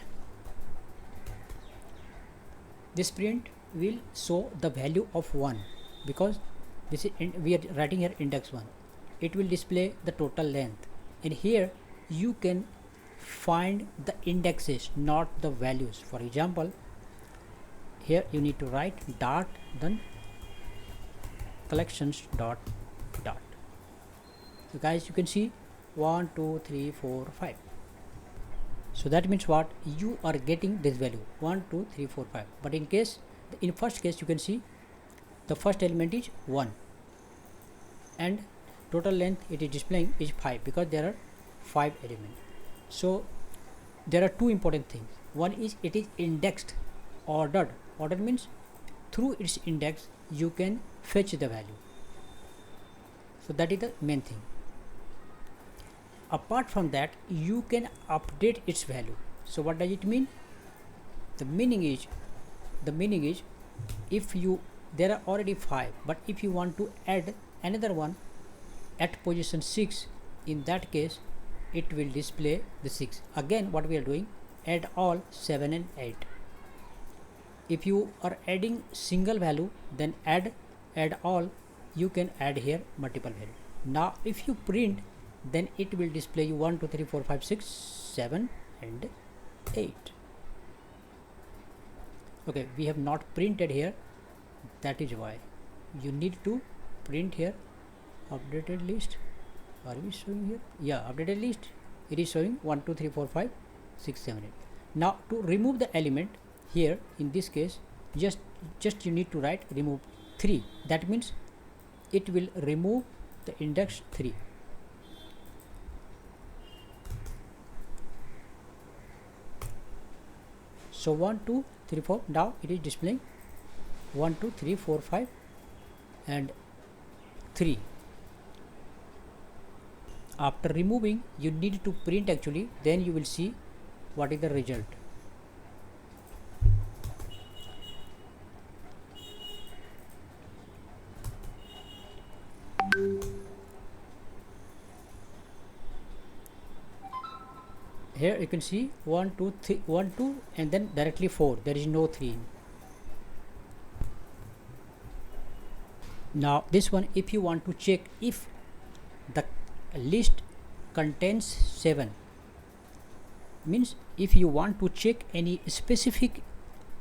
A: This print will show the value of 1 because this is we are writing here index 1. It will display the total length, and here you can find the indexes, not the values. For example, here you need to write Dart, then collections dot Dart. So guys, you can see 1, 2, 3, 4, 5. So that means what? You are getting this value 1, 2, 3, 4, 5. But in first case, you can see the first element is 1, and total length it is displaying is 5 because there are 5 elements. So there are two important things. One is it is indexed, ordered. Ordered means through its index you can fetch the value. So that is the main thing. Apart from that, you can update its value. So what does it mean? The meaning is if you, there are already 5, but if you want to add another one at position 6, in that case it will display the 6. Again, what we are doing, add all 7 and 8. If you are adding single value, then add all, you can add here multiple value. Now if you print then it will display you 1 2 3 4 5 6 7 and 8. Okay, we have not printed here, that is why you need to print here. Updated list, are we showing here? Yeah, updated list, it is showing 1 2 3 4 5 6 7 8. Now to remove the element here, in this case just you need to write remove 3. That means it will remove the index 3. So 1 2 3 4, now it is displaying 1 2 3 4 5 and 3. After removing, you need to print actually, then you will see what is the result. Here you can see 1 2 3 1 2 and then directly 4, there is no 3. Now this one, if you want to check if the list contains 7, means if you want to check any specific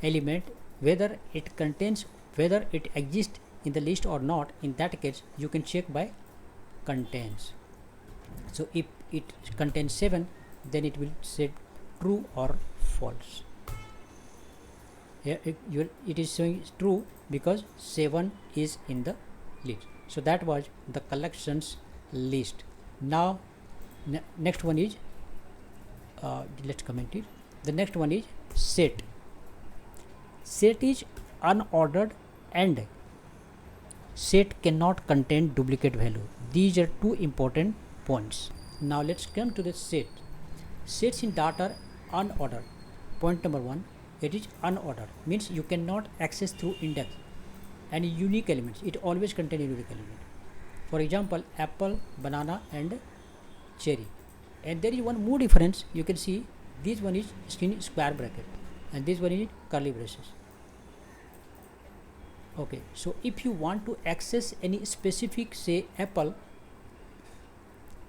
A: element whether it contains, whether it exists in the list or not, in that case you can check by contains. So if it contains 7, then it will say true or false. Here it is showing true because 7 is in the list. So that was the collections list. Now next one is let's comment it. The next one is set. Set is unordered and set cannot contain duplicate value. These are two important points. Now let's come to the set. Sets in Dart are unordered. Point number 1, it is unordered, means you cannot access through index any unique elements. It always contains a unique element. For example, apple, banana and cherry. And there is one more difference. You can see this one is in square bracket and this one is in curly braces. Okay, so if you want to access any specific, say apple,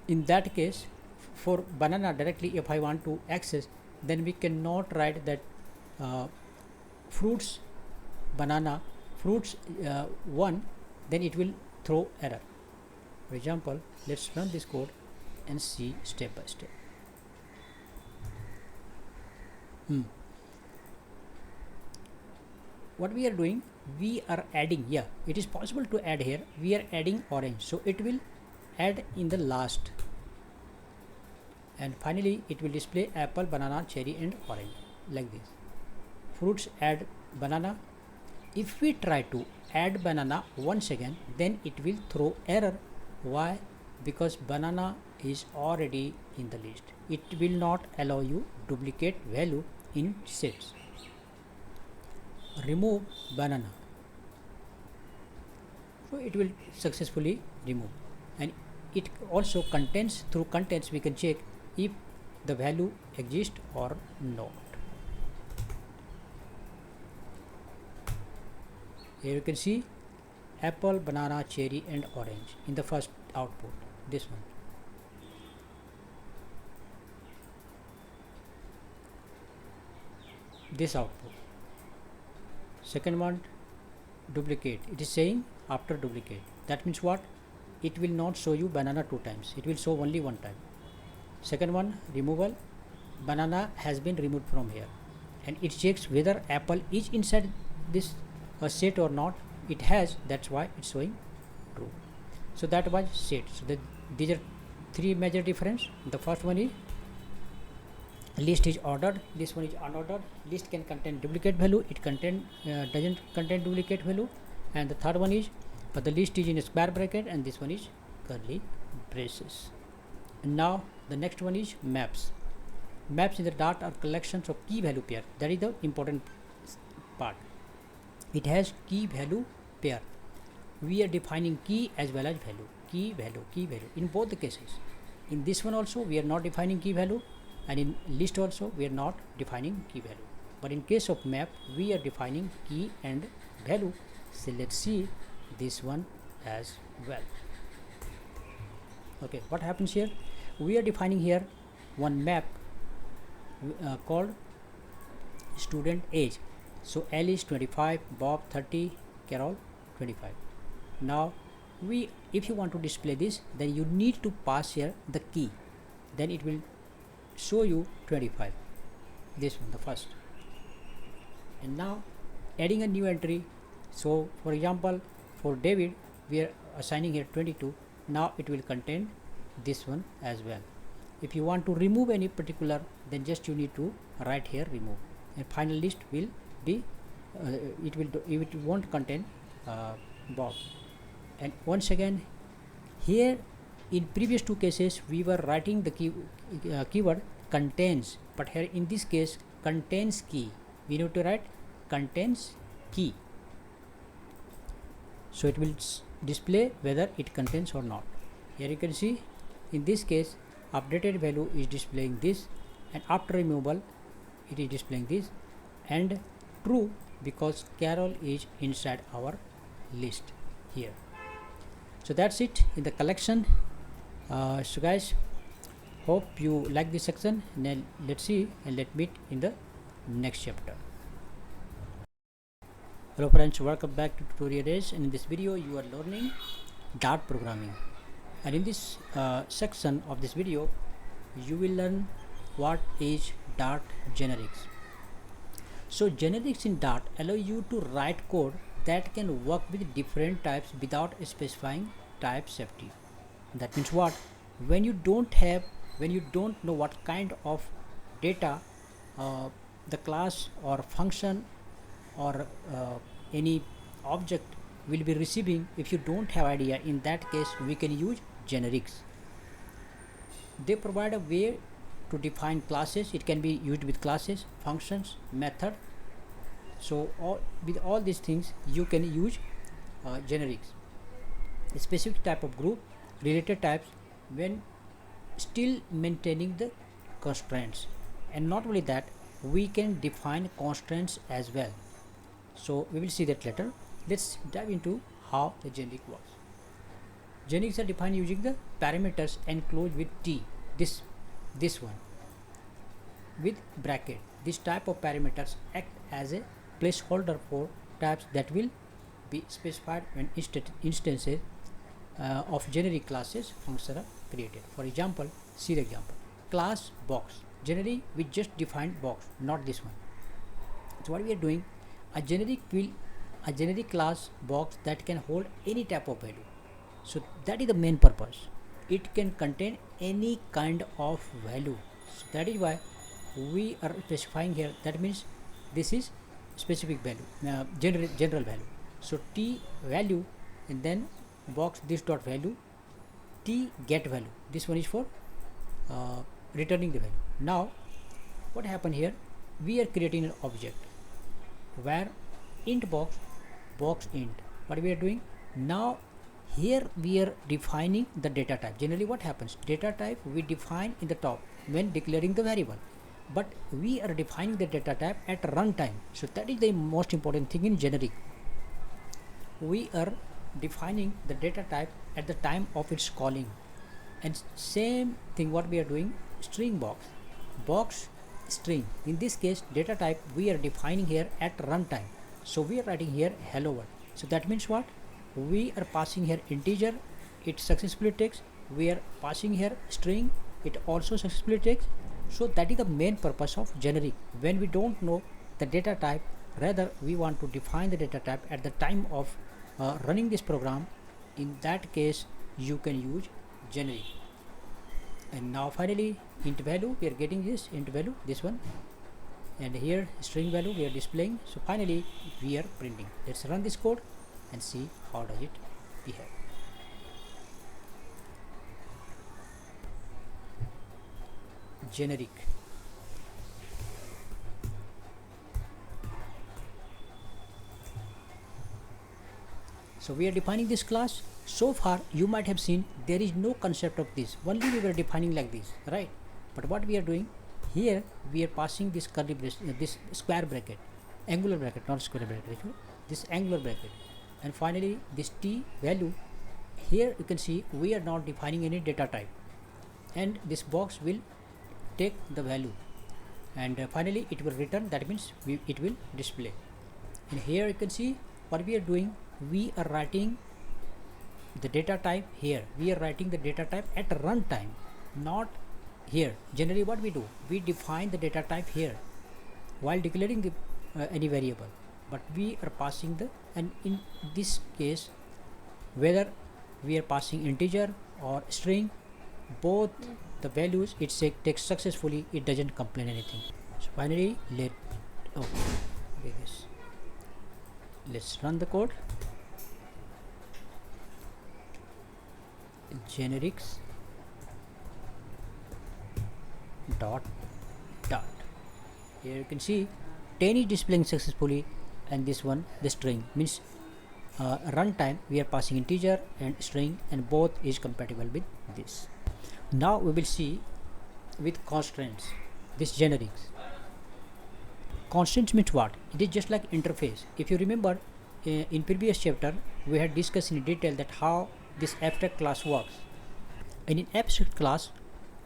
A: in that case for banana directly, if I want to access, then we cannot write that fruits banana fruits 1, then it will throw error. For example, let's run this code and see step by step. What we are doing, we are adding, yeah, it is possible to add here, we are adding orange, so it will add in the last, and finally it will display apple, banana, cherry and orange like this. Fruits add banana. If we try to add banana once again, then it will throw error. Why? Because banana is already in the list. It will not allow you duplicate value in sets. Remove banana, so it will successfully remove, and it also contains, through contents we can check if the value exists or not. Here you can see apple, banana, cherry and orange in the first output, this one. This output. Second one, duplicate. It is saying after duplicate. That means what? It will not show you banana 2 times. It will show only 1 time. Second one, removal. Banana has been removed from here, and it checks whether apple is inside this set or not. It has, that's why it's showing true. So that was set. So these are 3 major difference. The first one is list is ordered, this one is unordered. List can contain duplicate value, it doesn't contain duplicate value. And the third one is the list is in a square bracket and this one is curly braces. And now the next one is maps. Maps in the Dart are collections of key value pair. That is the important part. It has key value pair. We are defining key as well as value. Key value in both the cases. In this one also we are not defining key value, and in list also we are not defining key value. But in case of map we are defining key and value. So let's see this one as well. Okay, what happens here? We are defining here one map called student age. So L is 25, Bob 30, Carol 25. Now if you want to display this, then you need to pass here the key, then it will show you 25, this one, the first. And now adding a new entry. So for example, for David we are assigning here 22. Now it will contain this one as well. If you want to remove any particular, then just you need to write here remove, and final list will be it won't contain Bob. And once again, here in previous two cases we were writing the keyword contains, but here in this case contains key, we need to write contains key, so it will display whether it contains or not. Here you can see in this case updated value is displaying this, and after removal it is displaying this, and true because Carol is inside our list here. So that's it in the collection. So guys, hope you like this section, and then let's see and let's meet in the next chapter. Hello friends, welcome back to Tutorial Days, and in this video you are learning Dart programming, and in this section of this video you will learn what is Dart generics. So generics in Dart allow you to write code that can work with different types without specifying type safety. That means what? When you don't know what kind of data the class or function or any object will be receiving, if you don't have idea, in that case we can use generics. They provide a way to define classes. It can be used with classes, functions, method. So with all these things you can use generics. A specific type of group, related types, when still maintaining the constraints. And not only that, we can define constraints as well. So we will see that later. Let's dive into how the generic works. Generics are defined using the parameters enclosed with T, this one, with bracket. This type of parameters act as a placeholder for types that will be specified when instances of generic classes functions are created. For example, see the example. Class box. Generally we just defined box, not this one. So what we are doing, a generic class box that can hold any type of value. So that is the main purpose. It can contain any kind of value. So that is why we are specifying here. That means this is specific value, general value. So T value, and then box this dot value, T get value. This one is for returning the value. Now what happened here? We are creating an object where int box int. What we are doing now, here we are defining the data type. Generally what happens, data type we define in the top when declaring the variable, but we are defining the data type at runtime. So that is the most important thing in generic. We are defining the data type at the time of its calling. And same thing what we are doing, string box string. In this case data type we are defining here at runtime. So we are writing here hello world. So that means what? We are passing here integer, it successfully takes. We are passing here string, it also successfully takes. So that is the main purpose of generic. When we don't know the data type, rather we want to define the data type at the time of running this program. In that case you can use generic. And now finally int value, we are getting this int value, this one, and here string value we are displaying. So finally we are printing. Let's run this code and see how does it behave. Generic. So we are defining this class. So far you might have seen there is no concept of this, only we were defining like this, right? But what we are doing here, we are passing this curly bracket, this square bracket, angular bracket, not square bracket, this angular bracket, and finally this T value here you can see we are not defining any data type, and this box will take the value, and finally it will return. That means it will display. And here you can see what we are doing. We are writing the data type here. We are writing the data type at runtime, not here. Generally what we do, we define the data type here while declaring the any variable, but we are passing the, and in this case whether we are passing integer or string, both the values it takes successfully. It doesn't complain anything. So finally let's run the code. Generics dot. Here you can see 10 is displaying successfully, and this one, the string, means runtime we are passing integer and string, and both is compatible with this. Now we will see with constraints, this generics. Constraints means what? It is just like interface. If you remember, in previous chapter we had discussed in detail that how this abstract class works. And in abstract class,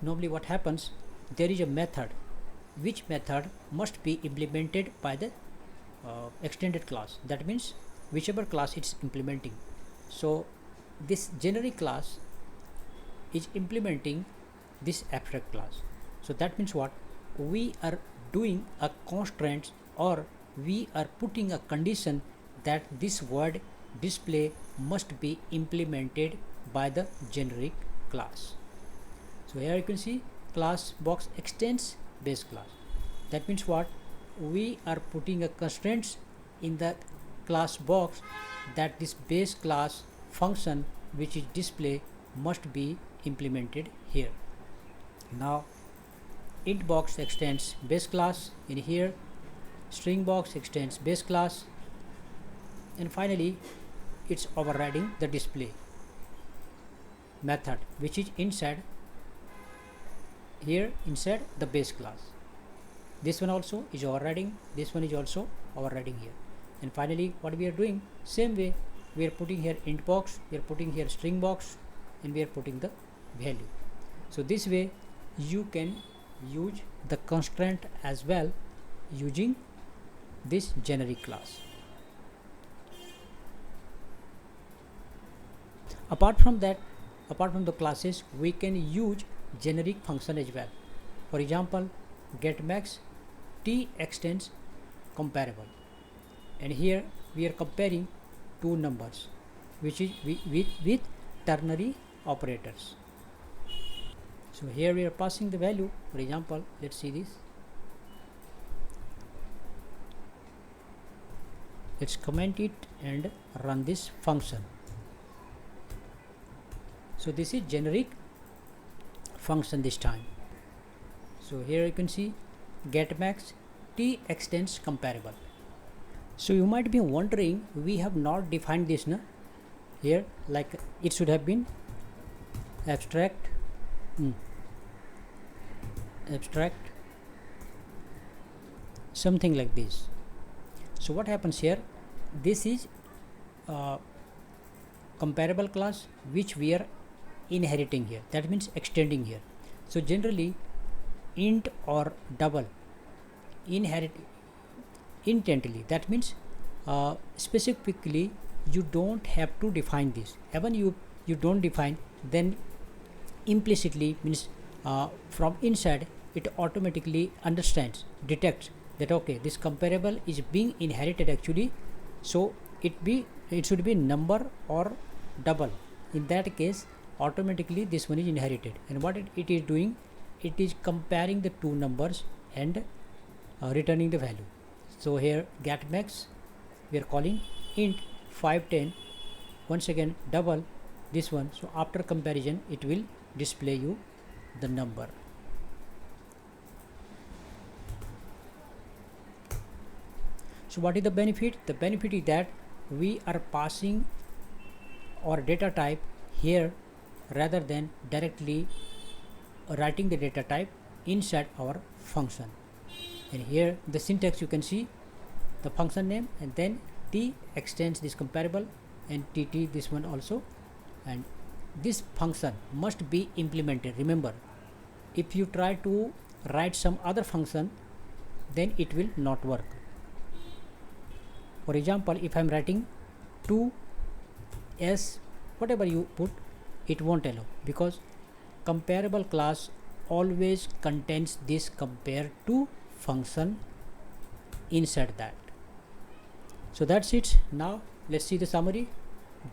A: normally what happens, there is a method, which method must be implemented by the extended class. That means whichever class it's implementing. So this generic class is implementing this abstract class. So that means what? We are doing a constraint, or we are putting a condition that this word display must be implemented by the generic class. So here you can see class box extends base class. That means what? We are putting a constraints in the class box that this base class function, which is display, must be implemented here. Now int box extends base class in here, string box extends base class, and finally it's overriding the display method, which is inside here, inside the base class. This one also is overriding, this one is also overriding here. And finally what we are doing, same way we are putting here int box, we are putting here string box, and we are putting the value. So this way you can use the constraint as well using this generic class. Apart from that, apart from the classes, we can use generic function as well. For example, getMax t extends comparable, and here we are comparing two numbers, which is with ternary operators. So here we are passing the value. For example, let's see this. Let's comment it and run this function. So this is generic function this time. So here you can see getMax t extends comparable. So you might be wondering, we have not defined this here, like it should have been abstract something like this. So what happens here, this is comparable class which we are inheriting here, that means extending here. So generally int or double inherit intently, that means specifically you don't have to define this. Even you don't define, then implicitly means from inside it automatically understands, detects that okay, this comparable is being inherited actually, so it should be number or double. In that case automatically this one is inherited, and what it is doing, it is comparing the two numbers and returning the value. So here getMax we are calling int 510, once again double this one, so after comparison it will display you the number. So what is the benefit? The benefit is that we are passing our data type here rather than directly writing the data type inside our function. And here the syntax, you can see the function name, and then t extends this comparable, and tt this one also and this function must be implemented. Remember, if you try to write some other function, then it will not work. For example, if I am writing 2s, whatever you put, it won't allow, because comparable class always contains this compare to function inside that. So that's it. Now let's see the summary.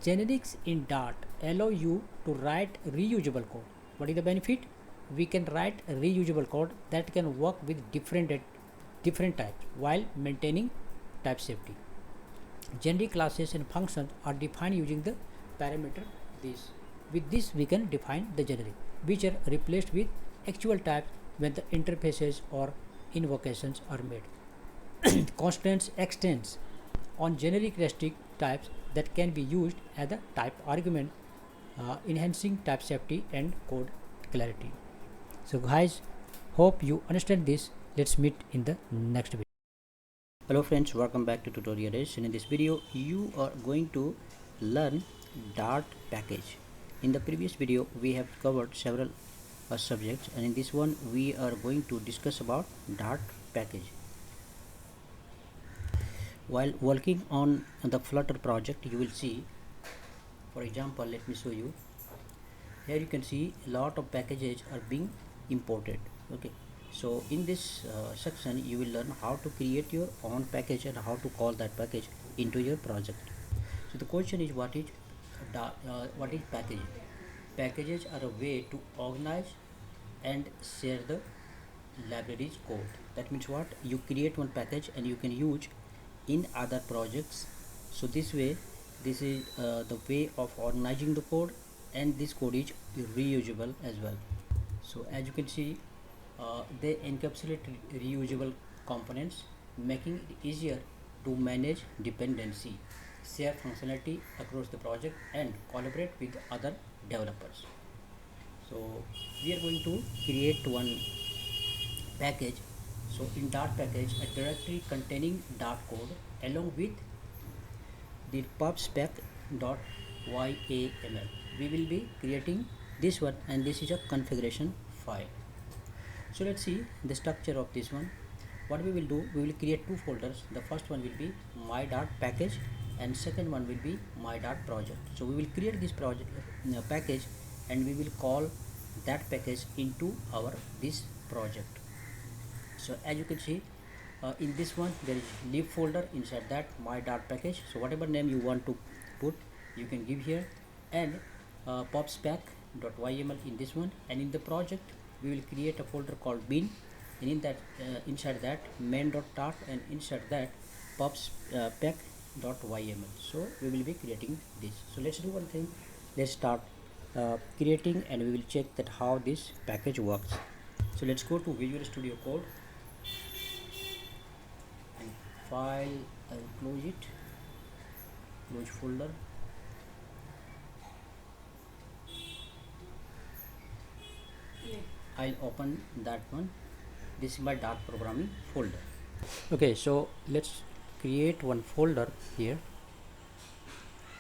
A: Generics in Dart allow you to write reusable code. What is the benefit? We can write reusable code that can work with different types while maintaining type safety. Generic classes and functions are defined using the parameter this. With this we can define the generic, which are replaced with actual types when the interfaces or invocations are made. Constants extends on generic restrict types that can be used as a type argument, enhancing type safety and code clarity. So guys, hope you understand this. Let's meet in the next video. Hello friends, welcome back to Tutorial Days, and in this video you are going to learn Dart package. In the previous video we have covered several subjects, and in this one we are going to discuss about Dart package. While working on the Flutter project, you will see, for example, let me show you. Here you can see a lot of packages are being imported. Okay, so in this section you will learn how to create your own package and how to call that package into your project. So the question is, what is package? Packages are a way to organize and share the library's code. That means what? You create one package and you can use in other projects. So this way, this is the way of organizing the code, and this code is reusable as well. So as you can see, they encapsulate reusable components, making it easier to manage dependency, share functionality across the project, and collaborate with other developers. So we are going to create one package. So in Dart package, a directory containing Dart code along with the pubspec.yaml. We will be creating this one, and this is a configuration file. So let's see the structure of this one. What we will do, we will create two folders. The first one will be my Dart package, and second one will be my Dart project. So we will create this project package, and we will call that package into our this project. So as you can see, in this one there is lib folder, inside that my Dart package. So whatever name you want to put, you can give here, and pubspec.yml in this one, and in the project we will create a folder called bin, and in that inside that main.dart, and inside that pubspec.yml. So we will be creating this. So let's do one thing. Let's start creating, and we will check that how this package works. So let's go to Visual Studio Code and file. I'll close it, close folder. I'll open that one. This is my Dart programming folder. Okay, so let's create one folder here.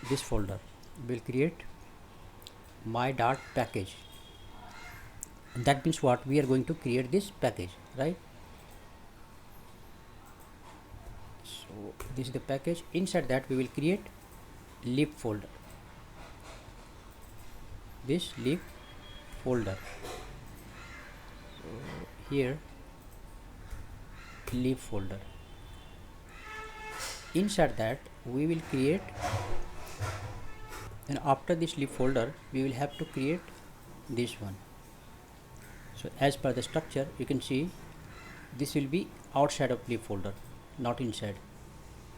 A: This folder will create my Dart package. And that means what? We are going to create this package, right? So this is the package. Inside that we will create lib folder. This lib folder. So here lib folder. Inside that we will create, and after this lib folder we will have to create this one. So as per the structure, you can see this will be outside of lib folder, not inside.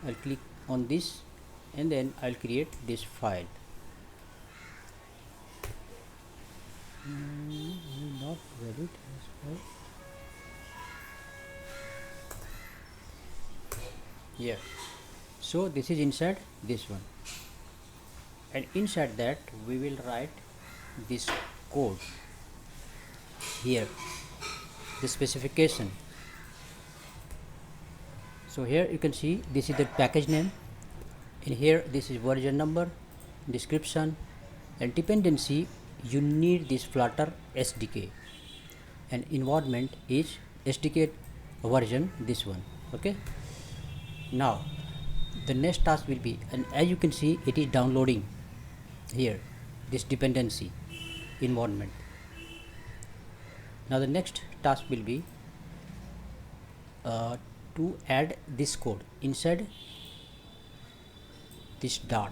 A: I'll click on this, and then I'll create this file. Not read it as well. Here. So this is inside this one, and inside that we will write this code here, the specification. So here you can see this is the package name, and here this is version number, description, And dependency, you need this Flutter SDK, and environment is SDK version this one. Okay, now the next task will be, and as you can see it is downloading here this dependency environment. Now the next task will be to add this code inside this dart.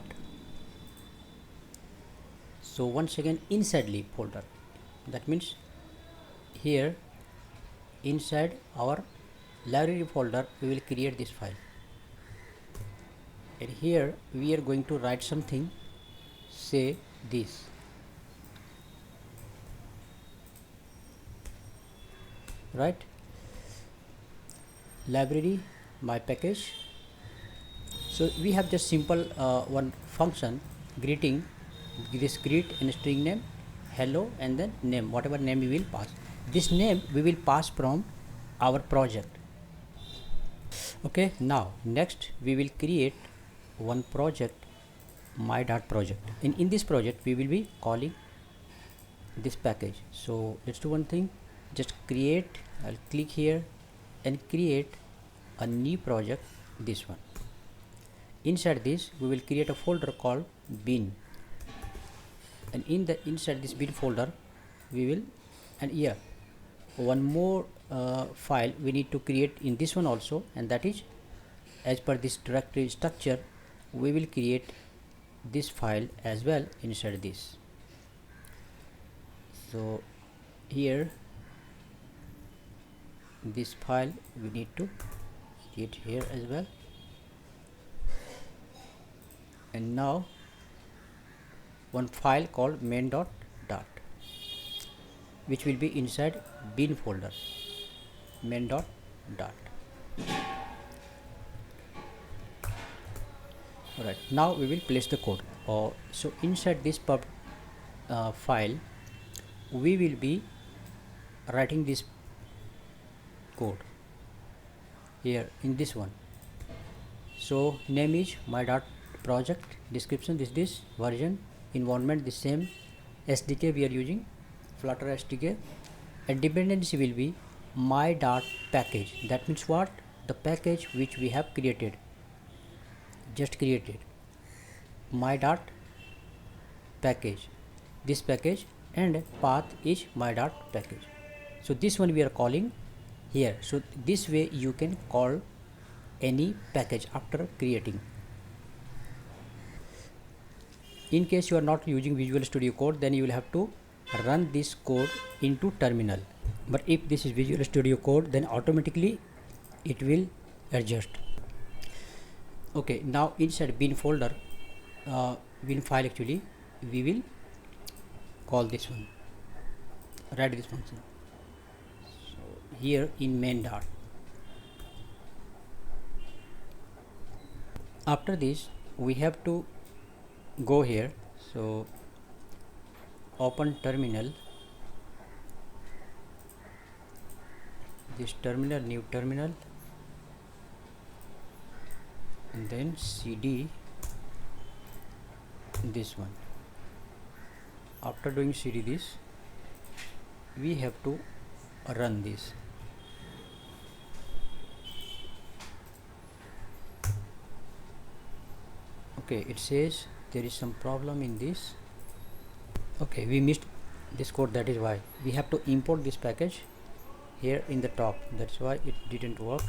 A: So once again inside lib folder, that means here inside our library folder we will create this file, and here we are going to write something, say this, right, library my package. So we have just simple one function greeting, this greet and string name hello and then name, whatever name we will pass. This name we will pass from our project. Okay, now next we will create one project, my dot project, and in this project we will be calling this package. So let's do one thing, just create, I'll click here and create a new project, this one. Inside this we will create a folder called bin, and inside this bin folder we will, and here one more file we need to create in this one also, and that is as per this directory structure we will create this file as well inside this. So here this file we need to create here as well, and now one file called main.dart which will be inside bin folder, main.dart. Alright, now we will place the code. So inside this pub file we will be writing this code here in this one. So name is my dot project, description this version, environment the same, SDK we are using Flutter SDK, and dependency will be my dot package. That means what? The package which we have created, just created, my dot package, this package, and path is my dot package. So this one we are calling here. So this way you can call any package after creating. In case you are not using Visual Studio Code, then you will have to run this code into terminal, but if this is Visual Studio Code then automatically it will adjust. Okay, now inside bin folder, bin file actually we will call this one, write this function. So here in main dot, after this we have to go here, so open terminal, this terminal, new terminal, and then cd this one. After doing cd this we have to run this. Okay, it says there is some problem in this. Okay, we missed this code, that is why we have to import this package here in the top, that's why it didn't work.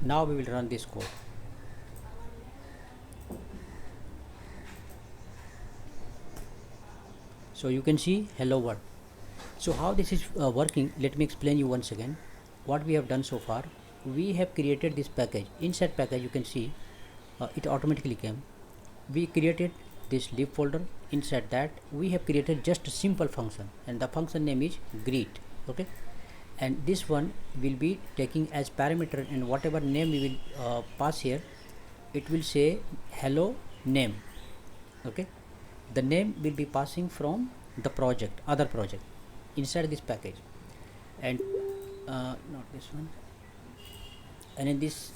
A: Now we will run this code. So you can see hello world. So how this is working, let me explain you once again what we have done so far. We have created this package, inside package you can see it automatically came. We created this lib folder, inside that we have created just a simple function, and the function name is greet. Okay, and this one will be taking as parameter, and whatever name we will pass here, it will say hello name. Okay, the name will be passing from the project, other project inside this package, and not this one, and in this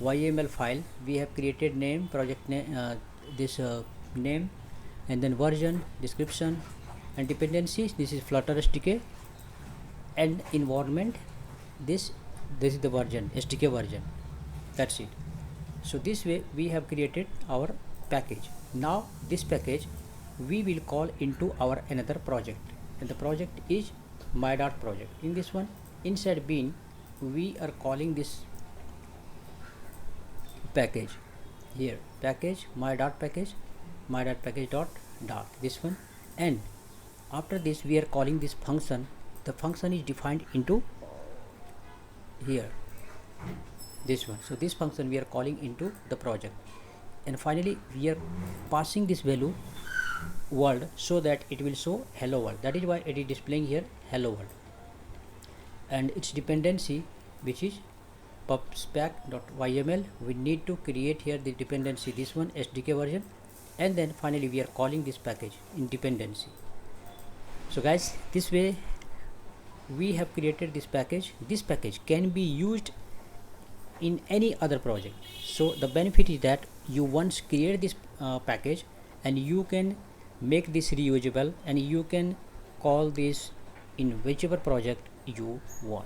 A: YML file we have created name, project name, this name, and then version, description, and dependencies. This is Flutter SDK, and environment, this is the version, SDK version. That's it. So this way we have created our package. Now this package we will call into our another project, and the project is my dot project. In this one, inside bin, we are calling this package here, package my dot package dot this one, and after this we are calling this function. The function is defined into here, this one. So this function we are calling into the project, and finally we are passing this value world so that it will show hello world. That is why it is displaying here hello world, and its dependency, which is pubspec.yml, we need to create here the dependency, this one, SDK version, and then finally we are calling this package in dependency. So guys, this way we have created this package. This package can be used in any other project. So the benefit is that you once create this package, and you can make this reusable, and you can call this in whichever project you want.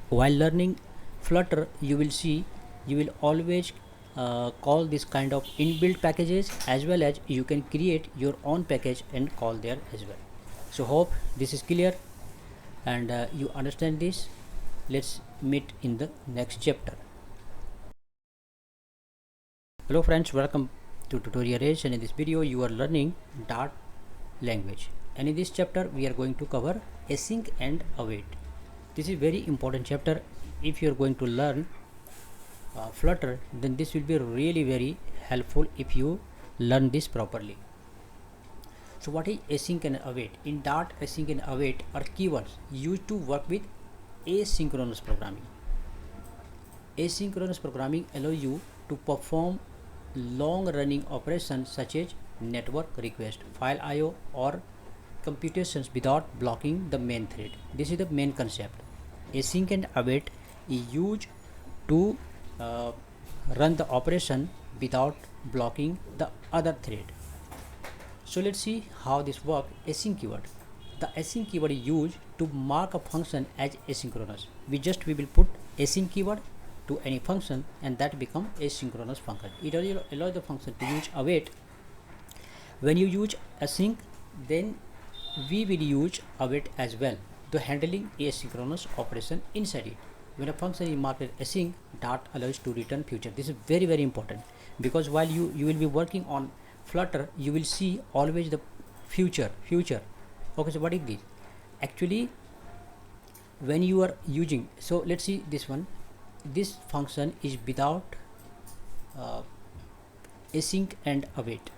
A: While learning Flutter, you will see you will always call this kind of inbuilt packages, as well as you can create your own package and call there as well. So hope this is clear and you understand this. Let's meet in the next chapter. Hello friends, welcome to Tutorial Age, and in this video you are learning Dart language, and in this chapter we are going to cover async and await. This is very important chapter. If you are going to learn Flutter, then this will be really very helpful if you learn this properly. So what is async and await? In Dart, async and await are keywords used to work with asynchronous programming. Asynchronous programming allows you to perform long-running operations such as network request, file I/O, or computations without blocking the main thread. This is the main concept. Async and await is used to run the operation without blocking the other thread. So let's see how this works. Async keyword. The async keyword is used to mark a function as asynchronous. We will put async keyword to any function, and that become asynchronous function. It allows the function to use await. When you use async, then we will use await as well to handling asynchronous operation inside it. When a function is marked as async, Dart allows to return future. This is very, very important, because while you will be working on Flutter, you will see always the future. Okay, so what is this? Actually, when you are using, so let's see this one. This function is without async and await,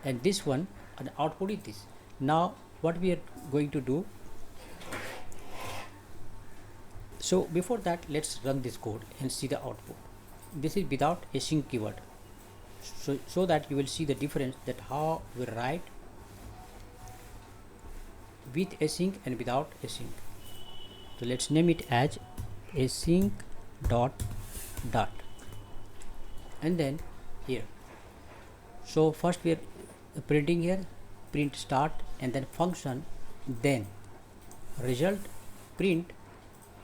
A: and this one, and output is this. Now what we are going to do, so before that let's run this code and see the output. This is without async keyword, so that you will see the difference, that how we write with async and without async. So let's name it as async dot, and then here, so first we are printing here, print start, and then function, then result, print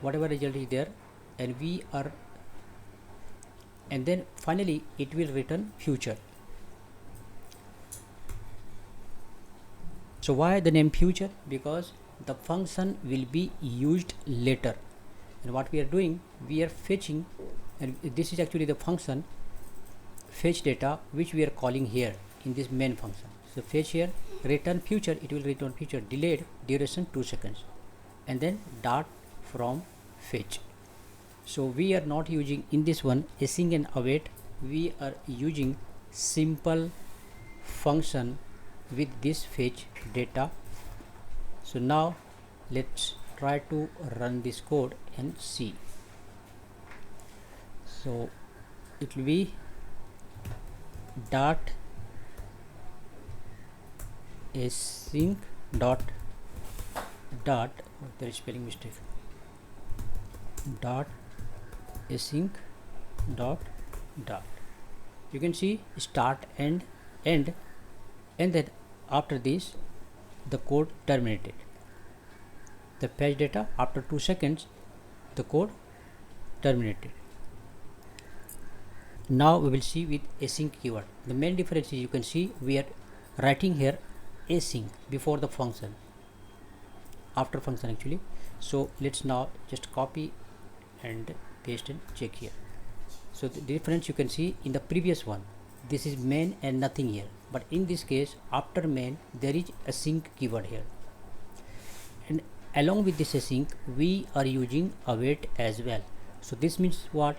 A: whatever result is there, and we are, and then finally it will return future. So why the name future? Because the function will be used later, and what we are doing, we are fetching, and this is actually the function fetch data, which we are calling here in this main function. So fetch here, return future, it will return future, delayed duration 2 seconds, and then dart from fetch. So we are not using in this one async and await, we are using simple function with this fetch data. So now let's try to run this code and see. So it will be dot async dot, there is spelling mistake, dot async dot dot. You can see start and end, and then after this the code terminated. The fetch data after 2 seconds, the code terminated. Now we will see with async keyword. The main difference is, you can see we are writing here async before the function, after function actually. So let's now just copy and paste and check here. So the difference you can see in the previous one, this is main and nothing here, but in this case after main there is async keyword here, and along with this async we are using await as well. So this means what?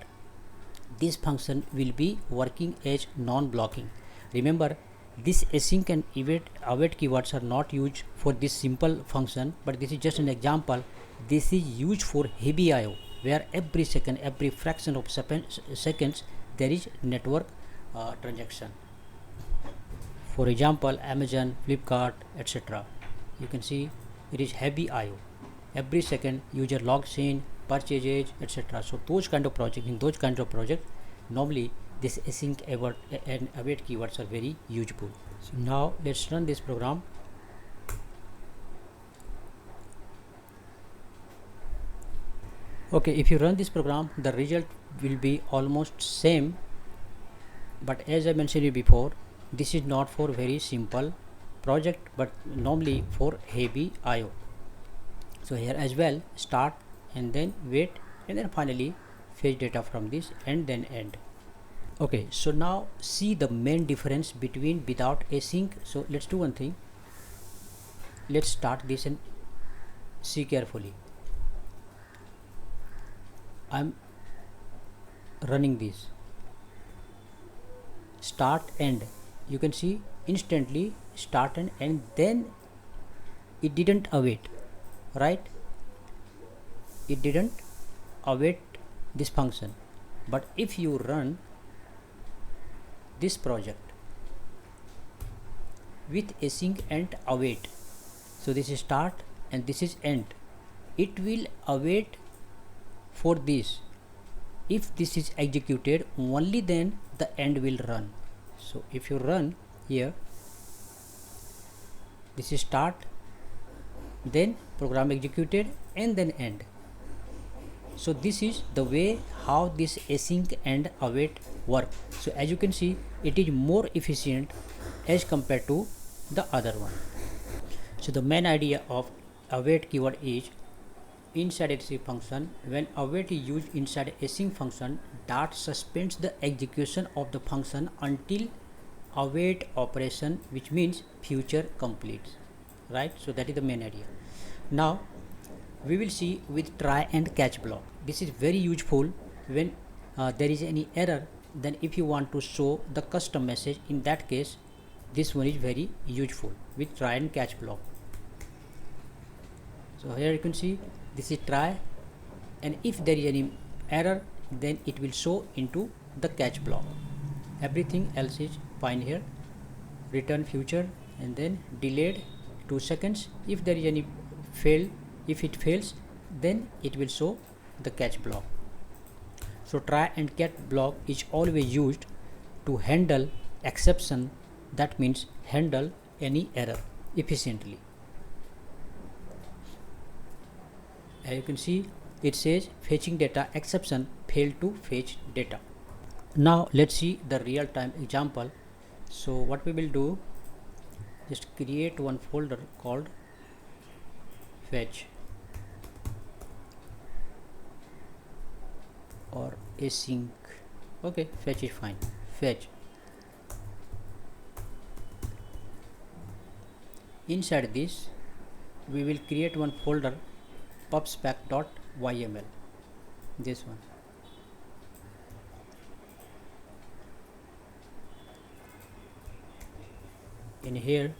A: This function will be working as non-blocking. Remember, this async and await keywords are not used for this simple function, but this is just an example. This is used for heavy IO, where every second, every fraction of seconds there is network transaction. For example, Amazon, Flipkart, etc. You can see it is heavy IO. Every second user logs in, purchases, etc. So those kind of projects, in those kinds of projects, normally this async and await keywords are very useful. So now let's run this program. Okay, if you run this program, the result will be almost same, but as I mentioned it before, this is not for very simple project, but normally for heavy IO. So here as well, start and then wait, and then finally fetch data from this and then end. Okay, so now see the main difference between without async. So let's do one thing. Let's start this and see carefully. I'm running this. Start end. You can see instantly start and end. Then it didn't await, right? It didn't await this function. But if you run this project with async and await, so this is start and this is end, it will await for this. If this is executed, only then the end will run. So if you run here, this is start, then program executed and then end. So this is the way how this async and await work. So as you can see, it is more efficient as compared to the other one. So the main idea of await keyword is, inside async function, when await is used inside async function, Dart suspends the execution of the function until await operation, which means future completes, right? So that is the main idea. Now we will see with try and catch block. This is very useful when there is any error. Then if you want to show the custom message, in that case this one is very useful with try and catch block. So here you can see this is try, and if there is any error, then it will show into the catch block. Everything else is fine here. Return future and then delayed 2 seconds. If there is any if it fails, then it will show the catch block. So try and catch block is always used to handle exception, that means handle any error efficiently. As you can see, it says fetching data exception failed to fetch data. Now let's see the real-time example. So what we will do, just create one folder called fetch or async. Okay, fetch is fine. Fetch. Inside this we will create one folder, pubspec.yml, this one. In here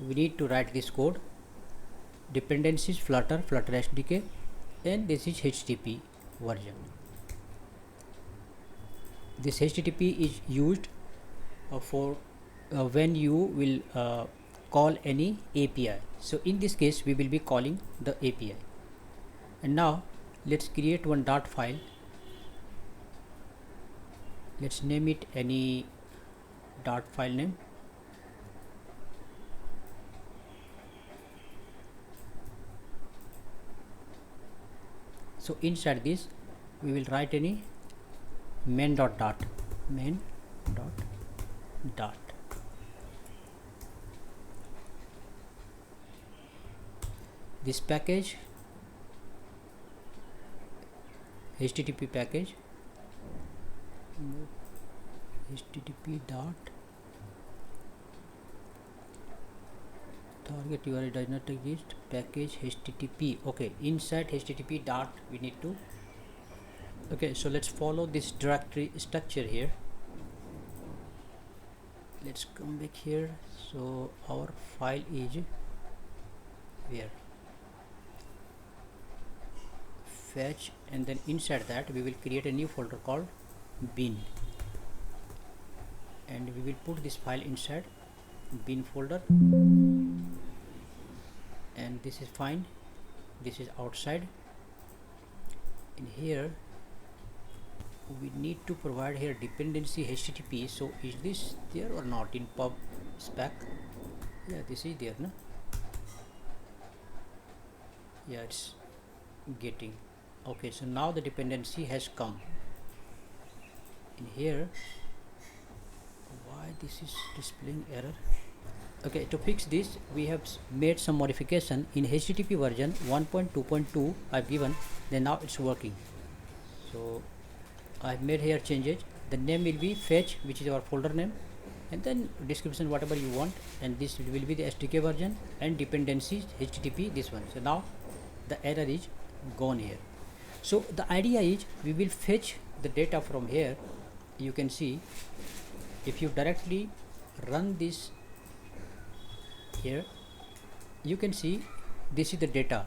A: we need to write this code. Dependencies Flutter SDK, and this is HTTP version. This HTTP is used for when you will call any API. So in this case we will be calling the API. And now let's create one dart file. Let's name it any dart file name. So inside this we will write any main.dart, main.dart. This package, http package, http dot target URL does not exist, package http. Okay, inside http dart we need to. Okay, so let's follow this directory structure here. Let's come back here. So our file is where, fetch, and then inside that we will create a new folder called bin, and we will put this file inside bin folder, and this is fine, this is outside. In here we need to provide here dependency http. So is this there or not in pub spec? Yeah, this is there, no? Yeah, it's getting. Okay, so now the dependency has come in here. Why this is displaying error? Okay, to fix this we have made some modification in http version 1.2.2 I've given, then now it's working. So I've made here changes. The name will be fetch, which is our folder name, and then description whatever you want, and this will be the SDK version, and dependencies http, this one. So now the error is gone here. So the idea is we will fetch the data from here. You can see if you directly run this here, you can see this is the data.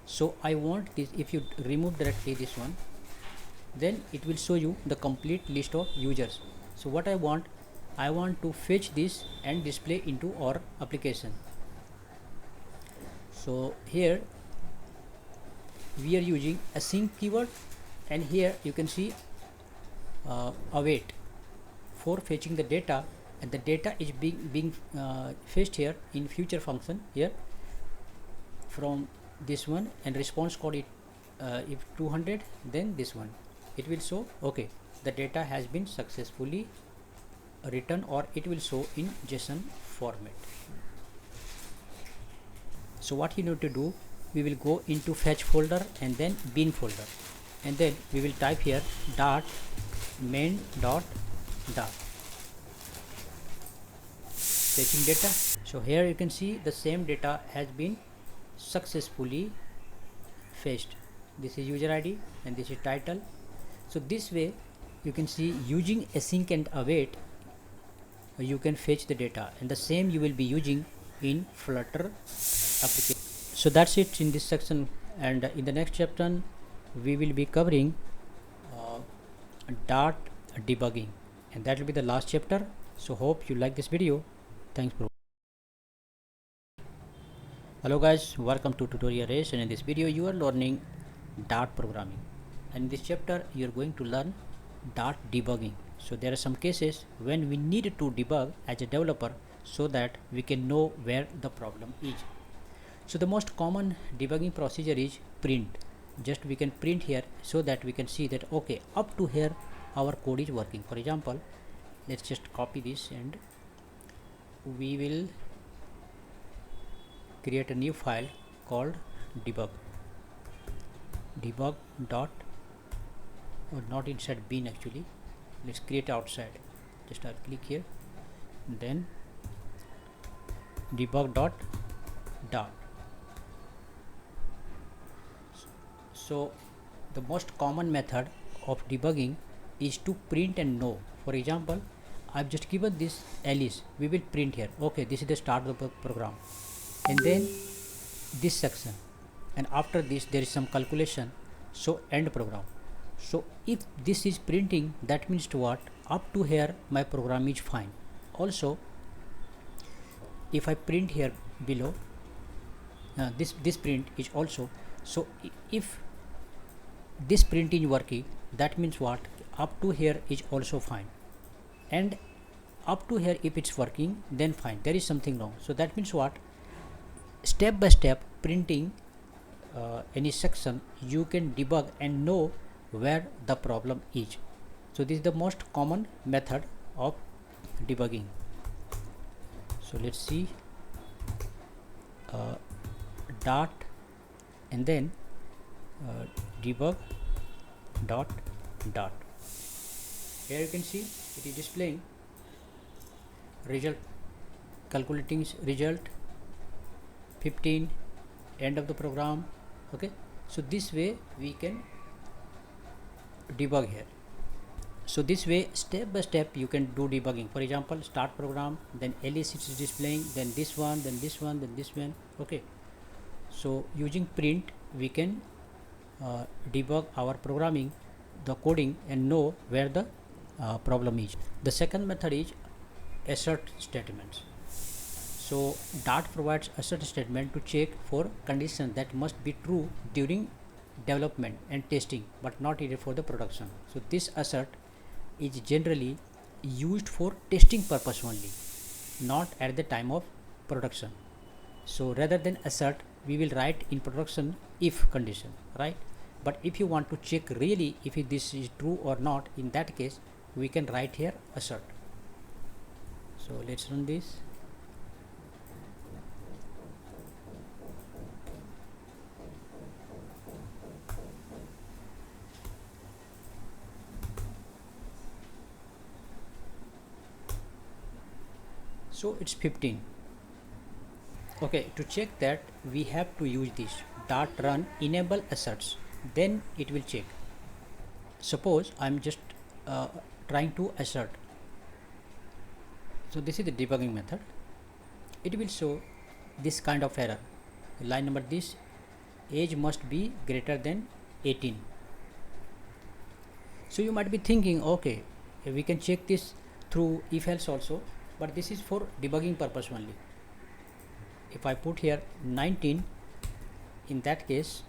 A: So I want this, if you remove directly this one, then it will show you the complete list of users. So what I want to fetch this and display into our application. So here we are using async keyword, and here you can see await for fetching the data, and the data is being fetched here in future function here from this one, and response code it if 200, then this one it will show okay, the data has been successfully written, or it will show in JSON format. So what you need to do, we will go into fetch folder and then bin folder, and then we will type here dart main dot dart fetching data. So here you can see the same data has been successfully fetched. This is user ID and this is title. So this way you can see using async and await you can fetch the data, and the same you will be using in Flutter application. So that's it in this section, and in the next chapter we will be covering Dart debugging, and that will be the last chapter. So hope you like this video. Thanks for. Hello guys, welcome to Tutorial Race, and in this video you are learning Dart programming, and in this chapter you are going to learn Dart debugging. So there are some cases when we need to debug as a developer so that we can know where the problem is. So the most common debugging procedure is print. Just we can print here so that we can see that okay, up to here our code is working. For example, let's just copy this and we will create a new file called debug dot, or not inside bin actually, let's create outside. Just I'll click here, then debug dot dart. So the most common method of debugging is to print and know. For example, I've just given this Alice, we will print here okay, this is the start of the program, and then this section, and after this there is some calculation, so end program. So if this is printing, that means to what, up to here my program is fine. Also if I print here below, this print is also, so if this print is working, that means what? Up to here is also fine, and up to here if it's working, then fine, there is something wrong. So that means what? Step by step printing any section, you can debug and know where the problem is. So this is the most common method of debugging. So let's see, dot and then debug dot. Here you can see it is displaying result, calculating result 15, end of the program. Okay, so this way we can debug here. So this way step by step you can do debugging. For example, start program, then ls is displaying, then this one, then this one, then this one. Okay, so using print we can debug our programming, the coding, and know where the problem is. The second method is assert statements. So dart provides assert statement to check for conditions that must be true during development and testing but not needed for the production. So this assert is generally used for testing purpose only, not at the time of production. So rather than assert, we will write in production if condition, right? But if you want to check really if this is true or not, in that case we can write here assert. So let's run this. So it's 15. Okay, to check that we have to use this dart run enable asserts, then it will check. Suppose I'm just trying to assert. So this is the debugging method. It will show this kind of error. Line number this, age must be greater than 18. So you might be thinking, okay, we can check this through if else also, but this is for debugging purpose only. If I put here 19, in that case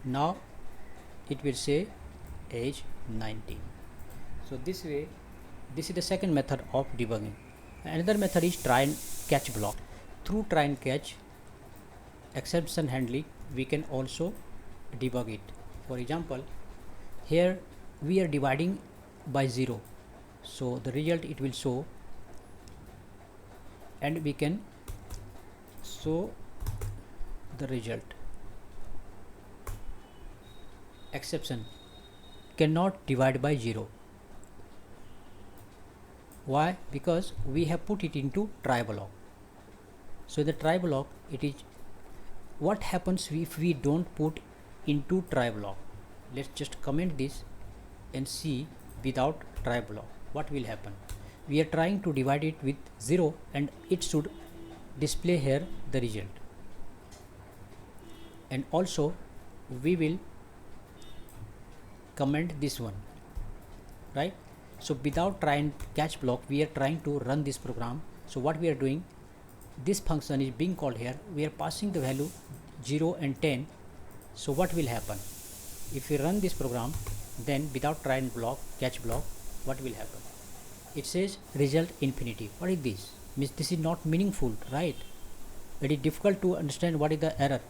A: now it will say age 19. So this way, this is the second method of debugging. Another method is try and catch block. Through try and catch exception handling, we can also debug it. For example, here we are dividing by 0, so the result it will show, and we can show the result. Exception cannot divide by 0. Why? Because we have put it into try block. So the try block, it is what happens if we don't put into try block. Let's just comment this and see without try block what will happen. We are trying to divide it with 0 and it should display here the result. And also we will comment this one, right? So without try and catch block, we are trying to run this program. So what we are doing, this function is being called here, we are passing the value 0 and 10. So what will happen if we run this program, then without try and catch block, what will happen? It says result infinity. What is this? Means this is not meaningful, right? It is difficult to understand what is the error.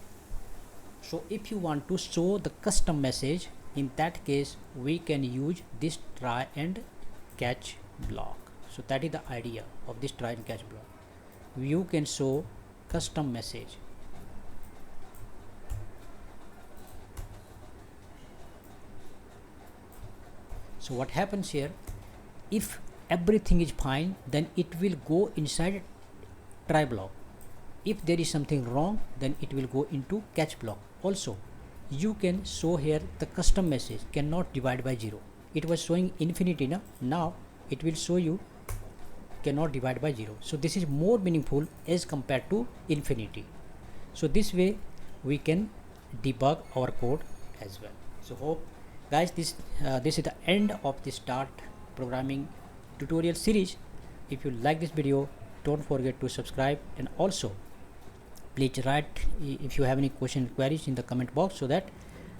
A: So if you want to show the custom message, in that case we can use this try and catch block. So that is the idea of this try and catch block. You can show custom message. So what happens here, if everything is fine, then it will go inside try block. If there is something wrong, then it will go into catch block. Also you can show here the custom message cannot divide by 0. It was showing infinity now it will show you cannot divide by 0. So this is more meaningful as compared to infinity. So this way we can debug our code as well. So hope guys, this is the end of this Dart programming tutorial series. If you like this video, don't forget to subscribe, and also please write if you have any question queries in the comment box, so that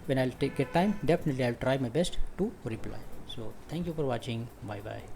A: when I'll get time, definitely I'll try my best to reply. So thank you for watching. Bye bye.